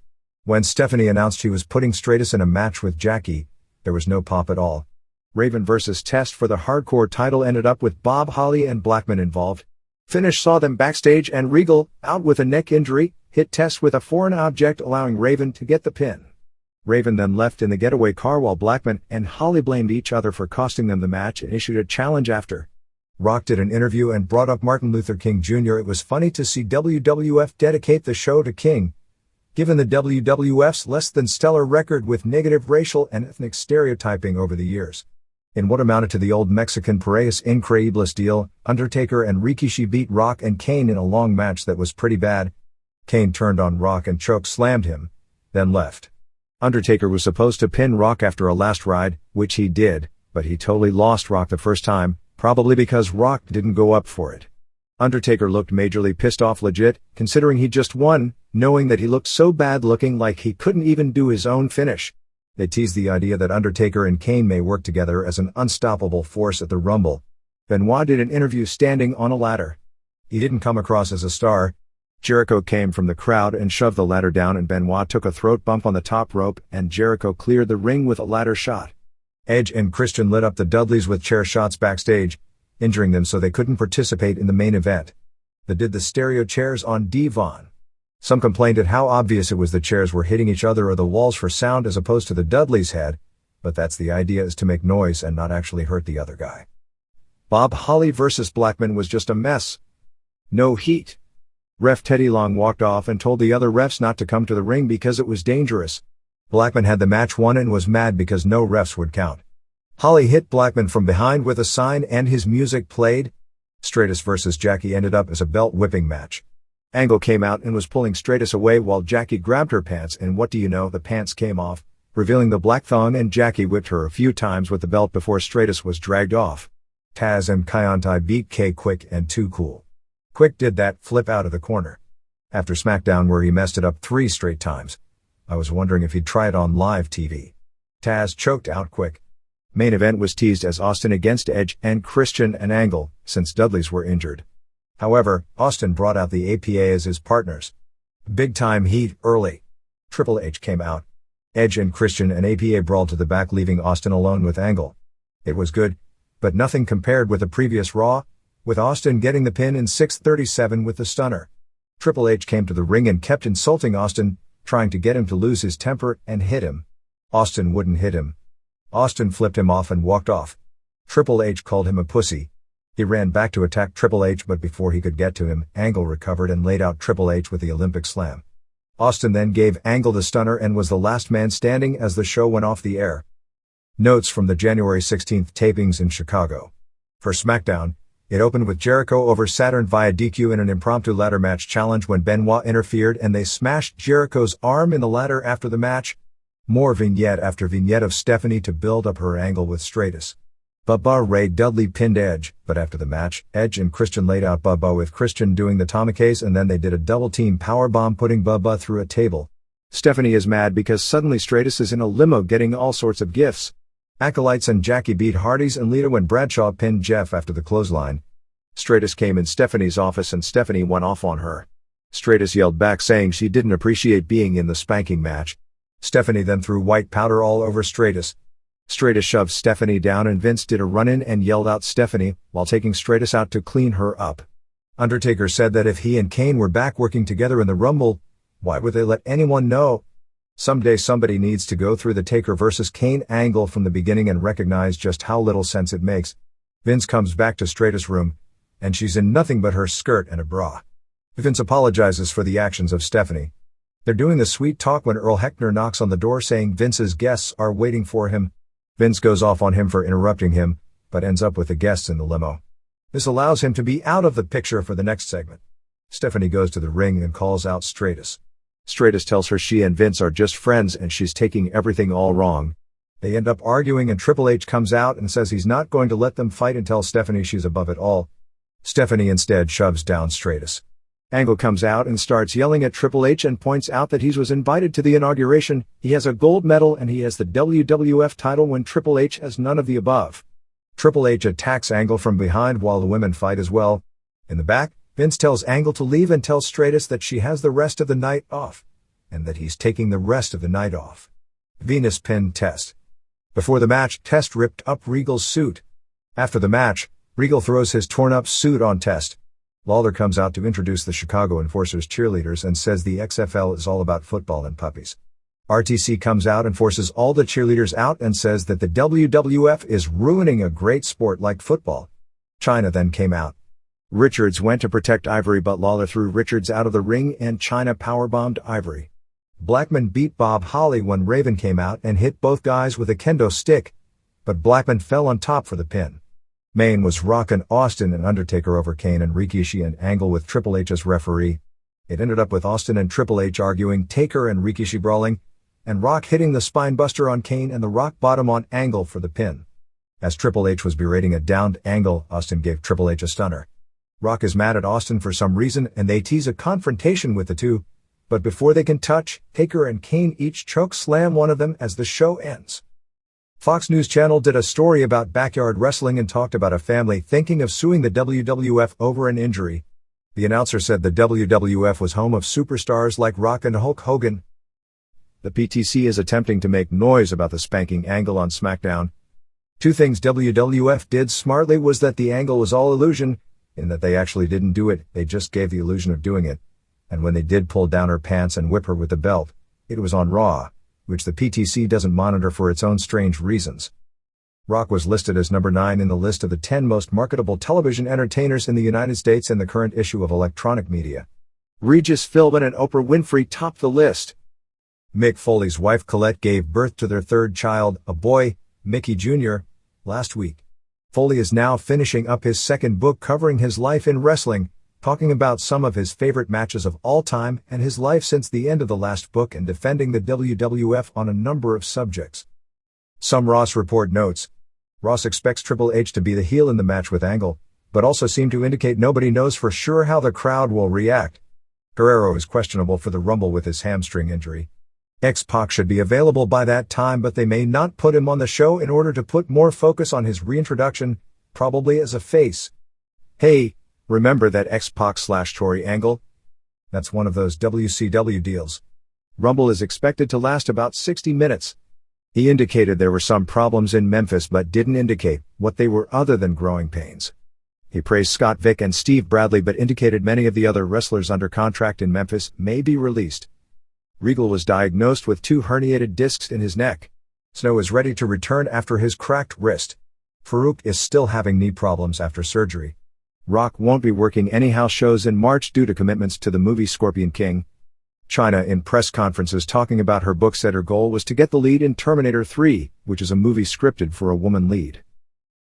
When Stephanie announced she was putting Stratus in a match with Jackie, there was no pop at all. Raven vs. Test for the hardcore title ended up with Bob Holly and Blackman involved. Finish saw them backstage and Regal, out with a neck injury, hit Test with a foreign object, allowing Raven to get the pin. Raven then left in the getaway car while Blackman and Holly blamed each other for costing them the match and issued a challenge after. Rock did an interview and brought up Martin Luther King Jr. It was funny to see WWF dedicate the show to King, given the WWF's less than stellar record with negative racial and ethnic stereotyping over the years. In what amounted to the old Mexican Parejas Increíbles deal, Undertaker and Rikishi beat Rock and Kane in a long match that was pretty bad. Kane turned on Rock and choke slammed him, then left. Undertaker was supposed to pin Rock after a last ride, which he did, but he totally lost Rock the first time, probably because Rock didn't go up for it. Undertaker looked majorly pissed off legit, considering he just won, knowing that he looked so bad looking like he couldn't even do his own finish. They teased the idea that Undertaker and Kane may work together as an unstoppable force at the Rumble. Benoit did an interview standing on a ladder. He didn't come across as a star. Jericho came from the crowd and shoved the ladder down and Benoit took a throat bump on the top rope and Jericho cleared the ring with a ladder shot. Edge and Christian lit up the Dudleys with chair shots backstage, injuring them so they couldn't participate in the main event. They did the stereo chairs on Devon. Some complained at how obvious it was the chairs were hitting each other or the walls for sound as opposed to the Dudleys' head, But that's the idea, is to make noise and not actually hurt the other guy. Bob Holly versus Blackman was just a mess. No heat. Ref Teddy Long walked off and told the other refs not to come to the ring because it was dangerous. Blackman had the match won and was mad because no refs would count. Holly hit Blackman from behind with a sign and his music played. Stratus versus Jackie ended up as a belt whipping match. Angle came out and was pulling Stratus away while Jackie grabbed her pants, and what do you know, the pants came off, revealing the black thong, and Jackie whipped her a few times with the belt before Stratus was dragged off. Taz and Kaientai beat K Quick and Too Cool. Quick did that flip out of the corner after SmackDown, where he messed it up 3 straight times. I was wondering if he'd try it on live TV. Taz choked out Quick. Main event was teased as Austin against Edge and Christian and Angle, since Dudleys were injured. However, Austin brought out the APA as his partners. Big time heat early. Triple H came out. Edge and Christian and APA brawled to the back, leaving Austin alone with Angle. It was good, but nothing compared with the previous Raw, with Austin getting the pin in 6:37 with the stunner. Triple H came to the ring and kept insulting Austin, trying to get him to lose his temper and hit him. Austin wouldn't hit him. Austin flipped him off and walked off. Triple H called him a pussy. He ran back to attack Triple H, but before he could get to him, Angle recovered and laid out Triple H with the Olympic Slam. Austin then gave Angle the stunner and was the last man standing as the show went off the air. Notes from the January 16th tapings in Chicago. For SmackDown, it opened with Jericho over Saturn via DQ in an impromptu ladder match challenge when Benoit interfered and they smashed Jericho's arm in the ladder after the match. More vignette after vignette of Stephanie to build up her angle with Stratus. Bubba Ray Dudley pinned Edge, but after the match, Edge and Christian laid out Bubba with Christian doing the Tomahawks, and then they did a double team powerbomb putting Bubba through a table. Stephanie is mad because suddenly Stratus is in a limo getting all sorts of gifts. Acolytes and Jackie beat Hardys and Lita when Bradshaw pinned Jeff after the clothesline. Stratus came in Stephanie's office and Stephanie went off on her. Stratus yelled back saying she didn't appreciate being in the spanking match. Stephanie then threw white powder all over Stratus. Stratus shoved Stephanie down and Vince did a run-in and yelled out Stephanie, while taking Stratus out to clean her up. Undertaker said that if he and Kane were back working together in the Rumble, why would they let anyone know? Someday somebody needs to go through the Taker versus Kane angle from the beginning and recognize just how little sense it makes. Vince comes back to Stratus' room, and she's in nothing but her skirt and a bra. Vince apologizes for the actions of Stephanie. They're doing the sweet talk when Earl Hebner knocks on the door saying Vince's guests are waiting for him. Vince goes off on him for interrupting him, but ends up with the guests in the limo. This allows him to be out of the picture for the next segment. Stephanie goes to the ring and calls out Stratus. Stratus tells her she and Vince are just friends and she's taking everything all wrong. They end up arguing and Triple H comes out and says he's not going to let them fight and tells Stephanie she's above it all. Stephanie instead shoves down Stratus. Angle comes out and starts yelling at Triple H and points out that he was invited to the inauguration, he has a gold medal and he has the WWF title when Triple H has none of the above. Triple H attacks Angle from behind while the women fight as well. In the back, Vince tells Angle to leave and tells Stratus that she has the rest of the night off, and that he's taking the rest of the night off. Venus pinned Test. Before the match, Test ripped up Regal's suit. After the match, Regal throws his torn-up suit on Test. Lawler comes out to introduce the Chicago Enforcers cheerleaders and says the XFL is all about football and puppies. RTC comes out and forces all the cheerleaders out and says that the WWF is ruining a great sport like football. Chyna then came out. Richards went to protect Ivory but Lawler threw Richards out of the ring and Chyna powerbombed Ivory. Blackman beat Bob Holly when Raven came out and hit both guys with a kendo stick, but Blackman fell on top for the pin. Main was Rock and Austin and Undertaker over Kane and Rikishi and Angle with Triple H as referee. It ended up with Austin and Triple H arguing, Taker and Rikishi brawling, and Rock hitting the spinebuster on Kane and the rock bottom on Angle for the pin. As Triple H was berating a downed Angle, Austin gave Triple H a stunner. Rock is mad at Austin for some reason and they tease a confrontation with the two, but before they can touch, Taker and Kane each choke slam one of them as the show ends. Fox News Channel did a story about backyard wrestling and talked about a family thinking of suing the WWF over an injury. The announcer said the WWF was home of superstars like Rock and Hulk Hogan. The PTC is attempting to make noise about the spanking angle on SmackDown. Two things WWF did smartly was that the angle was all illusion, in that they actually didn't do it, they just gave the illusion of doing it. And when they did pull down her pants and whip her with the belt, it was on Raw. which the PTC doesn't monitor for its own strange reasons. Rock was listed as number 9 in the list of the 10 most marketable television entertainers in the United States in the current issue of Electronic Media. Regis Philbin and Oprah Winfrey topped the list. Mick Foley's wife Colette gave birth to their third child, a boy, Mickey Jr., last week. Foley is now finishing up his second book covering his life in wrestling, talking about some of his favorite matches of all time and his life since the end of the last book and defending the WWF on a number of subjects. Some Ross report notes, Ross expects Triple H to be the heel in the match with Angle, but also seem to indicate nobody knows for sure how the crowd will react. Guerrero is questionable for the Rumble with his hamstring injury. X-Pac should be available by that time, but they may not put him on the show in order to put more focus on his reintroduction, probably as a face. Hey, remember that X-Pac/Tori Angle? That's one of those WCW deals. Rumble is expected to last about 60 minutes. He indicated there were some problems in Memphis but didn't indicate what they were other than growing pains. He praised Scott Vick and Steve Bradley but indicated many of the other wrestlers under contract in Memphis may be released. Regal was diagnosed with 2 herniated discs in his neck. Snow is ready to return after his cracked wrist. Farouk is still having knee problems after surgery. Rock won't be working any house shows in March due to commitments to the movie Scorpion King. China in press conferences talking about her book said her goal was to get the lead in Terminator 3, which is a movie scripted for a woman lead.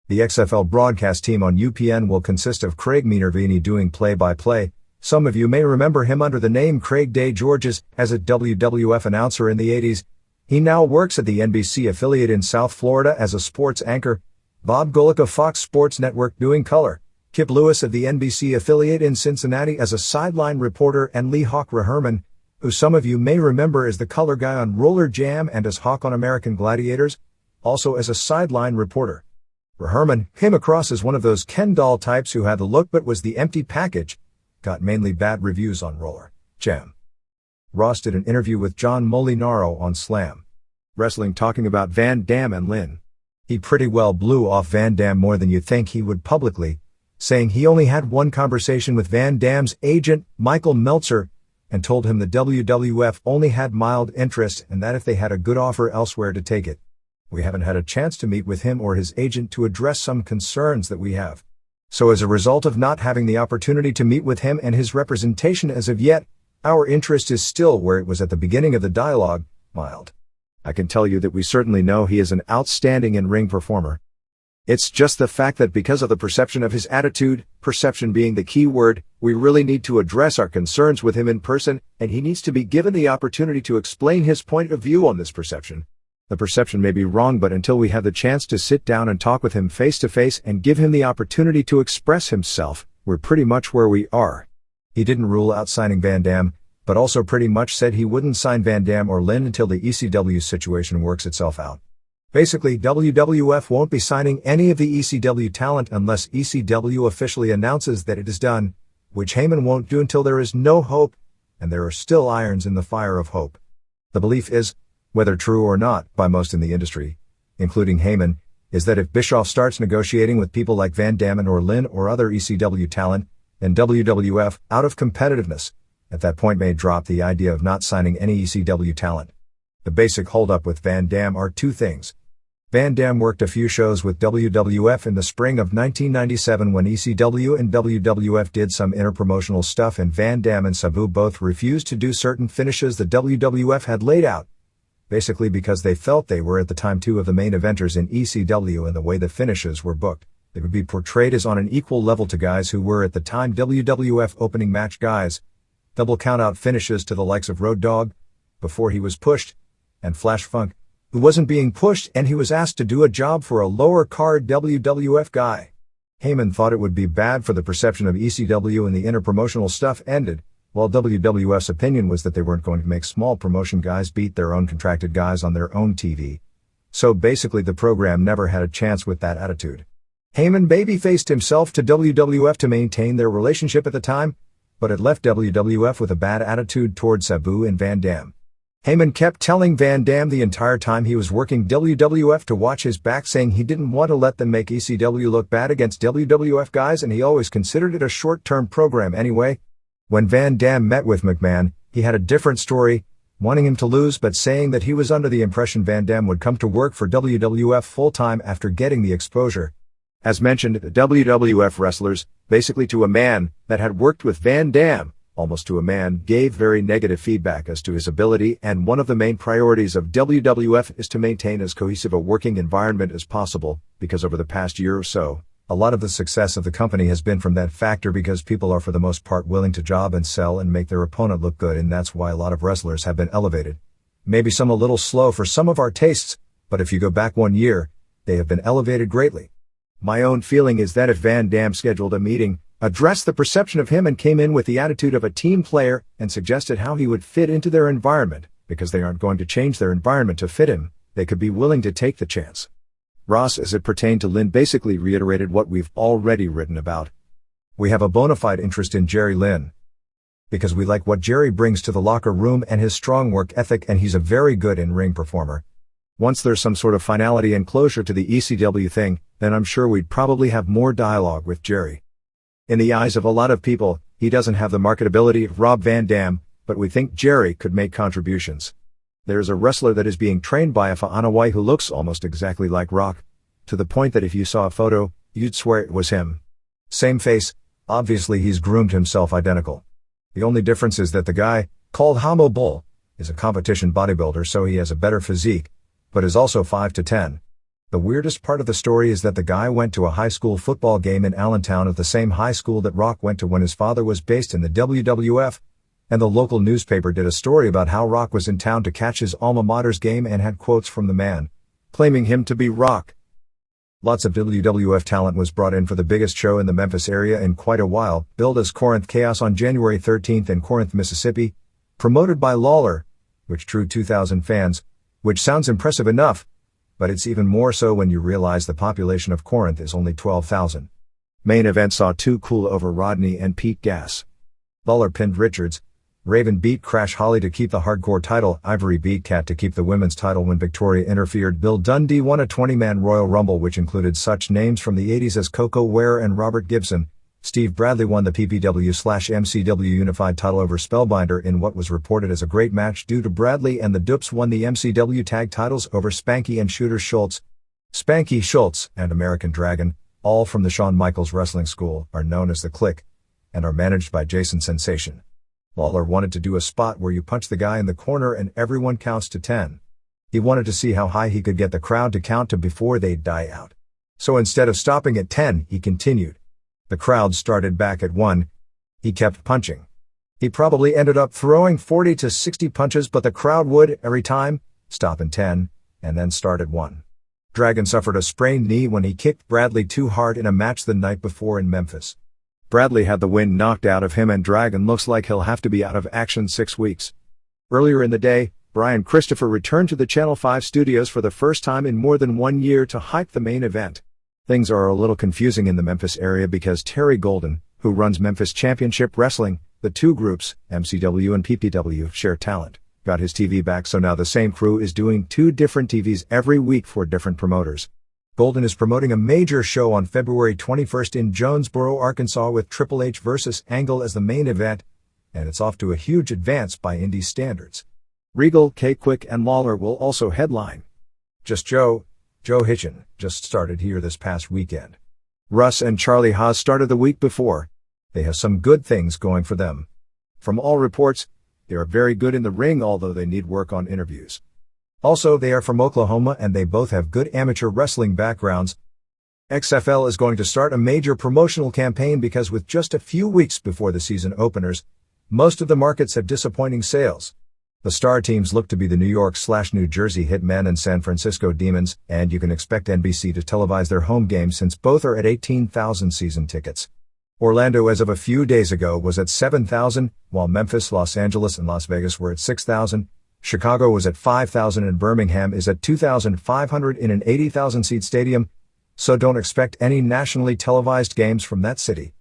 The XFL broadcast team on UPN will consist of Craig Minervini doing play-by-play. Some of you may remember him under the name Craig Day Georges as a WWF announcer in the 80s. He now works at the NBC affiliate in South Florida as a sports anchor. Bob Golick of Fox Sports Network doing color. Kip Lewis of the NBC affiliate in Cincinnati as a sideline reporter, and Lee Hawk Reherman, who some of you may remember as the color guy on Roller Jam and as Hawk on American Gladiators, also as a sideline reporter. Reherman came across as one of those Ken doll types who had the look but was the empty package, got mainly bad reviews on Roller Jam. Ross did an interview with John Molinaro on Slam Wrestling talking about Van Dam and Lynn. He pretty well blew off Van Dam more than you'd think he would publicly, saying he only had one conversation with Van Dam's agent, Michael Meltzer, and told him the WWF only had mild interest and that if they had a good offer elsewhere to take it. We haven't had a chance to meet with him or his agent to address some concerns that we have. So as a result of not having the opportunity to meet with him and his representation as of yet, our interest is still where it was at the beginning of the dialogue, mild. I can tell you that we certainly know he is an outstanding in-ring performer. It's just the fact that because of the perception of his attitude, perception being the key word, we really need to address our concerns with him in person, and he needs to be given the opportunity to explain his point of view on this perception. The perception may be wrong, but until we have the chance to sit down and talk with him face to face and give him the opportunity to express himself, we're pretty much where we are. He didn't rule out signing Van Dam, but also pretty much said he wouldn't sign Van Dam or Lynn until the ECW situation works itself out. Basically, WWF won't be signing any of the ECW talent unless ECW officially announces that it is done, which Heyman won't do until there is no hope, and there are still irons in the fire of hope. The belief is, whether true or not, by most in the industry, including Heyman, is that if Bischoff starts negotiating with people like Van Dam or Lynn or other ECW talent, then WWF, out of competitiveness, at that point may drop the idea of not signing any ECW talent. The basic holdup with Van Dam are 2 things. Van Dam worked a few shows with WWF in the spring of 1997 when ECW and WWF did some interpromotional stuff, and Van Dam and Sabu both refused to do certain finishes the WWF had laid out, basically because they felt they were at the time 2 of the main eventers in ECW, and the way the finishes were booked, they would be portrayed as on an equal level to guys who were at the time WWF opening match guys, double count-out finishes to the likes of Road Dogg, before he was pushed, and Flash Funk, who wasn't being pushed and he was asked to do a job for a lower card WWF guy. Heyman thought it would be bad for the perception of ECW, and the interpromotional stuff ended, while WWF's opinion was that they weren't going to make small promotion guys beat their own contracted guys on their own TV. So basically the program never had a chance with that attitude. Heyman babyfaced himself to WWF to maintain their relationship at the time, but it left WWF with a bad attitude toward Sabu and Van Dam. Heyman kept telling Van Dam the entire time he was working WWF to watch his back, saying he didn't want to let them make ECW look bad against WWF guys, and he always considered it a short-term program anyway. When Van Dam met with McMahon, he had a different story. wanting him to lose but saying that he was under the impression Van Dam would come to work for WWF full-time after getting the exposure. As mentioned, the WWF wrestlers, basically to a man that had worked with Van Dam, almost to a man, gave very negative feedback as to his ability, and one of the main priorities of WWF is to maintain as cohesive a working environment as possible, because over the past year or so, a lot of the success of the company has been from that factor because people are for the most part willing to job and sell and make their opponent look good, and that's why a lot of wrestlers have been elevated. Maybe some a little slow for some of our tastes, but if you go back 1 year, they have been elevated greatly. My own feeling is that if Van Dam scheduled a meeting, addressed the perception of him and came in with the attitude of a team player and suggested how he would fit into their environment, because they aren't going to change their environment to fit him, they could be willing to take the chance. Ross, as it pertained to Lynn, basically reiterated what we've already written about. We have a bona fide interest in Jerry Lynn, because we like what Jerry brings to the locker room and his strong work ethic, and he's a very good in-ring performer. Once there's some sort of finality and closure to the ECW thing, then I'm sure we'd probably have more dialogue with Jerry. In the eyes of a lot of people, he doesn't have the marketability of Rob Van Dam, but we think Jerry could make contributions. There's a wrestler that is being trained by a Fa'anawai who looks almost exactly like Rock, to the point that if you saw a photo, you'd swear it was him. Same face, obviously he's groomed himself identical. The only difference is that the guy, called Hamo Bull, is a competition bodybuilder, so he has a better physique, but is also 5'10". The weirdest part of the story is that the guy went to a high school football game in Allentown at the same high school that Rock went to when his father was based in the WWF, and the local newspaper did a story about how Rock was in town to catch his alma mater's game and had quotes from the man, claiming him to be Rock. Lots of WWF talent was brought in for the biggest show in the Memphis area in quite a while, billed as Corinth Chaos on January 13th in Corinth, Mississippi, promoted by Lawler, which drew 2,000 fans, which sounds impressive enough, but it's even more so when you realize the population of Corinth is only 12,000. Main event saw Too Cool over Rodney and Pete Gas. Lawler pinned Richards. Raven beat Crash Holly to keep the hardcore title. Ivory beat Cat to keep the women's title when Victoria interfered. Bill Dundee won a 20-man Royal Rumble which included such names from the 80s as Coco Ware and Robert Gibson. Steve Bradley won the PPW/MCW Unified title over Spellbinder in what was reported as a great match due to Bradley, and the Dupes won the MCW tag titles over Spanky and Shooter Schultz. Spanky Schultz and American Dragon, all from the Shawn Michaels Wrestling School, are known as the Clique, and are managed by Jason Sensation. Lawler wanted to do a spot where you punch the guy in the corner and everyone counts to 10. He wanted to see how high he could get the crowd to count to before they'd die out. So instead of stopping at 10, he continued. The crowd started back at 1. He kept punching. He probably ended up throwing 40 to 60 punches, but the crowd would, every time, stop in 10, and then start at 1. Dragon suffered a sprained knee when he kicked Bradley too hard in a match the night before in Memphis. Bradley had the wind knocked out of him, and Dragon looks like he'll have to be out of action 6 weeks. Earlier in the day, Brian Christopher returned to the Channel 5 studios for the first time in more than 1 year to hype the main event. Things are a little confusing in the Memphis area because Terry Golden, who runs Memphis Championship Wrestling, the two groups, MCW and PPW, share talent, got his TV back, so now the same crew is doing 2 different TVs every week for different promoters. Golden is promoting a major show on February 21st in Jonesboro, Arkansas with Triple H vs. Angle as the main event, and it's off to a huge advance by indie standards. Regal, K-Quick and Lawler will also headline. Just Joe Hitchin, just started here this past weekend. Russ and Charlie Haas started the week before. They have some good things going for them. From all reports, they are very good in the ring, although they need work on interviews. Also, they are from Oklahoma and they both have good amateur wrestling backgrounds. XFL is going to start a major promotional campaign because with just a few weeks before the season openers, most of the markets have disappointing sales. The star teams look to be the New York/New Jersey Hitmen and San Francisco Demons, and you can expect NBC to televise their home games since both are at 18,000 season tickets. Orlando as of a few days ago was at 7,000, while Memphis, Los Angeles and Las Vegas were at 6,000. Chicago was at 5,000 and Birmingham is at 2,500 in an 80,000-seat stadium, so don't expect any nationally televised games from that city.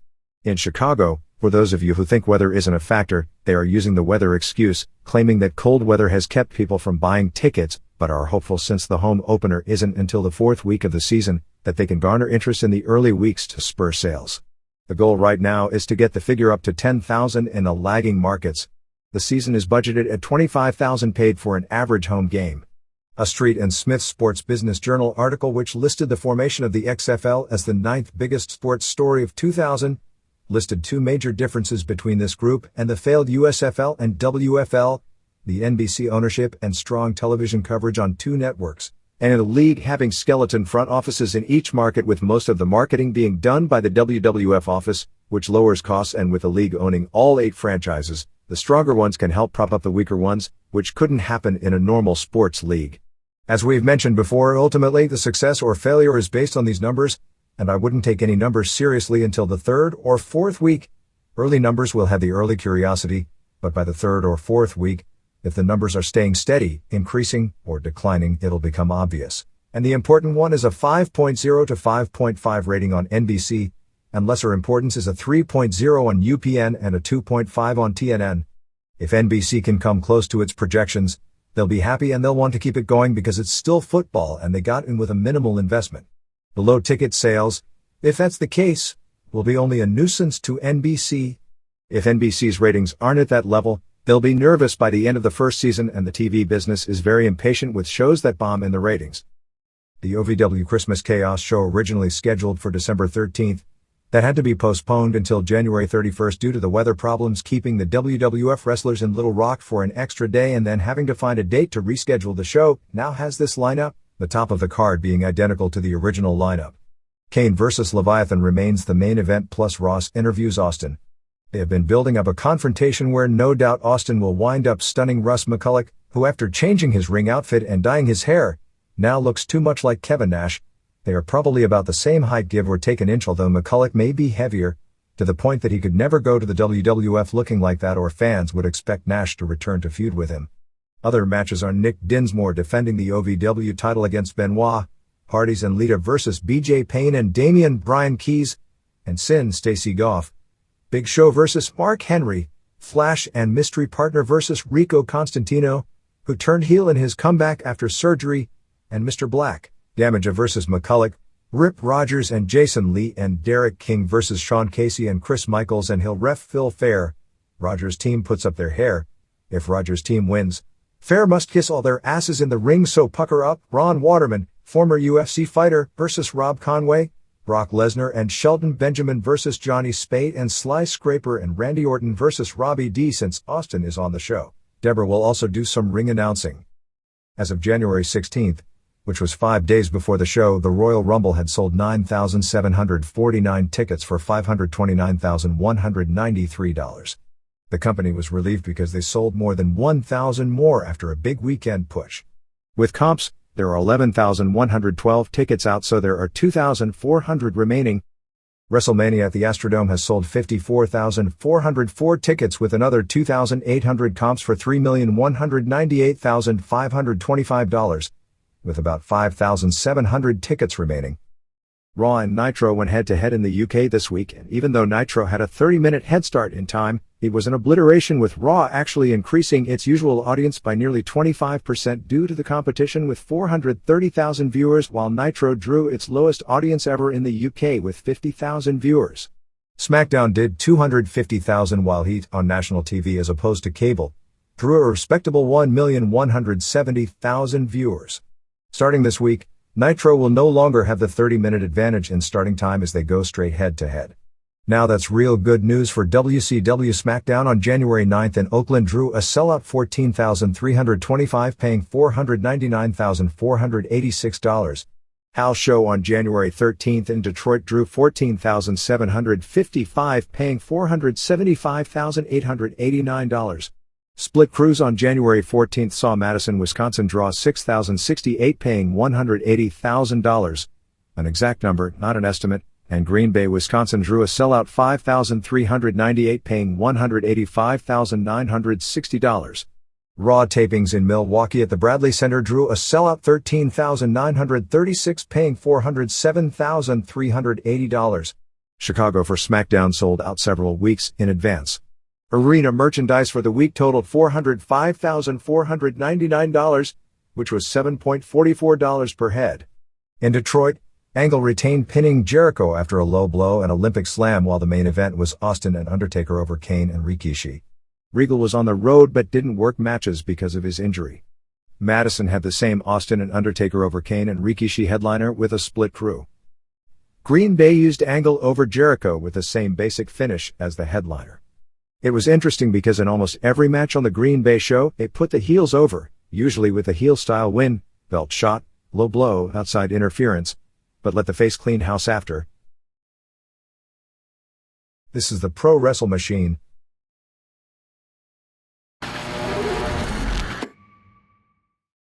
In Chicago, for those of you who think weather isn't a factor, they are using the weather excuse, claiming that cold weather has kept people from buying tickets, but are hopeful since the home opener isn't until the 4th week of the season, that they can garner interest in the early weeks to spur sales. The goal right now is to get the figure up to 10,000 in the lagging markets. The season is budgeted at $25,000 paid for an average home game. A Street and Smith Sports Business Journal article which listed the formation of the XFL as the 9th biggest sports story of 2000, listed two major differences between this group and the failed USFL and WFL, the NBC ownership and strong television coverage on two networks, and a league having skeleton front offices in each market with most of the marketing being done by the WWF office, which lowers costs, and with the league owning all 8 franchises, the stronger ones can help prop up the weaker ones, which couldn't happen in a normal sports league. As we've mentioned before, ultimately the success or failure is based on these numbers, and I wouldn't take any numbers seriously until the 3rd or 4th week. Early numbers will have the early curiosity, but by the 3rd or 4th week, if the numbers are staying steady, increasing, or declining, it'll become obvious. And the important one is a 5.0 to 5.5 rating on NBC, and lesser importance is a 3.0 on UPN and a 2.5 on TNN. If NBC can come close to its projections, they'll be happy and they'll want to keep it going because it's still football and they got in with a minimal investment. The low ticket sales, if that's the case, will be only a nuisance to NBC. If NBC's ratings aren't at that level, they'll be nervous by the end of the first season, and the TV business is very impatient with shows that bomb in the ratings. The OVW Christmas Chaos show, originally scheduled for December 13th, that had to be postponed until January 31st due to the weather problems keeping the WWF wrestlers in Little Rock for an extra day and then having to find a date to reschedule the show, now has this lineup, the top of the card being identical to the original lineup. Kane vs. Leviathan remains the main event, plus Ross interviews Austin. They have been building up a confrontation where no doubt Austin will wind up stunning Russ McCulloch, who after changing his ring outfit and dyeing his hair, now looks too much like Kevin Nash. They are probably about the same height, give or take an inch, although McCulloch may be heavier, to the point that he could never go to the WWF looking like that, or fans would expect Nash to return to feud with him. Other matches are Nick Dinsmore defending the OVW title against Benoit, Hardys and Lita vs. BJ Payne and Damian Bryan Keys, and Sin Stacey Goff, Big Show vs. Mark Henry, Flash and Mystery Partner vs. Rico Constantino, who turned heel in his comeback after surgery, and Mr. Black, Damage vs. McCulloch, Rip Rogers and Jason Lee, and Derek King vs. Sean Casey and Chris Michaels and Hill ref Phil Fair. Rogers' team puts up their hair. If Rogers' team wins, Fair must kiss all their asses in the ring, so pucker up. Ron Waterman, former UFC fighter, versus Rob Conway, Brock Lesnar and Shelton Benjamin versus Johnny Spate, and Sly Scraper and Randy Orton versus Robbie D. Since Austin is on the show, Deborah will also do some ring announcing. As of January 16th, which was 5 days before the show, the Royal Rumble had sold 9,749 tickets for $529,193. The company was relieved because they sold more than 1,000 more after a big weekend push. With comps, there are 11,112 tickets out, so there are 2,400 remaining. WrestleMania at the Astrodome has sold 54,404 tickets with another 2,800 comps for $3,198,525. With about 5,700 tickets remaining. Raw and Nitro went head-to-head in the UK this week, and even though Nitro had a 30-minute head start in time, it was an obliteration, with Raw actually increasing its usual audience by nearly 25% due to the competition with 430,000 viewers, while Nitro drew its lowest audience ever in the UK with 50,000 viewers. SmackDown did 250,000, while Heat, on national TV as opposed to cable, drew a respectable 1,170,000 viewers. Starting this week, Nitro will no longer have the 30-minute advantage in starting time as they go straight head-to-head. Now that's real good news for WCW. SmackDown on January 9th in Oakland drew a sellout 14,325, paying $499,486. House show on January 13th in Detroit drew 14,755, paying $475,889. Split Cruise on January 14th saw Madison, Wisconsin draw 6,068, paying $180,000. An exact number, not an estimate, and Green Bay, Wisconsin drew a sellout 5,398, paying $185,960. Raw tapings in Milwaukee at the Bradley Center drew a sellout 13,936, paying $407,380. Chicago for SmackDown sold out several weeks in advance. Arena merchandise for the week totaled $405,499, which was $7.44 per head. In Detroit, Angle retained pinning Jericho after a low blow and Olympic slam, while the main event was Austin and Undertaker over Kane and Rikishi. Regal was on the road but didn't work matches because of his injury. Madison had the same Austin and Undertaker over Kane and Rikishi headliner with a split crew. Green Bay used Angle over Jericho with the same basic finish as the headliner. It was interesting because in almost every match on the Green Bay show, they put the heels over, usually with a heel-style win, belt shot, low blow, outside interference, but let the face clean house after. This is the Pro Wrestle Machine,